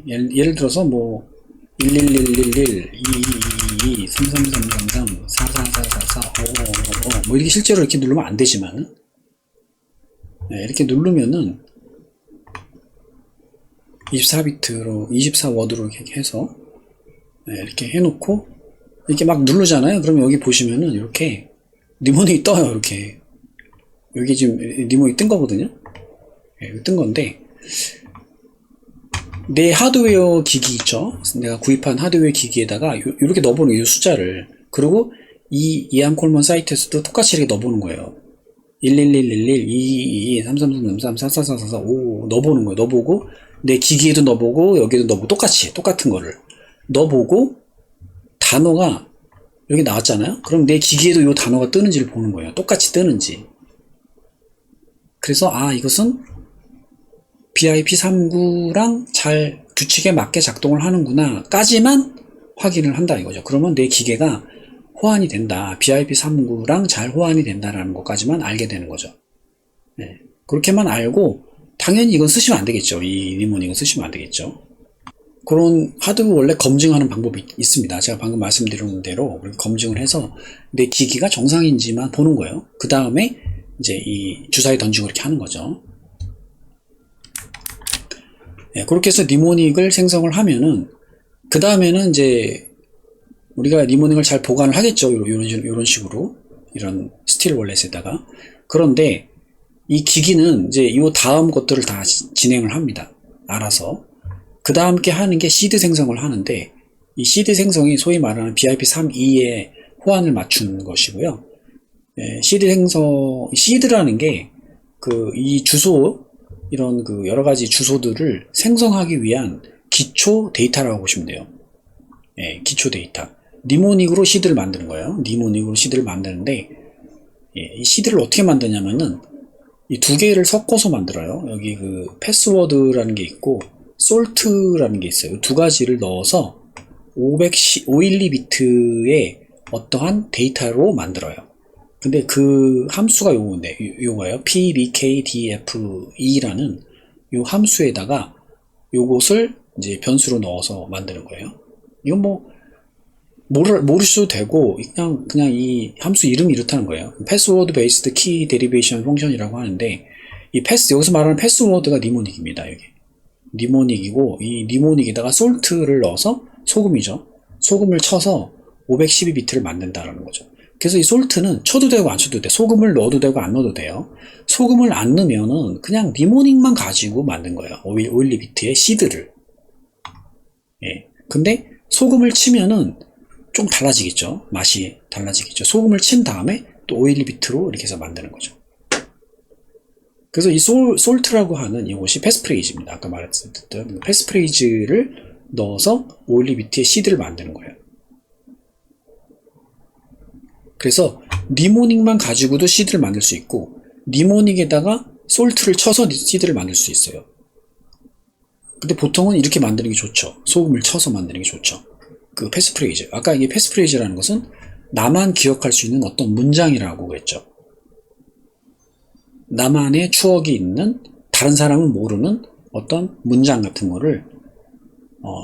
예를 들어서 111111 2222 33333 44444 5555 이렇게 실제로 이렇게 누르면 안 되지만, 이렇게 누르면은 24비트로 24워드로 이렇게 해서 이렇게 해놓고 이렇게 막 누르잖아요. 그러면 여기 보시면은 이렇게 니모닉이 떠요. 이렇게 여기 지금 니모닉이 뜬 거거든요. 뜬 건데, 내 하드웨어 기기 있죠? 내가 구입한 하드웨어 기기에다가 이렇게 넣어보는 거예요, 숫자를. 그리고 이 이안 콜먼 사이트에서도 똑같이 이렇게 넣어보는 거예요. 11111 222 33333 44444 5 넣어보는 거예요. 넣어보고 내 기기에도 넣어보고 여기에도 넣어보고 똑같은 거를 넣어보고, 단어가 여기 나왔잖아요. 그럼 내 기기에도 이 단어가 뜨는지를 보는 거예요. 똑같이 뜨는지. 그래서 이것은 BIP39랑 잘 규칙에 맞게 작동을 하는구나 까지만 확인을 한다 이거죠. 그러면 내 기계가 호환이 된다, BIP39랑 잘 호환이 된다라는 것까지만 알게 되는 거죠. 그렇게만 알고, 당연히 이건 쓰시면 안 되겠죠. 이 니모닉은 쓰시면 안 되겠죠. 그런 하드웨어 원래 검증하는 방법이 있습니다. 제가 방금 말씀드린 대로 검증을 해서 내 기기가 정상인지만 보는 거예요. 그 다음에 이제 이 주사위 던지고 이렇게 하는 거죠. 그렇게 해서 니모닉을 생성을 하면은, 그 다음에는 이제 우리가 니모닉을 잘 보관을 하겠죠. 이런 식으로, 이런 스틸 월렛에다가. 그런데 이 기기는 이제 이 다음 것들을 다 진행을 합니다. 알아서. 그 다음 게 하는 게 시드 생성을 하는데, 이 시드 생성이 소위 말하는 BIP32에 호환을 맞추는 것이고요. 시드라는 게 이 주소, 이런 여러 가지 주소들을 생성하기 위한 기초 데이터라고 보시면 돼요. 기초 데이터. 니모닉으로 시드를 만드는 거예요. 니모닉으로 시드를 만드는데, 이 시드를 어떻게 만드냐면은 이 두 개를 섞어서 만들어요. 여기 패스워드라는 게 있고 솔트라는 게 있어요. 두 가지를 넣어서 512비트의 어떠한 데이터로 만들어요. 근데 그 함수가 요거예요. pbkdfe라는 요 함수에다가 요것을 이제 변수로 넣어서 만드는 거예요. 이건 모르셔도 되고, 그냥 이 함수 이름이 이렇다는 거예요. 패스워드 베이스드 키 데리베이션 펑션이라고 하는데, 여기서 말하는 패스워드가 니모닉입니다, 여기. 니모닉이고, 이 니모닉에다가 솔트를 넣어서 소금이죠. 소금을 쳐서 512비트를 만든다라는 거죠. 그래서 이 솔트는 쳐도 되고 안 쳐도 돼. 소금을 넣어도 되고 안 넣어도 돼요. 소금을 안 넣으면은 그냥 니모닉만 가지고 만든 거예요. 512비트의 시드를. 예. 근데 소금을 치면은 좀 달라지겠죠. 맛이 달라지겠죠. 소금을 친 다음에 또 512비트로 이렇게 해서 만드는 거죠. 그래서 이 솔트라고 하는 이것이 패스프레이즈입니다. 아까 말했던 패스프레이즈를 넣어서 512비트의 시드를 만드는 거예요. 그래서 니모닉만 가지고도 시드를 만들 수 있고, 니모닉에다가 솔트를 쳐서 시드를 만들 수 있어요. 근데 보통은 이렇게 만드는 게 좋죠. 소금을 쳐서 만드는 게 좋죠. 그 패스프레이즈. 아까 이게 패스프레이즈라는 것은 나만 기억할 수 있는 어떤 문장이라고 했죠. 나만의 추억이 있는, 다른 사람은 모르는 어떤 문장 같은 거를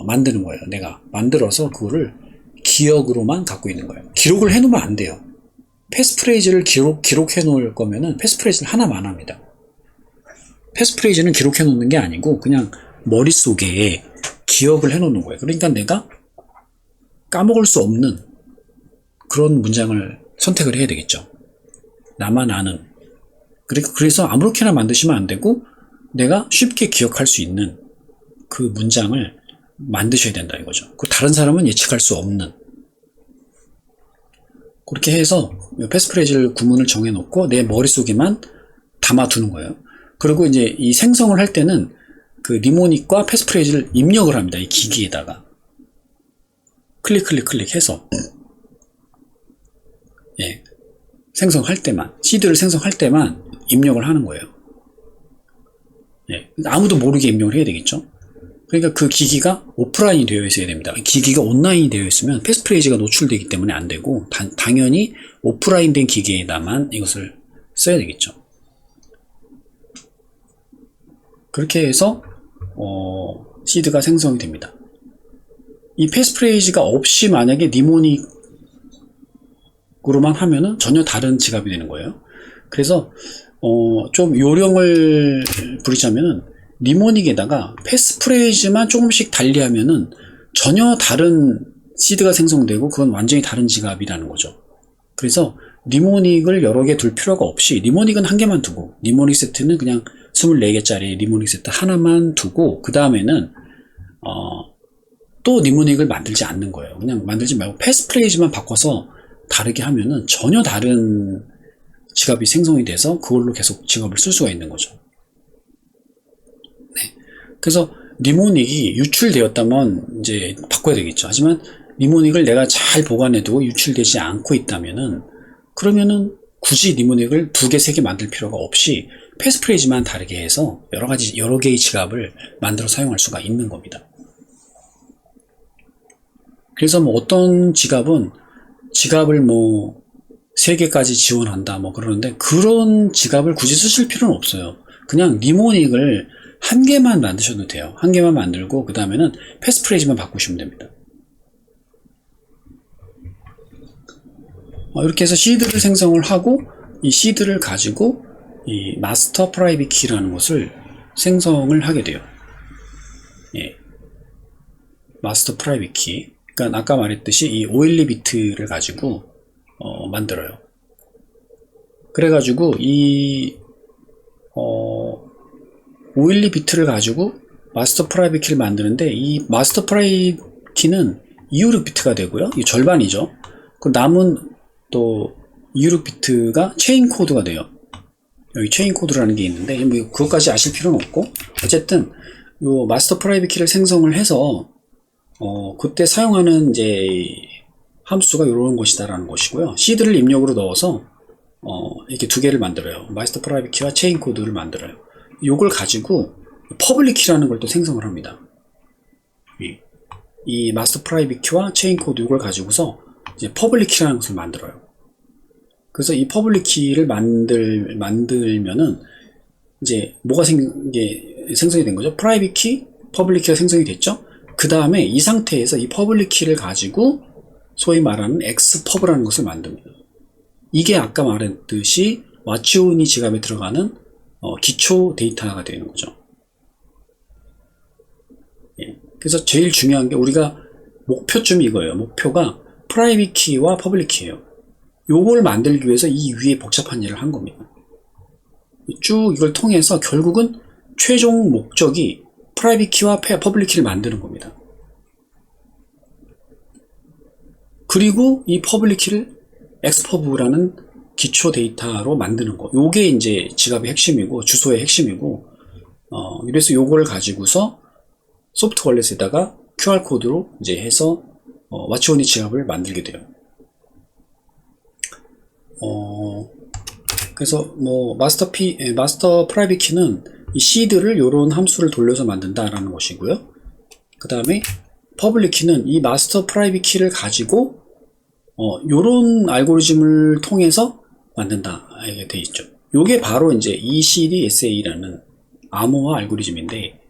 만드는 거예요. 내가 만들어서 그거를 기억으로만 갖고 있는 거예요. 기록을 해놓으면 안 돼요. 패스프레이즈를 기록해 놓을 거면은 패스프레이즈를 하나만 합니다. 패스프레이즈는 기록해 놓는 게 아니고 그냥 머릿속에 기억을 해 놓는 거예요. 그러니까 내가 까먹을 수 없는 그런 문장을 선택을 해야 되겠죠. 나만 아는. 그래서 아무렇게나 만드시면 안 되고 내가 쉽게 기억할 수 있는 그 문장을 만드셔야 된다 이거죠. 그 다른 사람은 예측할 수 없는. 그렇게 해서 패스프레이즈를 구문을 정해놓고 내 머릿속에만 담아두는 거예요. 그리고 이제 이 생성을 할 때는 그 니모닉과 패스프레이즈를 입력을 합니다. 이 기기에다가. 클릭 해서. 예. 생성할 때만, 시드를 생성할 때만 입력을 하는 거예요. 예. 아무도 모르게 입력을 해야 되겠죠. 그러니까 그 기기가 오프라인이 되어 있어야 됩니다. 기기가 온라인이 되어 있으면 패스프레이즈가 노출되기 때문에 안 되고, 당연히 오프라인 된 기기에다만 이것을 써야 되겠죠. 그렇게 해서 시드가 생성이 됩니다. 이 패스프레이즈가 없이 만약에 니모닉으로만 하면은 전혀 다른 지갑이 되는 거예요. 그래서 좀 요령을 부리자면은 니모닉에다가 패스프레이즈만 조금씩 달리하면은 전혀 다른 시드가 생성되고 그건 완전히 다른 지갑이라는 거죠. 그래서 니모닉을 여러 개 둘 필요가 없이 니모닉은 한 개만 두고, 니모닉 세트는 그냥 24개짜리 니모닉 세트 하나만 두고, 그 다음에는 또 니모닉을 만들지 않는 거예요. 그냥 만들지 말고 패스프레이즈만 바꿔서 다르게 하면은 전혀 다른 지갑이 생성이 돼서 그걸로 계속 지갑을 쓸 수가 있는 거죠. 네. 그래서 니모닉이 유출되었다면 이제 바꿔야 되겠죠. 하지만 니모닉을 내가 잘 보관해두고 유출되지 않고 있다면은, 그러면은 굳이 니모닉을 2개, 3개 만들 필요가 없이 패스프레이즈만 다르게 해서 여러 개의 지갑을 만들어 사용할 수가 있는 겁니다. 그래서 뭐 어떤 지갑은 지갑을 뭐 3개까지 지원한다 뭐 그러는데, 그런 지갑을 굳이 쓰실 필요는 없어요. 그냥 니모닉을 1개만 만드셔도 돼요. 1개만 만들고 그 다음에는 패스프레이즈만 바꾸시면 됩니다. 이렇게 해서 시드를 생성을 하고, 이 시드를 가지고 이 마스터 프라이빗 키라는 것을 생성을 하게 돼요. 예. 마스터 프라이빗 키. 그러니까 아까 말했듯이 이 512비트를 가지고 만들어요. 그래가지고 이 512비트를 가지고 마스터 프라이빗 키를 만드는데, 이 마스터 프라이빗 키는 256비트가 되고요. 이 절반이죠. 그 남은 또 256비트가 체인 코드가 돼요. 여기 체인 코드라는 게 있는데 뭐 그것까지 아실 필요는 없고, 어쨌든 요 마스터 프라이빗 키를 생성을 해서 그때 사용하는 이제 함수가 이런 것이다라는 것이고요. 시드를 입력으로 넣어서 이렇게 2개를 만들어요. 마스터 프라이빗 키와 체인 코드를 만들어요. 요걸 가지고 퍼블릭 키라는 걸 또 생성을 합니다. 이 마스터 프라이빗 키와 체인 코드 요걸 가지고서 이제 퍼블릭 키라는 것을 만들어요. 그래서 이 퍼블릭 키를 만들면은 이제 뭐가 생성이 된 거죠? 프라이빗 키, 퍼블릭 키가 생성이 됐죠? 그 다음에 이 상태에서 이 퍼블릭 키를 가지고 소위 말하는 엑스퍼브라는 것을 만듭니다. 이게 아까 말했듯이 와치오니 지갑에 들어가는 기초 데이터가 되는 거죠. 그래서 제일 중요한 게 우리가 목표점이 이거예요. 목표가 프라이빗 키와 퍼블릭 키예요. 요걸 만들기 위해서 이 위에 복잡한 일을 한 겁니다. 쭉 이걸 통해서 결국은 최종 목적이 프라이빗 키와 퍼블릭 키를 만드는 겁니다. 그리고 이 퍼블릭 키를 엑스퍼브라는 기초 데이터로 만드는 거. 요게 이제 지갑의 핵심이고 주소의 핵심이고, 이래서 요걸 가지고서 소프트 월렛에다가 QR코드로 이제 해서 와치오니 지갑을 만들게 돼요. 그래서 뭐 마스터 프라이빗 키는 이 시드를 요런 함수를 돌려서 만든다라는 것이고요. 그 다음에 퍼블릭 키는 이 마스터 프라이빗 키를 가지고 요런 알고리즘을 통해서 만든다 이렇게 돼 있죠. 요게 바로 이제 ECDSA라는 암호화 알고리즘인데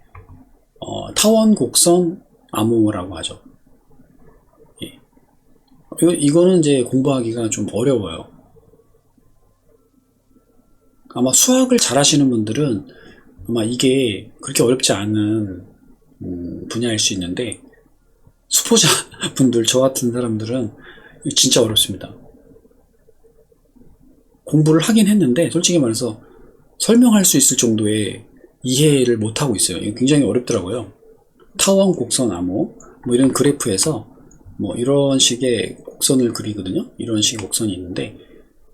타원 곡선 암호라고 하죠. 예. 이거는 이제 공부하기가 좀 어려워요. 아마 수학을 잘 하시는 분들은 아마 이게 그렇게 어렵지 않은 분야일 수 있는데, 수포자 분들, 저 같은 사람들은 진짜 어렵습니다. 공부를 하긴 했는데 솔직히 말해서 설명할 수 있을 정도의 이해를 못하고 있어요. 이거 굉장히 어렵더라고요. 타원 곡선 암호 뭐 이런 그래프에서 뭐 이런 식의 곡선을 그리거든요. 이런 식의 곡선이 있는데,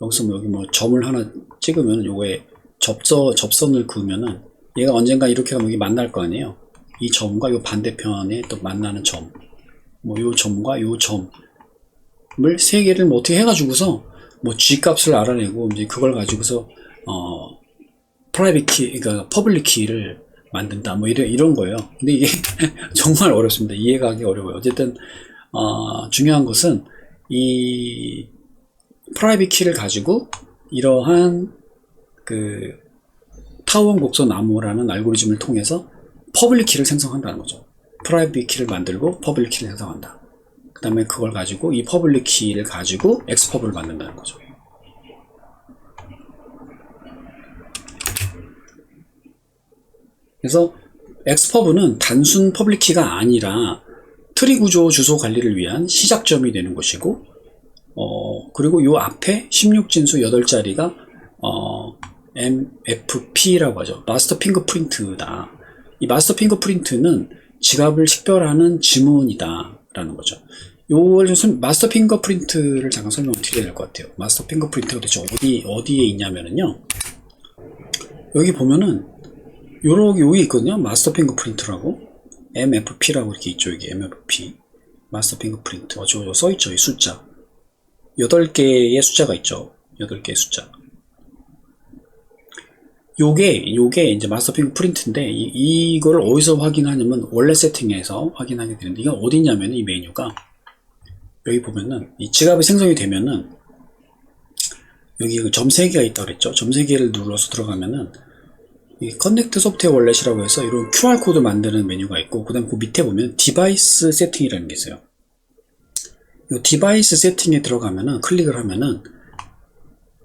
여기서 뭐 여기 뭐 점을 하나 찍으면 요거에 접선을 그으면은 얘가 언젠가 이렇게 가면 여기 만날 거 아니에요. 이 점과 요 반대편에 또 만나는 점, 뭐 요 점과 요 점을 세 개를 뭐 어떻게 해가지고서 뭐 G 값을 알아내고 이제 그걸 가지고서 프라이빗 키, 그러니까 퍼블릭 키를 만든다, 뭐 이런 거예요. 근데 이게 정말 어렵습니다. 이해가 하기 어려워요. 어쨌든 중요한 것은 이 프라이빗 키를 가지고 이러한 그 타원 곡선 암호라는 알고리즘을 통해서 퍼블릭 키를 생성한다는 거죠. 프라이빗 키를 만들고 퍼블릭 키를 생성한다. 그 다음에 그걸 가지고 이 퍼블릭 키를 가지고 엑스퍼브를 만든다는 거죠. 그래서 엑스퍼브는 단순 퍼블릭 키가 아니라 트리 구조 주소 관리를 위한 시작점이 되는 것이고, 그리고 요 앞에 16진수 8자리가 MFP라고 하죠. 마스터 핑거프린트다. 이 마스터 핑거프린트는 지갑을 식별하는 지문이다 라는 거죠. 요걸 좀 마스터 핑거프린트를 잠깐 설명을 드려야 될 것 같아요. 마스터 핑거프린트가 대체 어디에 있냐면은요, 여기 보면은 여기 있거든요. 마스터 핑거프린트라고 MFP라고 이렇게 있죠. 여기 MFP 마스터 핑거프린트 저거 써있죠. 이 숫자 8개의 숫자가 있죠. 8개의 숫자. 요게 이제 마스터 핑거프린트인데, 이걸 어디서 확인하냐면 원래 세팅에서 확인하게 되는데, 이건 어디냐면 이 메뉴가 여기 보면은 이 지갑이 생성이 되면은 여기 그 점 3개가 있다고 그랬죠. 점 3개를 눌러서 들어가면은 이 커넥트 소프트웨어 월렛이라고 해서 이런 QR코드 만드는 메뉴가 있고, 그 다음 그 밑에 보면 디바이스 세팅이라는 게 있어요. 이 디바이스 세팅에 들어가면은 클릭을 하면은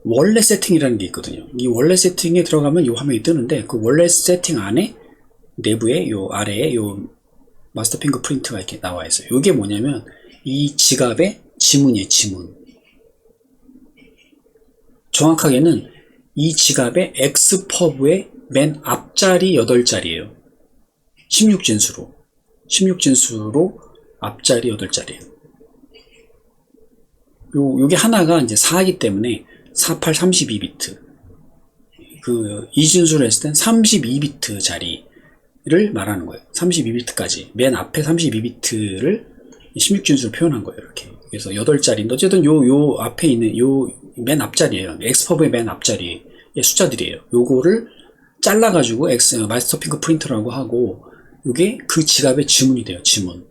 월렛 세팅이라는 게 있거든요. 이 월렛 세팅에 들어가면 이 화면이 뜨는데, 그 월렛 세팅 안에 내부에 요 아래에 요 마스터 핑거프린트가 이렇게 나와 있어요. 이게 뭐냐면 이 지갑의 지문이에요. 지문. 정확하게는 이 지갑의 엑스퍼브의 맨 앞자리 8자리예요. 16진수로 앞자리 8자리예요. 요게 하나가 이제 4이기 때문에 48, 32비트. 그 2진수로 했을 땐 32비트 자리를 말하는 거예요. 32비트까지. 맨 앞에 32비트를 16진수로 표현한 거예요. 이렇게. 그래서 8자리인데, 어쨌든 요 앞에 있는 맨 앞자리예요. 엑스퍼브의 맨 앞자리의 숫자들이에요. 요거를 잘라가지고 마스터 핑거프린트라고 하고, 요게 그 지갑의 지문이 돼요. 지문.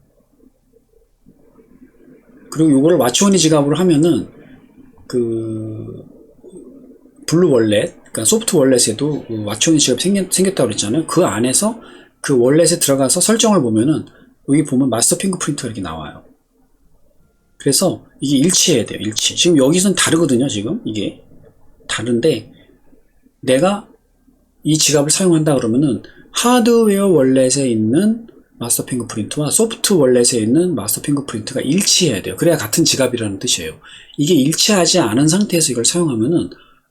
그리고 요거를 와치오니 지갑으로 하면은 그 블루 월렛, 그러니까 소프트 월렛에도 그 와치오니 지갑이 생겼다고 그랬잖아요. 그 안에서 그 월렛에 들어가서 설정을 보면은 여기 보면 마스터 핑거프린트가 이렇게 나와요. 그래서 이게 일치해야 돼요. 일치. 지금 여기선 다르거든요. 지금 이게 다른데, 내가 이 지갑을 사용한다 그러면은 하드웨어 월렛에 있는 마스터 핑거프린트와 소프트 월렛에 있는 마스터 핑거프린트가 일치해야 돼요. 그래야 같은 지갑이라는 뜻이에요. 이게 일치하지 않은 상태에서 이걸 사용하면은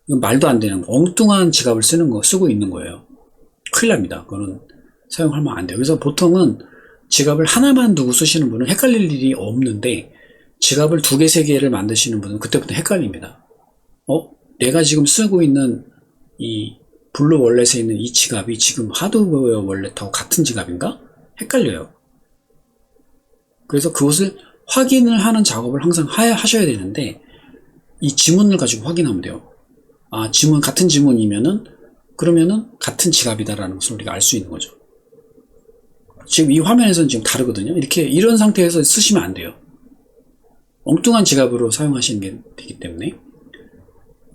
이건 말도 안 되는 엉뚱한 지갑을 쓰고 있는 거예요. 큰일 납니다. 그거는 사용하면 안 돼요. 그래서 보통은 지갑을 하나만 두고 쓰시는 분은 헷갈릴 일이 없는데 지갑을 2개, 3개를 만드시는 분은 그때부터 헷갈립니다. 내가 지금 쓰고 있는 이 블루 월렛에 있는 이 지갑이 지금 하드웨어 월렛하고 같은 지갑인가? 헷갈려요. 그래서 그것을 확인을 하는 작업을 항상 하셔야 되는데 이 지문을 가지고 확인하면 돼요. 같은 지문이면은 그러면은 같은 지갑이다라는 것을 우리가 알 수 있는 거죠. 지금 이 화면에서는 지금 다르거든요. 이런 상태에서 쓰시면 안 돼요. 엉뚱한 지갑으로 사용하시는 게 되기 때문에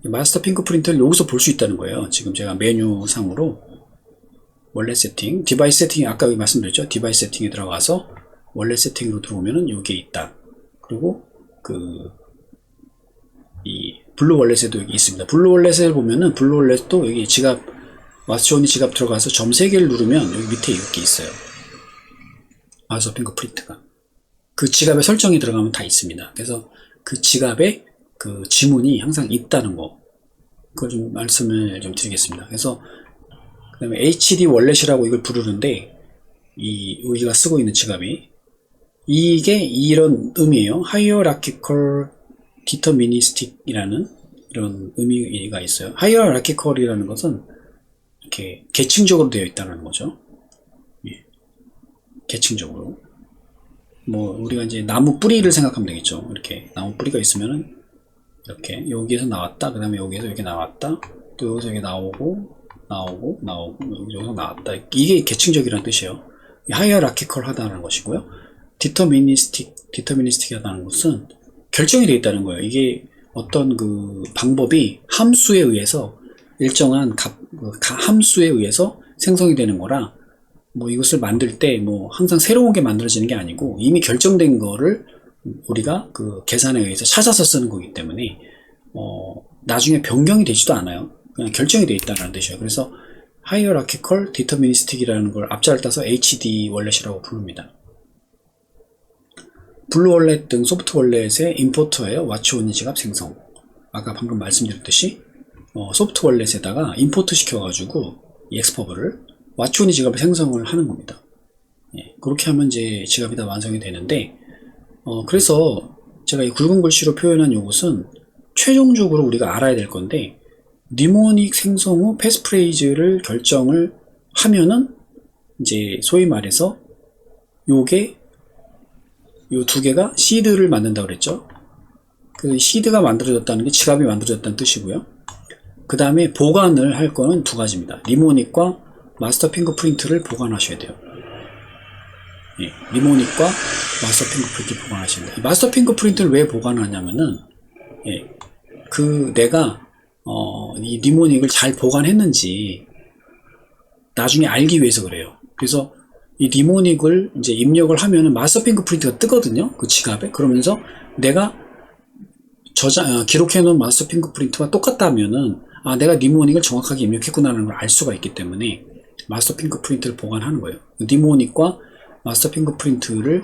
마스터 핑거프린트를 여기서 볼 수 있다는 거예요. 지금 제가 메뉴상으로 월렛 세팅, 디바이스 세팅, 아까 여기 말씀드렸죠. 디바이스 세팅에 들어가서 월렛 세팅으로 들어오면은 여기에 있다. 그리고 이 블루 월렛에도 여기 있습니다. 블루 월렛을 보면은 블루 월렛도 여기 지갑, 왓츠온이 지갑 들어가서 점 3개를 누르면 여기 밑에 이렇게 있어요. 마스터 핑거프린트가. 그 지갑의 설정이 들어가면 다 있습니다. 그래서 그 지갑에 그 지문이 항상 있다는 거. 그걸 좀 말씀을 좀 드리겠습니다. 그래서 그 다음에 HD 월렛이라고 이걸 부르는데 우리가 쓰고 있는 지갑이 이게 이런 의미예요. Hierarchical Deterministic이라는 이런 의미가 있어요. Hierarchical이라는 것은 이렇게 계층적으로 되어 있다는 거죠. 예. 계층적으로. 우리가 이제 나무 뿌리를 생각하면 되겠죠. 이렇게 나무 뿌리가 있으면은 이렇게 여기에서 나왔다. 그 다음에 여기에서 이렇게 나왔다. 또 여기서 이렇게 나오고 여기서 나왔다. 이게 계층적이라는 뜻이에요. 하이어라키컬 하다는 것이고요. 디터미니스틱 하다는 것은 결정이 되어 있다는 거예요. 이게 어떤 그 방법이 함수에 의해서 일정한 함수에 의해서 생성이 되는 거라 이것을 만들 때 항상 새로운 게 만들어지는 게 아니고 이미 결정된 거를 우리가 그 계산에 의해서 찾아서 쓰는 거기 때문에 나중에 변경이 되지도 않아요. 그냥 결정이 되어 있다는 뜻이에요. 그래서 Hierarchical Deterministic이라는 걸 앞자를 따서 HD 월렛이라고 부릅니다. 블루 월렛 등 소프트 월렛의 임포터예요. 왓츠온이 지갑 생성. 아까 방금 말씀드렸듯이 소프트 월렛에다가 임포트 시켜가지고 이 엑스퍼블을 왓츠온이 지갑을 생성을 하는 겁니다. 예, 그렇게 하면 이제 지갑이 다 완성이 되는데 그래서 제가 이 굵은 글씨로 표현한 이것은 최종적으로 우리가 알아야 될 건데 니모닉 생성 후 패스프레이즈를 결정을 하면은 이제 소위 말해서 요게 요 2개가 시드를 만든다고 그랬죠. 그 시드가 만들어졌다는 게 지갑이 만들어졌다는 뜻이고요. 그 다음에 보관을 할 거는 2가지입니다. 니모닉과 마스터 핑거프린트를 보관하셔야 돼요. 예, 니모닉과 마스터 핑거프린트 보관하시면 돼요. 마스터 핑거프린트를 왜 보관하냐면은 내가 이 니모닉을 잘 보관했는지 나중에 알기 위해서 그래요. 그래서 이 니모닉을 이제 입력을 하면은 마스터 핑거프린트가 뜨거든요. 그 지갑에. 그러면서 내가 기록해 놓은 마스터 핑거프린트와 똑같다면은 내가 니모닉을 정확하게 입력했구나라는 걸 알 수가 있기 때문에 마스터 핑거프린트를 보관하는 거예요. 니모닉과 마스터 핑거프린트를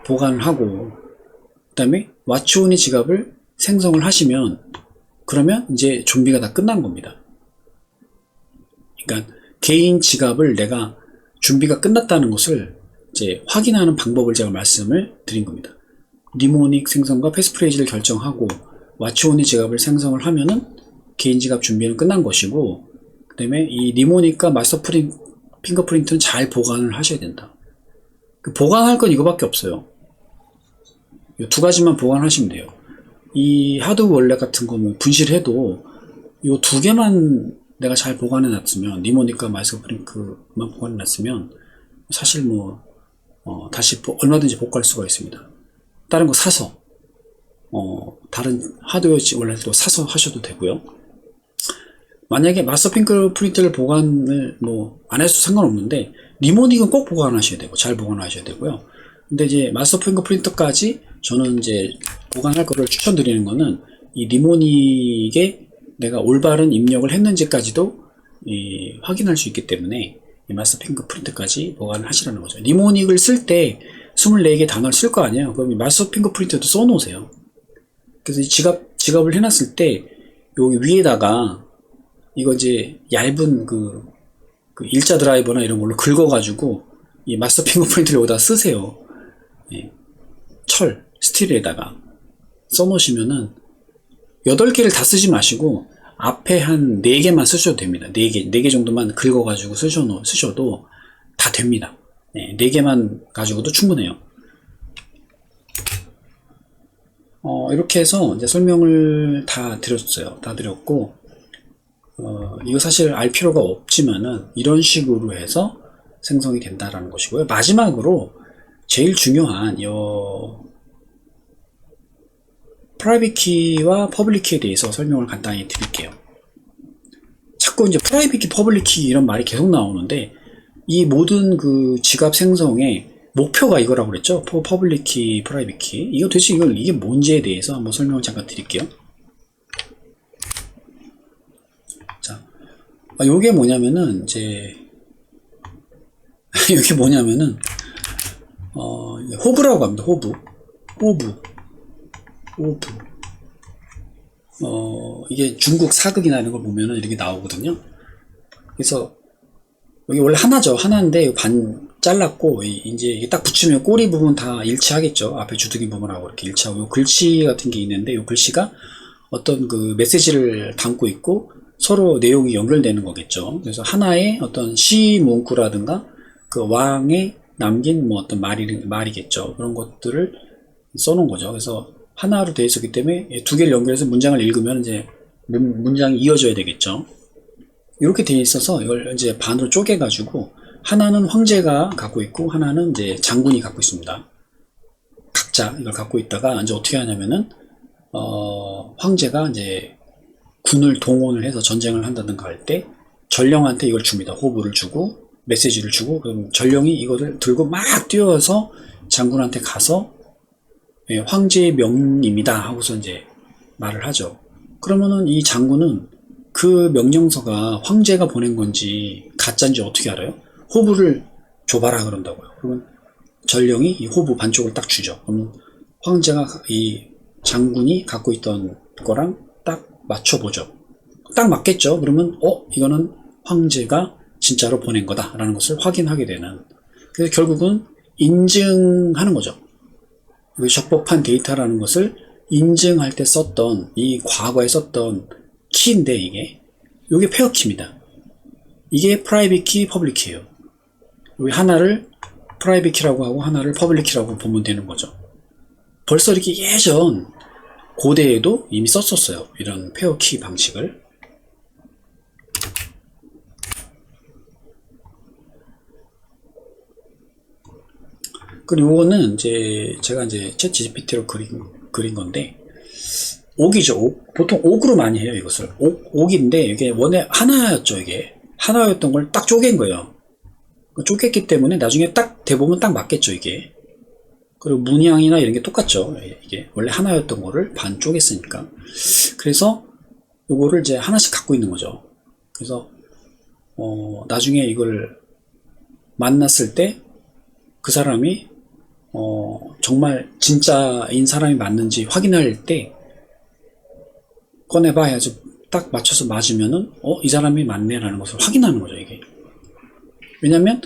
보관을 하고 그 다음에 왓츠온이 지갑을 생성을 하시면 그러면 이제 준비가 다 끝난 겁니다. 그러니까 개인 지갑을 내가 준비가 끝났다는 것을 이제 확인하는 방법을 제가 말씀을 드린 겁니다. 니모닉 생성과 패스프레이즈를 결정하고 왓츠온이 지갑을 생성을 하면은 개인 지갑 준비는 끝난 것이고 그 다음에 이 니모닉과 마스터 핑거프린트는 잘 보관을 하셔야 된다. 보관할 건 이거밖에 없어요. 이 2가지만 보관하시면 돼요. 이 하드 월렛 같은 거 분실해도 이 2개만 내가 잘 보관해 놨으면 니모닉과 마스터 핑거프린트만 보관해 놨으면 사실 다시 얼마든지 복구할 수가 있습니다. 다른 거 사서 다른 하드웨어 월렛도 사서 하셔도 되고요. 만약에 마스터 핑거프린트를 보관을 안 해도 상관없는데 니모닉은 꼭 보관하셔야 되고 잘 보관하셔야 되고요. 근데 이제 마스터 핑거프린트까지 저는 이제 보관할 거를 추천드리는 거는 이 니모닉에 내가 올바른 입력을 했는지까지도 확인할 수 있기 때문에 이 마스터 핑거프린트까지 보관을 하시라는 거죠. 니모닉을 쓸 때 24개 단어를 쓸 거 아니에요. 그럼 이 마스터 핑거프린트도 써놓으세요. 그래서 이 지갑을 해놨을 때 여기 위에다가 이거 이제 얇은 그 일자 드라이버나 이런 걸로 긁어가지고 이 마스터 핑거프린트를 여기다 쓰세요. 예. 스틸에다가 써놓으시면은 8개를 다 쓰지 마시고 앞에 한 4개만 쓰셔도 됩니다. 4개 정도만 긁어가지고 쓰셔도 다 됩니다. 4개만 가지고도 충분해요. 이렇게 해서 이제 설명을 다 드렸어요. 다 드렸고, 이거 사실 알 필요가 없지만은 이런 식으로 해서 생성이 된다라는 것이고요. 마지막으로 제일 중요한 프라이빗 키와 퍼블릭 키에 대해서 설명을 간단히 드릴게요. 자꾸 이제 프라이빗 키, 퍼블릭 키 이런 말이 계속 나오는데 이 모든 그 지갑 생성의 목표가 이거라고 그랬죠. 퍼블릭 키, 프라이빗 키. 이거 도대체 이게 뭔지에 대해서 한번 설명을 잠깐 드릴게요. 자, 요게 뭐냐면은 이제 이게 뭐냐면은 호브라고 합니다. 호브. 이게 중국 사극이나 이런 걸 보면은 이렇게 나오거든요. 그래서 여기 원래 하나죠. 하나인데 반 잘랐고 이제 이게 딱 붙이면 꼬리 부분 다 일치하겠죠. 앞에 주둥이 부분하고 이렇게 일치하고 요 글씨 같은 게 있는데 요 글씨가 어떤 그 메시지를 담고 있고 서로 내용이 연결되는 거겠죠. 그래서 하나의 어떤 시 문구라든가 그 왕의 남긴 뭐 어떤 말이겠죠. 그런 것들을 써놓은 거죠. 그래서 하나로 되어 있었기 때문에 2개를 연결해서 문장을 읽으면 이제 문장이 이어져야 되겠죠. 이렇게 되어 있어서 이걸 이제 반으로 쪼개가지고 하나는 황제가 갖고 있고 하나는 이제 장군이 갖고 있습니다. 각자 이걸 갖고 있다가 이제 어떻게 하냐면은 황제가 이제 군을 동원을 해서 전쟁을 한다든가 할 때 전령한테 이걸 줍니다. 호부를 주고 메시지를 주고 그럼 전령이 이거를 들고 막 뛰어서 장군한테 가서 황제의 명입니다 하고서 이제 말을 하죠. 그러면은 이 장군은 그 명령서가 황제가 보낸 건지 가짜인지 어떻게 알아요? 호부를 줘봐라 그런다고요. 그러면 전령이 이 호부 반쪽을 딱 주죠. 그러면 황제가 이 장군이 갖고 있던 거랑 딱 맞춰보죠. 딱 맞겠죠. 그러면 이거는 황제가 진짜로 보낸 거다 라는 것을 확인하게 되는, 그래서 결국은 인증하는 거죠. 적법한 데이터라는 것을 인증할 때 썼던 이 과거에 썼던 키인데 이게 페어키입니다. 이게 프라이빗 키, 퍼블릭 키예요. 여기 하나를 프라이빗 키라고 하고 하나를 퍼블릭 키라고 보면 되는 거죠. 벌써 이렇게 예전 고대에도 이미 썼었어요. 이런 페어키 방식을. 그리고 요거는 이제 제가 이제 챗 GPT로 그린 건데 옥이죠. 옥. 보통 옥으로 많이 해요. 이것을 옥인데 이게 원래 하나였죠. 이게 하나였던 걸 딱 쪼갠 거예요. 쪼갰기 때문에 나중에 딱 대보면 딱 맞겠죠. 이게. 그리고 문양이나 이런 게 똑같죠. 이게 원래 하나였던 거를 반 쪼갰으니까. 그래서 요거를 이제 하나씩 갖고 있는 거죠. 그래서 나중에 이걸 만났을 때 그 사람이 정말 진짜인 사람이 맞는지 확인할 때 꺼내봐야지 딱 맞춰서 맞으면은 이 사람이 맞네 라는 것을 확인하는 거죠. 이게 왜냐면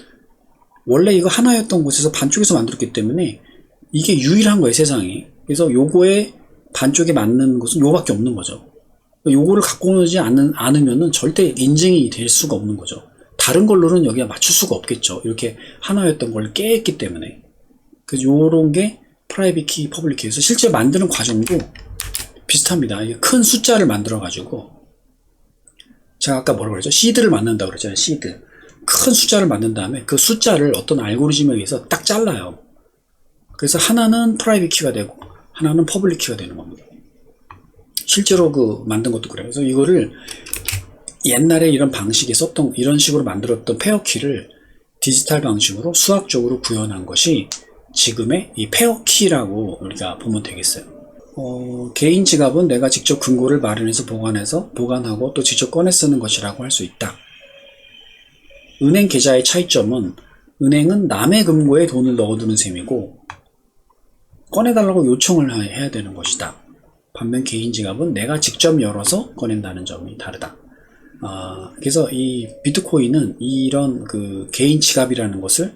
원래 이거 하나였던 곳에서 반쪽에서 만들었기 때문에 이게 유일한 거예요, 세상에. 그래서 요거에 반쪽에 맞는 곳은 요밖에 없는 거죠. 요거를 갖고 오지 않으면은 절대 인증이 될 수가 없는 거죠. 다른 걸로는 여기가 맞출 수가 없겠죠. 이렇게 하나였던 걸 깼기 때문에. 그래서 요런 게 프라이빗 키, 퍼블릭 키에서 실제 만드는 과정도 비슷합니다. 이게 큰 숫자를 만들어 가지고 제가 아까 뭐라고 그랬죠? 시드를 만든다고 그랬잖아요. 시드. 큰 숫자를 만든 다음에 그 숫자를 어떤 알고리즘에 의해서 딱 잘라요. 그래서 하나는 프라이빗 키가 되고 하나는 퍼블릭 키가 되는 겁니다. 실제로 그 만든 것도 그래요. 그래서 이거를 옛날에 이런 방식에 썼던, 이런 식으로 만들었던 페어키를 디지털 방식으로 수학적으로 구현한 것이 지금의 이 페어키라고 우리가 보면 되겠어요. 개인 지갑은 내가 직접 금고를 마련해서 보관하고 또 직접 꺼내 쓰는 것이라고 할 수 있다. 은행 계좌의 차이점은 은행은 남의 금고에 돈을 넣어두는 셈이고 꺼내달라고 요청을 해야 되는 것이다. 반면 개인 지갑은 내가 직접 열어서 꺼낸다는 점이 다르다. 그래서 이 비트코인은 이런 그 개인 지갑이라는 것을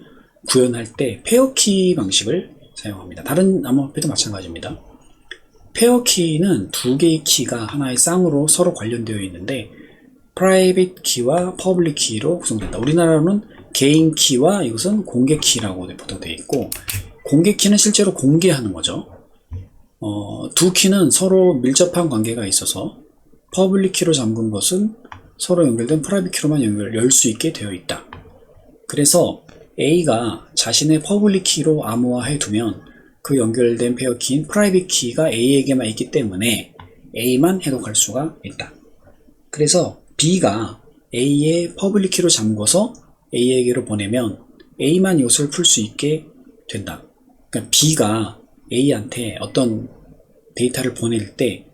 구현할 때 페어키 방식을 사용합니다. 다른 암호화폐도 마찬가지입니다. 페어키는 두 개의 키가 하나의 쌍으로 서로 관련되어 있는데 프라이빗 키와 퍼블릭 키로 구성된다. 우리나라로는 개인 키와 이것은 공개 키라고 보통 되어 있고, 공개 키는 실제로 공개하는 거죠. 두 키는 서로 밀접한 관계가 있어서 퍼블릭 키로 잠근 것은 서로 연결된 프라이빗 키로만 열 수 있게 되어 있다. 그래서 A가 자신의 퍼블릭 키로 암호화해 두면 그 연결된 페어키인 프라이빗 키가 A에게만 있기 때문에 A만 해독할 수가 있다. 그래서 B가 A의 퍼블릭 키로 잠궈서 A에게로 보내면 A만 이것을 풀 수 있게 된다. 그러니까 B가 A한테 어떤 데이터를 보낼 때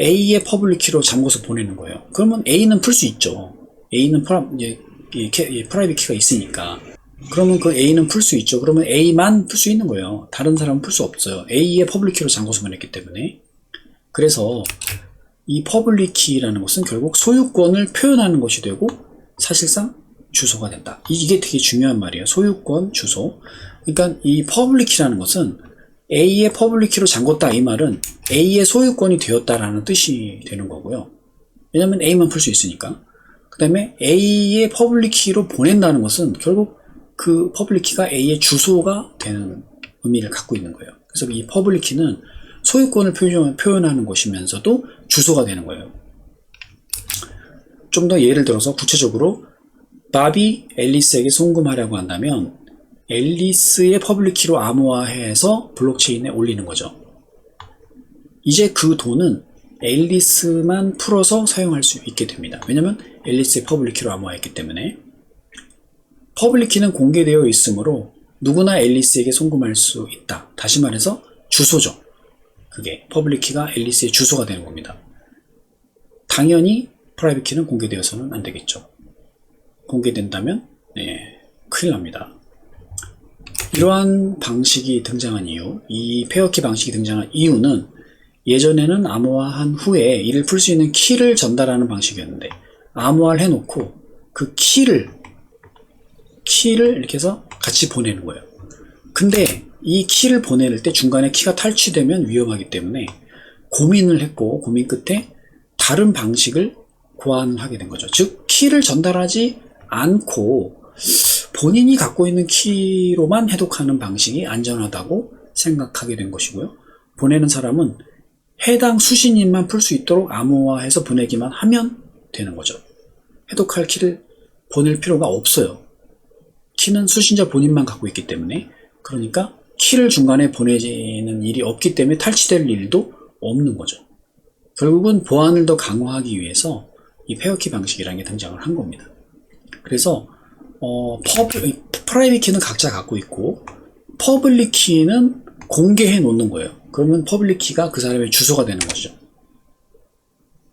A의 퍼블릭 키로 잠궈서 보내는 거예요. 그러면 A는 풀 수 있죠. A는 프라이빗 키가 있으니까. 그러면 그 A는 풀 수 있죠. 그러면 A만 풀 수 있는 거예요. 다른 사람은 풀 수 없어요. A의 퍼블릭 키로 잠궈서 보냈기 때문에. 그래서 이 퍼블릭 키라는 것은 결국 소유권을 표현하는 것이 되고 사실상 주소가 된다. 이게 되게 중요한 말이에요. 소유권, 주소. 그러니까 이 퍼블릭 키라는 것은 A의 퍼블릭 키로 잠궜다, 이 말은 A의 소유권이 되었다라는 뜻이 되는 거고요. 왜냐면 A만 풀 수 있으니까. 그 다음에 A의 퍼블릭 키로 보낸다는 것은 결국 그 퍼블릭 키가 A의 주소가 되는 의미를 갖고 있는 거예요. 그래서 이 퍼블릭 키는 소유권을 표현하는 것이면서도 주소가 되는 거예요. 좀 더 예를 들어서 구체적으로 바비 앨리스에게 송금하려고 한다면 앨리스의 퍼블릭 키로 암호화해서 블록체인에 올리는 거죠. 이제 그 돈은 앨리스만 풀어서 사용할 수 있게 됩니다. 왜냐면 앨리스의 퍼블릭 키로 암호화했기 때문에. 퍼블릭 키는 공개되어 있으므로 누구나 앨리스에게 송금할 수 있다. 다시 말해서 주소죠. 그게 퍼블릭 키가 앨리스의 주소가 되는 겁니다. 당연히 프라이빗 키는 공개되어서는 안 되겠죠. 공개된다면 큰일 납니다. 이러한 방식이 등장한 이유, 이 페어키 방식이 등장한 이유는 예전에는 암호화한 후에 이를 풀 수 있는 키를 전달하는 방식이었는데 암호화를 해놓고 그 키를 이렇게 해서 같이 보내는 거예요. 근데 이 키를 보낼 때 중간에 키가 탈취되면 위험하기 때문에 고민을 했고 고민 끝에 다른 방식을 고안을 하게 된 거죠. 즉 키를 전달하지 않고 본인이 갖고 있는 키로만 해독하는 방식이 안전하다고 생각하게 된 것이고요. 보내는 사람은 해당 수신인만 풀 수 있도록 암호화해서 보내기만 하면 되는 거죠. 해독할 키를 보낼 필요가 없어요. 키는 수신자 본인만 갖고 있기 때문에. 그러니까 키를 중간에 보내지는 일이 없기 때문에 탈취될 일도 없는 거죠. 결국은 보안을 더 강화하기 위해서 이 페어키 방식이라는 게 등장을 한 겁니다. 그래서 프라이빗 키는 각자 갖고 있고 퍼블릭 키는 공개해 놓는 거예요. 그러면 퍼블릭 키가 그 사람의 주소가 되는 것이죠.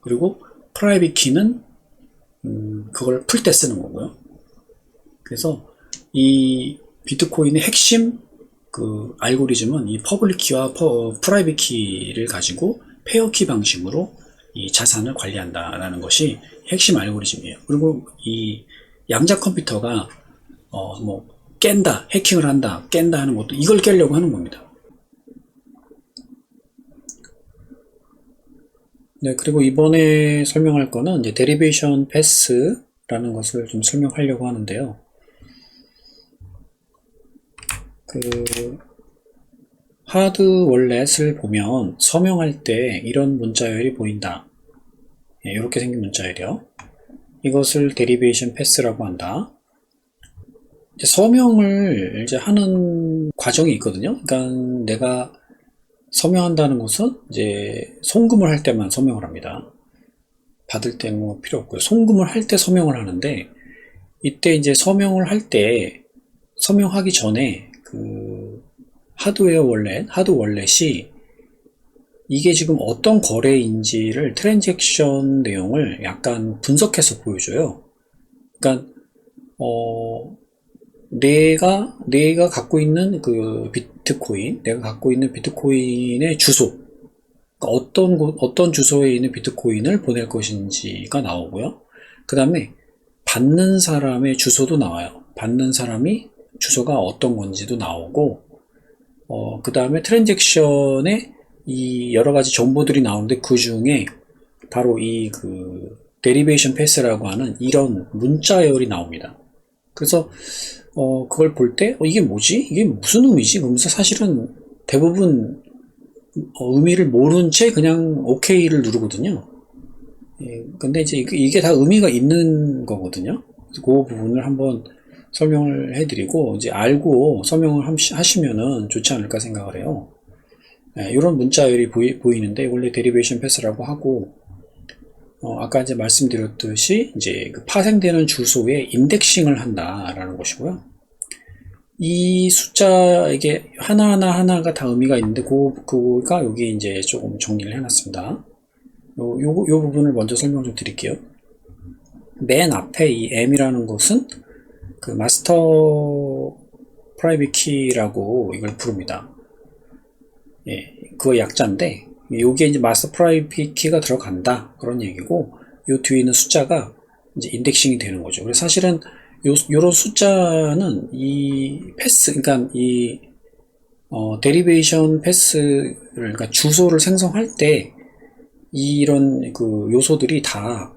그리고 프라이빗 키는 그걸 풀 때 쓰는 거고요. 그래서 이 비트코인의 핵심 그 알고리즘은 이 퍼블릭 키와 프라이빗 키를 가지고 페어키 방식으로 이 자산을 관리한다라는 것이 핵심 알고리즘이에요. 그리고 이 양자 컴퓨터가 뭐 깬다, 해킹을 한다, 깬다 하는 것도 이걸 깨려고 하는 겁니다. 네, 그리고 이번에 설명할 거는 이제 데리베이션 패스라는 것을 좀 설명하려고 하는데요. 그 하드 월렛을 보면 서명할 때 이런 문자열이 보인다. 이렇게 생긴 문자열이요. 이것을 데리베이션 패스라고 한다. 이제 서명을 이제 하는 과정이 있거든요. 그러니까 내가 서명한다는 것은 이제 송금을 할 때만 서명을 합니다. 받을 때는 뭐 필요 없고요. 송금을 할 때 서명을 하는데 이때 이제 서명을 할 때 서명하기 전에 그 하드 월렛이 이게 지금 어떤 거래인지를 트랜잭션 내용을 약간 분석해서 보여줘요. 그러니까 내가 갖고 있는 그 비트코인, 내가 갖고 있는 비트코인의 주소, 그러니까 어떤 주소에 있는 비트코인을 보낼 것인지가 나오고요. 그 다음에 받는 사람의 주소도 나와요. 받는 사람이 주소가 어떤 건지도 나오고, 그 다음에 트랜잭션에 이 여러 가지 정보들이 나오는데 그 중에 바로 이 그 데리베이션 패스라고 하는 이런 문자열이 나옵니다. 그래서 그걸 볼 때 이게 뭐지? 이게 무슨 의미지? 그러면서 사실은 대부분 의미를 모른 채 그냥 OK를 누르거든요. 예, 근데 이제 이게 다 의미가 있는 거거든요. 그래서 그 부분을 한번 설명을 해드리고 이제 알고 설명을 하시면은 좋지 않을까 생각을 해요. 예, 이런 문자열이 보이는데 원래 데리베이션 패스라고 하고 아까 이제 말씀드렸듯이 이제 그 파생되는 주소에 인덱싱을 한다라는 것이고요. 이 숫자 이게 하나가 다 의미가 있는데 그거가 여기 이제 조금 정리를 해놨습니다. 요 부분을 먼저 설명 좀 드릴게요. 맨 앞에 이 M이라는 것은 그 마스터 프라이빗 키라고 이걸 부릅니다. 예, 그거 약자인데 여기에 이제 마스터 프라이빗 키가 들어간다 그런 얘기고 요 뒤에 있는 숫자가 이제 인덱싱이 되는 거죠. 그래서 사실은 요런 숫자는 이 패스, 그러니까 이 데리베이션 패스를, 그러니까 주소를 생성할 때 이런 그 요소들이 다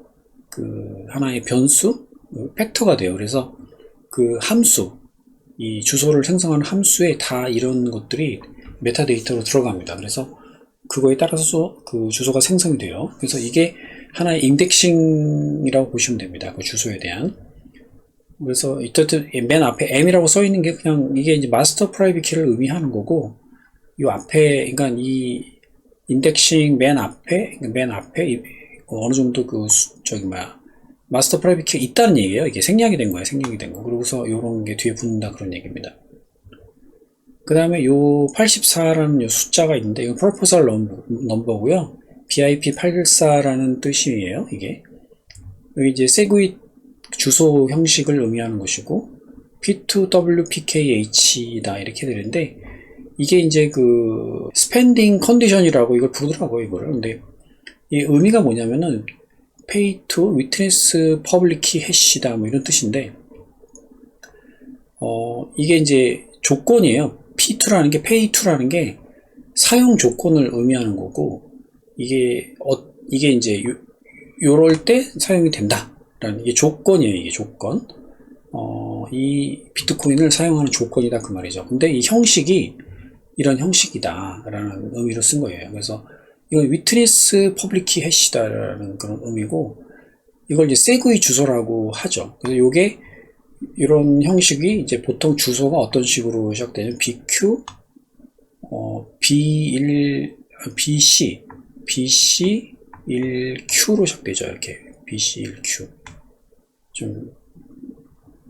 그 하나의 변수, 팩터가 돼요. 그래서 그 함수, 이 주소를 생성하는 함수에 다 이런 것들이 메타데이터로 들어갑니다. 그래서 그거에 따라서 그 주소가 생성이 돼요. 그래서 이게 하나의 인덱싱이라고 보시면 됩니다. 그 주소에 대한. 그래서 어쨌든 맨 앞에 M이라고 써 있는 게 그냥 이게 이제 마스터 프라이빗 키를 의미하는 거고, 이 앞에, 그러니까 이 인덱싱 맨 앞에 어느 정도 그 마스터 프라이빗 키가 있다는 얘기예요. 이게 생략이 된 거예요. 생략이 된 거. 그러고서 이런 게 뒤에 붙는다 그런 얘기입니다. 그 다음에 요 84라는 요 숫자가 있는데 이건 proposal number고요. BIP814라는 뜻이에요. 이게 여기 이제 세그윗 주소 형식을 의미하는 것이고 P2WPKH다 이렇게 되는데 이게 이제 그 스펜딩 컨디션이라고 이걸 부르더라고요. 이거를. 근데 이 의미가 뭐냐면은 pay to witness public key hash다 뭐 이런 뜻인데 이게 이제 조건이에요. P2라는 게 pay to라는 게 사용 조건을 의미하는 거고 이게 이제 요럴 때 사용이 된다라는 이게 조건이에요. 이게 조건. 이 비트코인을 사용하는 조건이다 그 말이죠. 근데 이 형식이 이런 형식이다 라는 의미로 쓴 거예요. 그래서 이건 위트니스 퍼블릭 키 해시다라는 그런 의미고 이걸 이제 세그위 주소라고 하죠. 그래서 요게 이런 형식이 이제 보통 주소가 어떤 식으로 시작되냐면 BQ BC1Q로 시작되죠. 이렇게 BC1Q 좀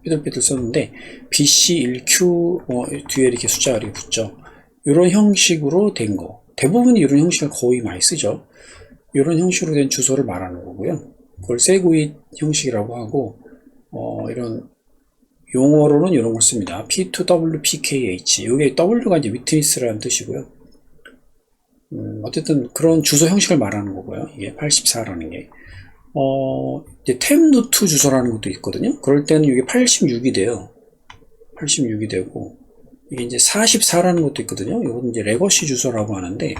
삐뚤삐뚤 썼는데 BC1Q 뒤에 이렇게 숫자가 이렇게 붙죠. 이런 형식으로 된 거. 대부분이 이런 형식을 거의 많이 쓰죠. 이런 형식으로 된 주소를 말하는 거고요. 그걸 세그윗 형식이라고 하고 이런 용어로는 이런 걸 씁니다. P2WPKH. 이게 W가 이제 위트니스라는 뜻이고요. 어쨌든 그런 주소 형식을 말하는 거고요. 이게 84라는 게. 이제 템루트 주소라는 것도 있거든요. 그럴 때는 이게 86이 돼요. 86이 되고, 이게 이제 44라는 것도 있거든요. 이건 이제 레거시 주소라고 하는데,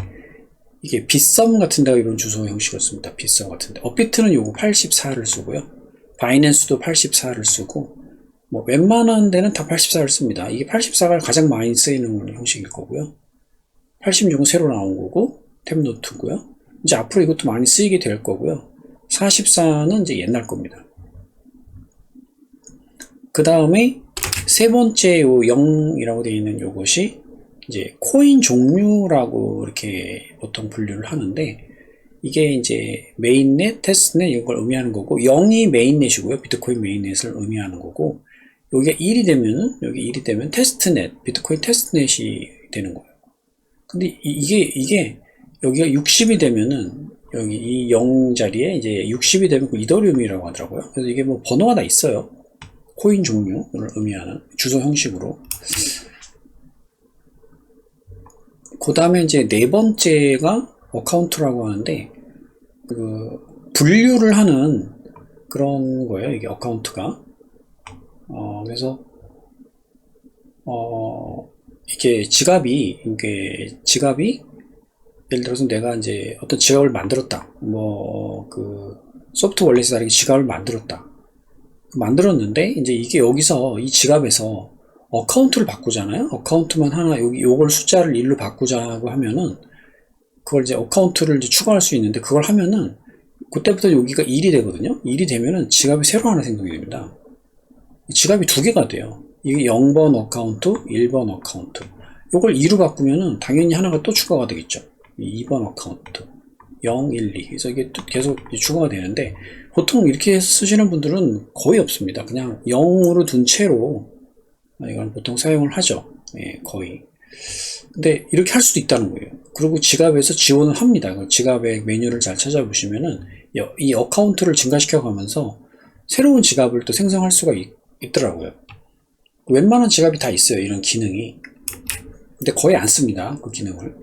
이게 빗썸 같은 데가 이런 주소 형식을 씁니다. 빗썸 같은 데. 업비트는 요거 84를 쓰고요. 바이낸스도 84를 쓰고, 뭐 웬만한 데는 다 84를 씁니다. 이게 84가 가장 많이 쓰이는 형식일 거고요. 86은 새로 나온 거고 템노트고요. 이제 앞으로 이것도 많이 쓰이게 될 거고요. 44는 이제 옛날 겁니다. 그 다음에 세 번째 요 0이라고 되어 있는 요것이 이제 코인 종류라고 이렇게 보통 분류를 하는데 이게 이제 메인넷, 테스트넷 이런 걸 의미하는 거고 0이 메인넷이고요. 비트코인 메인넷을 의미하는 거고 여기가 1이 되면은 여기 1이 되면 테스트넷, 비트코인 테스트넷이 되는 거예요. 근데 이게 여기가 60이 되면은 여기 이 0 자리에 이제 60이 되면 그 이더리움이라고 하더라고요. 그래서 이게 뭐 번호가 다 있어요. 코인 종류를 의미하는 주소 형식으로. 그 다음에 이제 네 번째가 어카운트라고 하는데, 분류를 하는 그런 거예요, 이게 어카운트가. 그래서, 이게 지갑이, 예를 들어서 내가 이제 어떤 지갑을 만들었다. 소프트 월렛에 다르게 지갑을 만들었다. 만들었는데, 이제 이게 여기서, 이 지갑에서 어카운트를 바꾸잖아요? 어카운트만 하나, 요걸 숫자를 1로 바꾸자고 하면은, 그걸 이제 어카운트를 이제 추가할 수 있는데, 그걸 하면은, 그때부터 여기가 1이 되거든요? 1이 되면은 지갑이 새로 하나 생성이 됩니다. 지갑이 두 개가 돼요. 이게 0번 어카운트, 1번 어카운트. 요걸 2로 바꾸면은 당연히 하나가 또 추가가 되겠죠. 2번 어카운트. 0, 1, 2. 그래서 이게 또 계속 추가가 되는데, 보통 이렇게 쓰시는 분들은 거의 없습니다. 그냥 0으로 둔 채로, 이건 보통 사용을 하죠. 예, 거의. 근데 이렇게 할 수도 있다는 거예요. 그리고 지갑에서 지원을 합니다. 지갑의 메뉴를 잘 찾아보시면은, 이 어카운트를 증가시켜 가면서 새로운 지갑을 또 생성할 수가 있더라고요. 웬만한 지갑이 다 있어요, 이런 기능이. 근데 거의 안 씁니다, 그 기능을.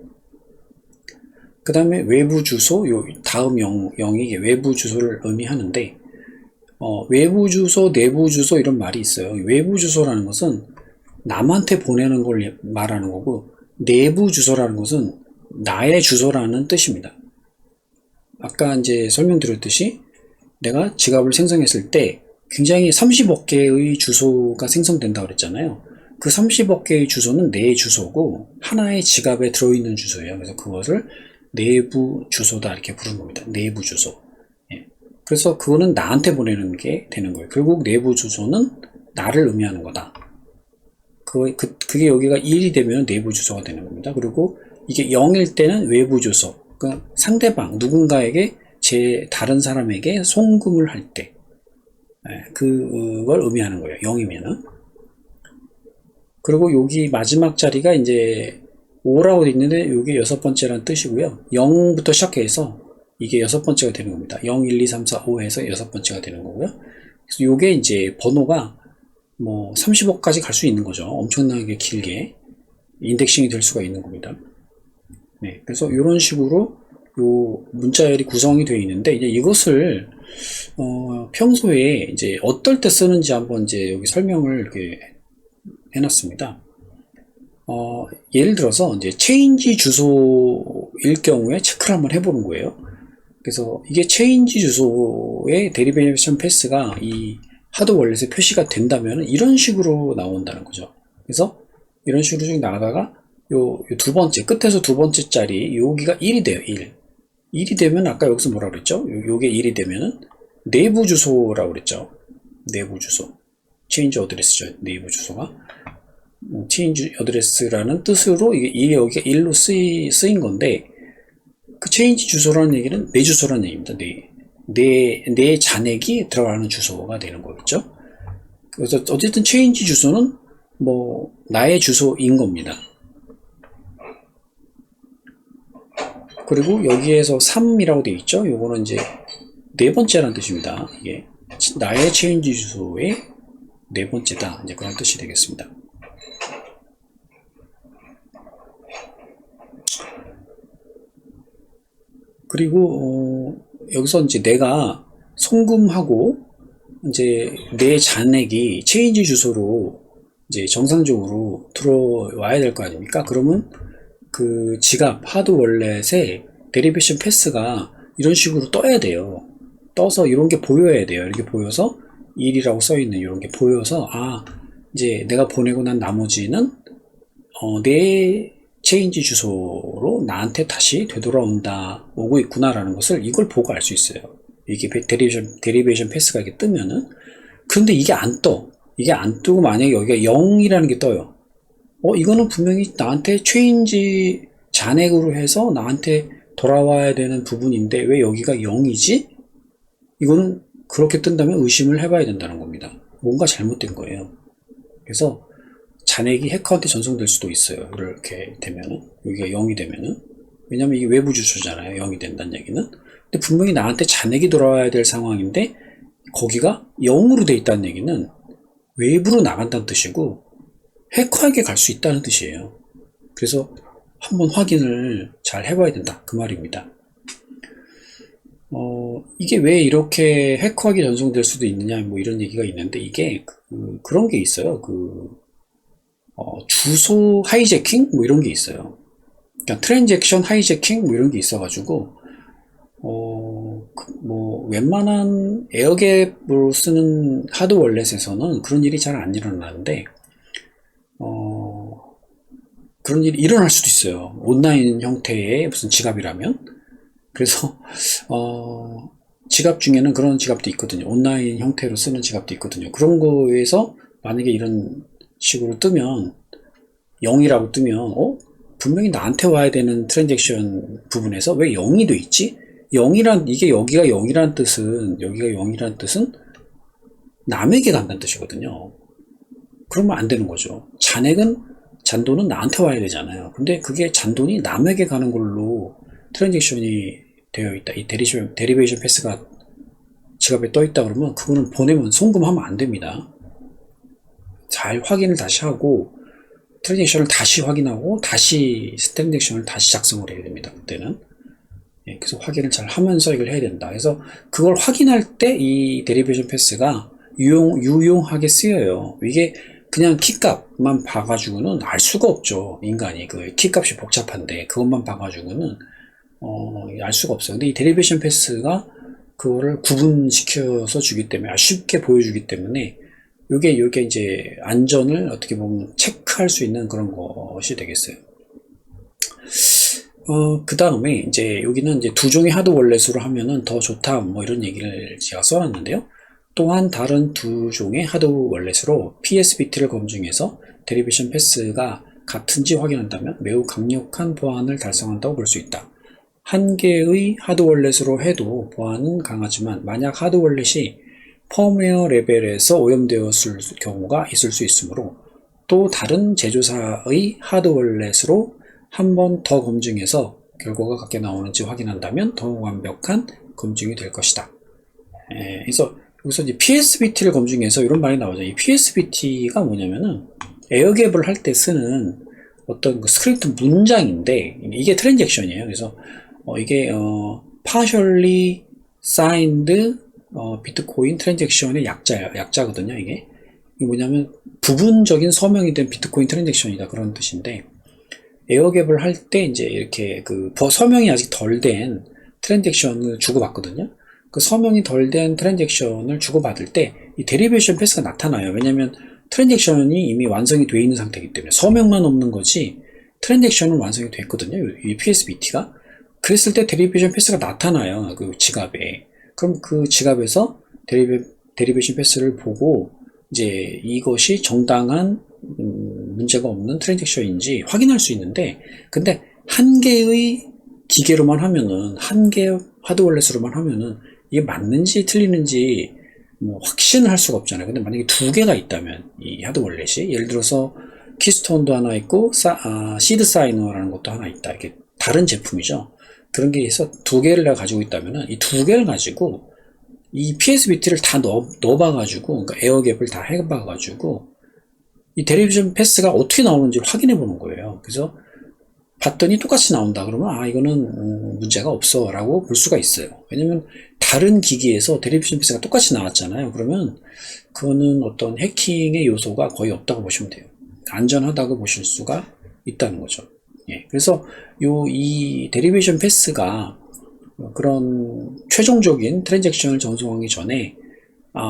그 다음에 외부 주소, 요 다음 0이 외부 주소를 의미하는데, 외부 주소, 내부 주소 이런 말이 있어요. 외부 주소라는 것은 남한테 보내는 걸 말하는 거고, 내부 주소라는 것은 나의 주소라는 뜻입니다. 아까 이제 설명드렸듯이 내가 지갑을 생성했을 때 굉장히 30억 개의 주소가 생성된다고 그랬잖아요. 그 30억 개의 주소는 내 주소고 하나의 지갑에 들어있는 주소예요. 그래서 그것을 내부 주소다 이렇게 부르는 겁니다. 내부 주소. 예. 그래서 그거는 나한테 보내는 게 되는 거예요. 결국 내부 주소는 나를 의미하는 거다. 그게 여기가 1이 되면 내부 주소가 되는 겁니다. 그리고 이게 0일 때는 외부 주소. 그러니까 상대방, 누군가에게 다른 사람에게 송금을 할 때, 그걸 의미하는 거예요. 0이면은. 그리고 여기 마지막 자리가 이제 5라고 되어 있는데, 이게 여섯 번째라는 뜻이고요. 0부터 시작해서 이게 여섯 번째가 되는 겁니다. 0, 1, 2, 3, 4, 5 해서 여섯 번째가 되는 거고요. 그래서 이게 이제 번호가 30억까지 갈 수 있는 거죠. 엄청나게 길게 인덱싱이 될 수가 있는 겁니다. 네, 그래서 이런 식으로 요 문자열이 구성이 되어 있는데, 이제 이것을 평소에 이제 어떨 때 쓰는지 한번 이제 여기 설명을 이렇게 해놨습니다. 예를 들어서 이제 체인지 주소일 경우에 체크를 한번 해보는 거예요. 그래서 이게 체인지 주소의 데리베이션 패스가 이 하드 월렛에 표시가 된다면 이런 식으로 나온다는 거죠. 그래서 이런 식으로 쭉 나가다가 요 두 번째, 끝에서 두 번째 자리 여기가 1이 돼요. 1이 되면 아까 여기서 뭐라 그랬죠? 요게 1이 되면은 내부 주소라고 그랬죠. 내부 주소. 체인지 어드레스죠. 내부 주소가. 체인지 어드레스라는 뜻으로 이게 여기가 1로 쓰인 건데, 그 체인지 주소라는 얘기는 내 주소라는 얘기입니다. 내 잔액이 들어가는 주소가 되는 거겠죠. 그래서 어쨌든 체인지 주소는 나의 주소인 겁니다. 그리고 여기에서 3이라고 되어 있죠. 요거는 이제 네 번째라는 뜻입니다. 이게 나의 체인지 주소의 네 번째다, 이제 그런 뜻이 되겠습니다. 그리고 여기서 이제 내가 송금하고 이제 내 잔액이 체인지 주소로 이제 정상적으로 들어와야 될 거 아닙니까? 그러면 그 지갑 하드 월렛에 데리베이션 패스가 이런 식으로 떠야 돼요. 떠서 이런 게 보여야 돼요. 이렇게 보여서 1이라고 써 있는 이런 게 보여서, 이제 내가 보내고 난 나머지는 내 체인지 주소로 나한테 다시 되돌아온다, 오고 있구나라는 것을 이걸 보고 알 수 있어요. 이게 데리베이션 패스가 이렇게 뜨면은. 근데 이게 안 떠. 이게 안 뜨고 만약에 여기가 0이라는 게 떠요. 이거는 분명히 나한테 체인지 잔액으로 해서 나한테 돌아와야 되는 부분인데 왜 여기가 0이지? 이거는 그렇게 뜬다면 의심을 해봐야 된다는 겁니다. 뭔가 잘못된 거예요. 그래서 잔액이 해커한테 전송될 수도 있어요. 이렇게 되면은, 여기가 0이 되면은. 왜냐면 이게 외부 주소잖아요. 0이 된다는 얘기는. 근데 분명히 나한테 잔액이 돌아와야 될 상황인데 거기가 0으로 돼 있다는 얘기는 외부로 나간다는 뜻이고 해커에게 갈 수 있다는 뜻이에요. 그래서 한번 확인을 잘 해봐야 된다 그 말입니다. 이게 왜 이렇게 해커에게 전송될 수도 있느냐 뭐 이런 얘기가 있는데 이게 그런 게 있어요. 주소 하이제킹 뭐 이런 게 있어요. 그러니까 트랜잭션 하이제킹 뭐 이런 게 있어가지고 뭐 웬만한 에어갭으로 쓰는 하드 월렛에서는 그런 일이 잘 안 일어나는데 그런 일이 일어날 수도 있어요. 온라인 형태의 무슨 지갑이라면. 그래서 지갑 중에는 그런 지갑도 있거든요. 온라인 형태로 쓰는 지갑도 있거든요. 그런 거에서 만약에 이런 식으로 뜨면 0이라고 뜨면 분명히 나한테 와야 되는 트랜잭션 부분에서 왜 0이 돼 있지? 0이란 이게 여기가 0이란 뜻은 여기가 0이란 뜻은 남에게 간다는 뜻이거든요. 그러면 안 되는 거죠. 잔돈은 나한테 와야 되잖아요. 근데 그게 잔돈이 남에게 가는 걸로 트랜잭션이 되어 있다. 이 데리베이션 패스가 지갑에 떠 있다 그러면 그거는 보내면 송금하면 안 됩니다. 잘 확인을 다시 하고 트랜잭션을 다시 확인하고 다시 트랜잭션을 다시 작성을 해야 됩니다. 그때는. 그래서 확인을 잘 하면서 이걸 해야 된다. 그래서 그걸 확인할 때 이 데리베이션 패스가 유용하게 쓰여요. 이게 그냥 키값만 봐가지고는 알 수가 없죠. 인간이 그 키값이 복잡한데 그것만 봐가지고는 알 수가 없어요. 근데 이 데리베이션 패스가 그거를 구분시켜서 주기 때문에 쉽게 보여주기 때문에 요게 이제 안전을 어떻게 보면 체크할 수 있는 그런 것이 되겠어요. 그 다음에 이제 여기는 이제 두 종의 하드 월렛으로 하면은 더 좋다 뭐 이런 얘기를 제가 써놨는데요. 또한 다른 두 종의 하드 월렛으로 PSBT를 검증해서 데리베이션 패스가 같은지 확인한다면 매우 강력한 보안을 달성한다고 볼 수 있다. 한 개의 하드 월렛으로 해도 보안은 강하지만 만약 하드 월렛이 펌웨어 레벨에서 오염되었을 경우가 있을 수 있으므로 또 다른 제조사의 하드 월렛으로 한 번 더 검증해서 결과가 같게 나오는지 확인한다면 더 완벽한 검증이 될 것이다. 그래서 여기서 이제 PSBT를 검증해서 이런 말이 나오죠. 이 PSBT가 뭐냐면은 에어갭을 할 때 쓰는 어떤 그 스크립트 문장인데 이게 트랜잭션이에요. 그래서 이게 partially signed 비트코인 트랜잭션의 약자거든요. 이게 뭐냐면 부분적인 서명이 된 비트코인 트랜잭션이다 그런 뜻인데 에어갭을 할 때 이제 이렇게 그 서명이 아직 덜 된 트랜잭션을 주고받거든요. 그 서명이 덜 된 트랜잭션을 주고받을 때 이 데리베이션 패스가 나타나요. 왜냐면 트랜잭션이 이미 완성이 되어 있는 상태이기 때문에 서명만 없는 거지 트랜잭션은 완성이 됐거든요. 이 PSBT가. 그랬을 때 데리베이션 패스가 나타나요. 그 지갑에. 그럼 그 지갑에서 데리베이션 패스를 보고 이제 이것이 정당한 문제가 없는 트랜잭션인지 확인할 수 있는데 근데 한 개의 기계로만 하면은 한 개의 하드월렛으로만 하면은 이게 맞는지 틀리는지 뭐 확신을 할 수가 없잖아요. 근데 만약에 두 개가 있다면 이 하드월렛이 예를 들어서 키스톤도 하나 있고 시드 사이너라는 것도 하나 있다. 이게 다른 제품이죠. 그런 게 있어 두 개를 내가 가지고 있다면은 이 두 개를 가지고 이 PSBT를 다 넣어봐가지고 그러니까 에어갭을 다 해봐가지고 이 데리베이션 패스가 어떻게 나오는지를 확인해 보는 거예요. 그래서 봤더니 똑같이 나온다 그러면 이거는 문제가 없어 라고 볼 수가 있어요. 왜냐면 다른 기기에서 데리베이션 패스가 똑같이 나왔잖아요. 그러면 그거는 어떤 해킹의 요소가 거의 없다고 보시면 돼요. 안전하다고 보실 수가 있다는 거죠. 그래서 이 데리베이션 패스가 그런 최종적인 트랜잭션을 전송하기 전에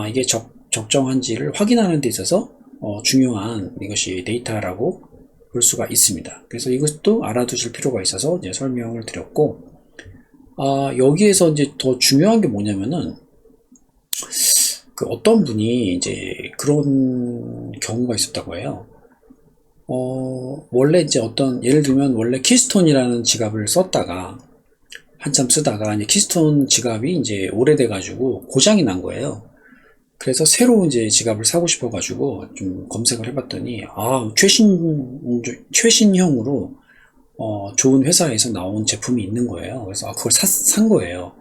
이게 적정한지를 확인하는 데 있어서 중요한 이것이 데이터라고 볼 수가 있습니다. 그래서 이것도 알아두실 필요가 있어서 이제 설명을 드렸고 여기에서 이제 더 중요한 게 뭐냐면은 그 어떤 분이 이제 그런 경우가 있었다고 해요. 원래 이제 예를 들면 원래 키스톤이라는 지갑을 썼다가 한참 쓰다가 이제 키스톤 지갑이 이제 오래돼 가지고 고장이 난 거예요. 그래서 새로 이제 지갑을 사고 싶어 가지고 좀 검색을 해봤더니 최신형으로 좋은 회사에서 나온 제품이 있는 거예요. 그래서 그걸 산 거예요.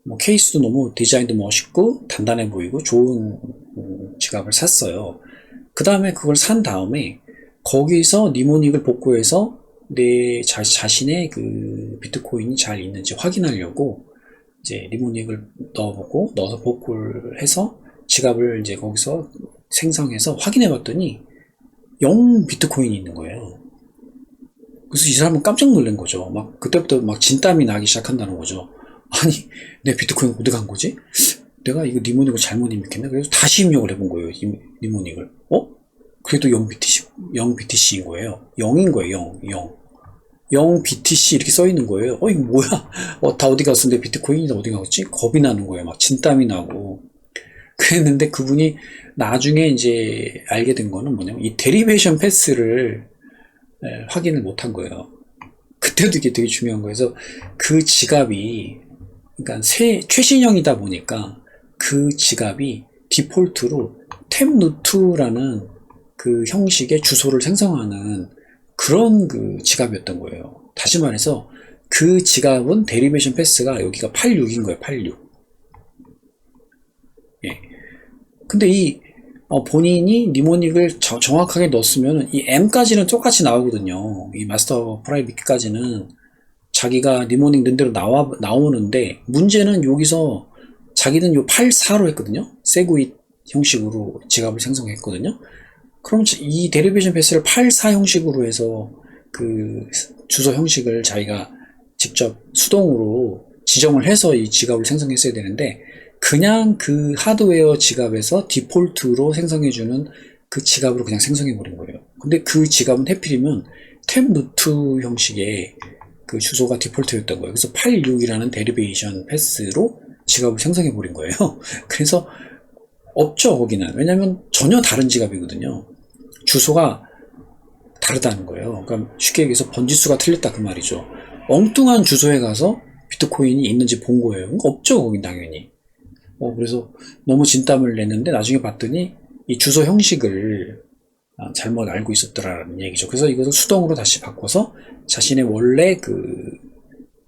뭐 케이스도 너무 디자인도 멋있고 단단해 보이고 좋은 지갑을 샀어요. 그 다음에 그걸 산 다음에 거기서 니모닉을 복구해서 내 자신의 그 비트코인이 잘 있는지 확인하려고 이제 니모닉을 넣어서 복구를 해서 지갑을 이제 거기서 생성해서 확인해 봤더니 0 비트코인이 있는 거예요. 그래서 이 사람은 깜짝 놀란 거죠. 막 그때부터 막 진땀이 나기 시작한다는 거죠. 아니, 내 비트코인 어디 간 거지? 내가 이거 니모닉을 잘못 입력했나? 그래서 다시 입력을 해본 거예요. 니모닉을. 그래도 0 BTC인 거예요. 0인 거예요. 0 BTC 이렇게 써 있는 거예요. 이거 뭐야? 다 어디 갔어? 내 비트코인이 다 어디 갔지? 겁이 나는 거예요. 막 진땀이 나고. 그랬는데 그분이 나중에 이제 알게 된 거는 뭐냐면 이 데리베이션 패스를 확인을 못 한 거예요. 그때도 이게 되게 중요한 거예요. 그래서 그 지갑이 그러니까 최신형이다 보니까 그 지갑이 디폴트로 탭루트라는 그 형식의 주소를 생성하는 그런 그 지갑이었던 거예요. 다시 말해서 그 지갑은 데리베이션 패스가 여기가 86인 거예요. 86. 예. 근데 이 본인이 니모닉을 정확하게 넣었으면 이 M까지는 똑같이 나오거든요. 이 마스터 프라이빗까지는 자기가 니모닉 넣은 대로 나오는데 문제는 여기서 자기는 요 84로 했거든요. 세구잇 형식으로 지갑을 생성했거든요. 그럼 이 데리베이션 패스를 84 형식으로 해서 그 주소 형식을 자기가 직접 수동으로 지정을 해서 이 지갑을 생성했어야 되는데 그냥 그 하드웨어 지갑에서 디폴트로 생성해주는 그 지갑으로 그냥 생성해버린 거예요. 근데 그 지갑은 해필이면 탭루트 형식의 그 주소가 디폴트였던 거예요. 그래서 86이라는 데리베이션 패스로 지갑을 생성해버린 거예요. 그래서 없죠, 거기는. 왜냐면 전혀 다른 지갑이거든요. 주소가 다르다는 거예요. 그러니까 쉽게 얘기해서 번지수가 틀렸다 그 말이죠. 엉뚱한 주소에 가서 비트코인이 있는지 본 거예요. 그러니까 없죠, 거긴 당연히. 그래서 너무 진땀을 냈는데 나중에 봤더니 이 주소 형식을 잘못 알고 있었더라는 얘기죠. 그래서 이것을 수동으로 다시 바꿔서 자신의 원래 그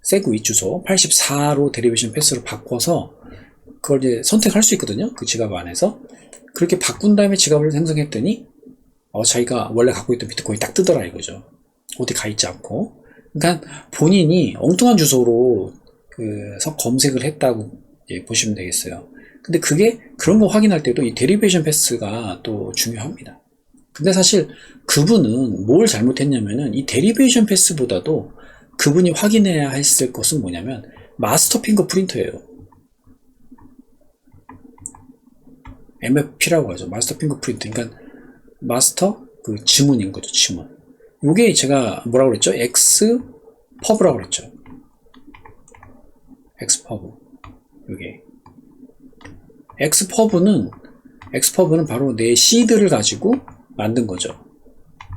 세그윗 주소 84로 데리베이션 패스로 바꿔서 그걸 이제 선택할 수 있거든요. 그 지갑 안에서. 그렇게 바꾼 다음에 지갑을 생성했더니 자기가 원래 갖고 있던 비트코인이 딱 뜨더라 이거죠. 어디 가 있지 않고. 그러니까 본인이 엉뚱한 주소로 검색을 했다고 보시면 되겠어요. 근데 그런 거 확인할 때도 이 데리베이션 패스가 또 중요합니다. 근데 사실 그분은 뭘 잘못했냐면은 이 데리베이션 패스보다도 그분이 확인해야 했을 것은 뭐냐면 마스터 핑거 프린터예요. MFP라고 하죠. 마스터 핑거 프린트. 그러니까 마스터 그 지문인 거죠. 지문. 요게 제가 뭐라고 그랬죠? 엑스퍼브라고 그랬죠. 엑스퍼브. 요게 엑스퍼브는 바로 내 시드를 가지고 만든 거죠.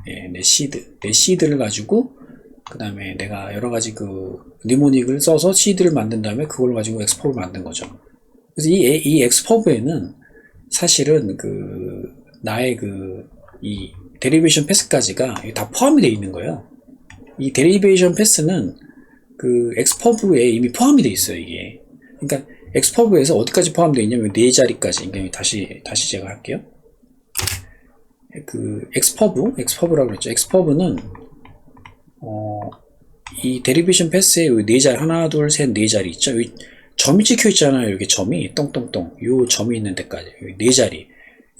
예, 내 시드를 가지고 그 다음에 내가 여러 가지 그 니모닉을 써서 시드를 만든 다음에 그걸 가지고 엑스퍼브를 만든 거죠. 그래서 이 엑스퍼브에는 사실은 나의 이 데리베이션 패스까지가 다 포함이 되어 있는 거예요. 이 데리베이션 패스는 그 엑스퍼브에 이미 포함이 되어 있어요, 이게. 그러니까 엑스퍼브에서 어디까지 포함되어 있냐면 4자리까지. 그러니까 다시 제가 할게요. 엑스퍼브라고 그랬죠. 엑스퍼브는 이 데리베이션 패스에 4자리, 하나, 둘, 셋, 4자리 있죠. 여기 점이 찍혀 있잖아요. 여기 점이 똥똥똥. 요 점이 있는 데까지. 여기 4자리.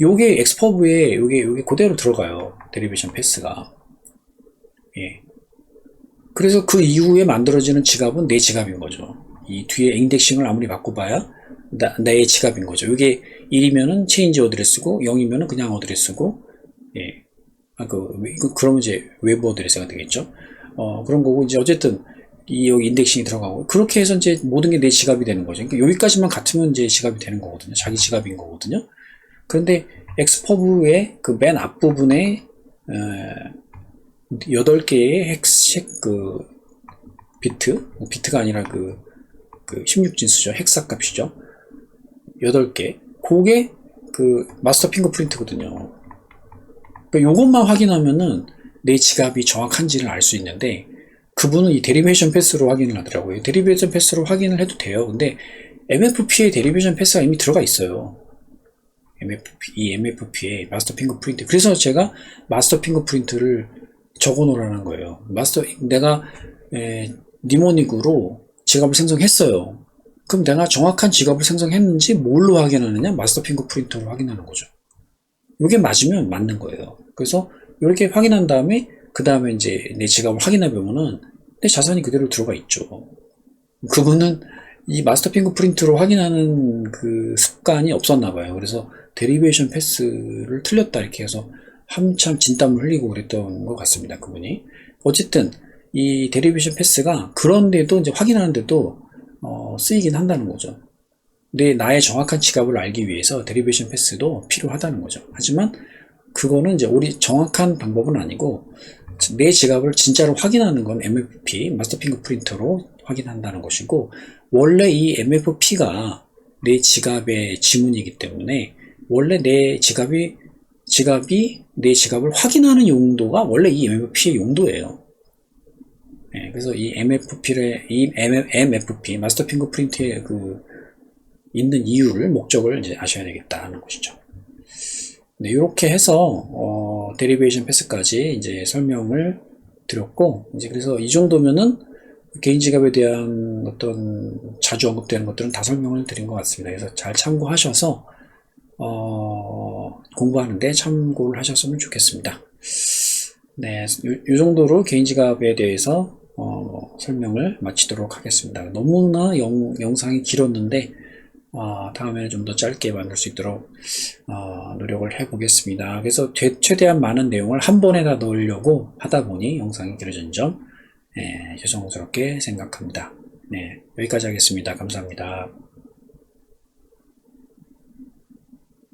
요게 엑스퍼브에 요게 그대로 들어가요. 데리베이션 패스가. 예. 그래서 그 이후에 만들어지는 지갑은 내 지갑인 거죠. 이 뒤에 인덱싱을 아무리 바꿔봐야 내 지갑인 거죠. 이게 1이면은 체인지 어드레스고 0이면은 그냥 어드레스고, 예. 그러면 이제 외부 어드레스가 되겠죠. 그런 거고, 이제 어쨌든 여기 인덱싱이 들어가고, 그렇게 해서 이제 모든 게 내 지갑이 되는 거죠. 그러니까 여기까지만 같으면 이제 지갑이 되는 거거든요. 자기 지갑인 거거든요. 그런데 엑스퍼브의 그 맨 앞부분에 8개의 비트가 아니라 16진수죠. 헥사 값이죠. 8개. 그게 마스터 핑거프린트거든요. 그러니까 요것만 확인하면은 내 지갑이 정확한지를 알 수 있는데, 그분은 이 데리베이션 패스로 확인을 하더라고요. 데리베이션 패스로 확인을 해도 돼요. 근데 MFP에 데리베이션 패스가 이미 들어가 있어요. 이 MFP에 마스터 핑거프린트. 그래서 제가 마스터 핑거프린트를 적어 놓으라는 거예요. 내가 니모닉으로 지갑을 생성했어요. 그럼 내가 정확한 지갑을 생성했는지 뭘로 확인하느냐? 마스터 핑거프린트로 확인하는 거죠. 이게 맞으면 맞는 거예요. 그래서 이렇게 확인한 다음에 그 다음에 이제 내 지갑을 확인해 보면은 내 자산이 그대로 들어가 있죠. 그거는 이 마스터 핑거프린트로 확인하는 그 습관이 없었나 봐요. 그래서 데리베이션 패스를 틀렸다 이렇게 해서 한참 진땀을 흘리고 그랬던 것 같습니다. 그분이. 어쨌든 이 데리베이션 패스가 그런데도 이제 확인하는데도 쓰이긴 한다는 거죠. 나의 정확한 지갑을 알기 위해서 데리베이션 패스도 필요하다는 거죠. 하지만 그거는 이제 우리 정확한 방법은 아니고 내 지갑을 진짜로 확인하는 건 MFP, 마스터 핑거프린트로 확인한다는 것이고, 원래 이 MFP가 내 지갑의 지문이기 때문에 원래 내 지갑이 내 지갑을 확인하는 용도가 원래 이 MFP의 용도예요. 네, 그래서 이 MFP, 마스터 핑거프린트에 있는 이유를, 목적을 이제 아셔야 되겠다는 것이죠. 네, 이렇게 해서 데리베이션 패스까지 이제 설명을 드렸고, 이제 그래서 이 정도면은 개인 지갑에 대한 어떤 자주 언급되는 것들은 다 설명을 드린 것 같습니다. 그래서 잘 참고하셔서 공부하는데 참고를 하셨으면 좋겠습니다. 네, 이 정도로 개인 지갑에 대해서 설명을 마치도록 하겠습니다. 너무나 영상이 길었는데 다음에는 좀 더 짧게 만들 수 있도록 노력을 해보겠습니다. 그래서 최대한 많은 내용을 한 번에 다 넣으려고 하다 보니 영상이 길어진 점 죄송스럽게 생각합니다. 네, 여기까지 하겠습니다. 감사합니다.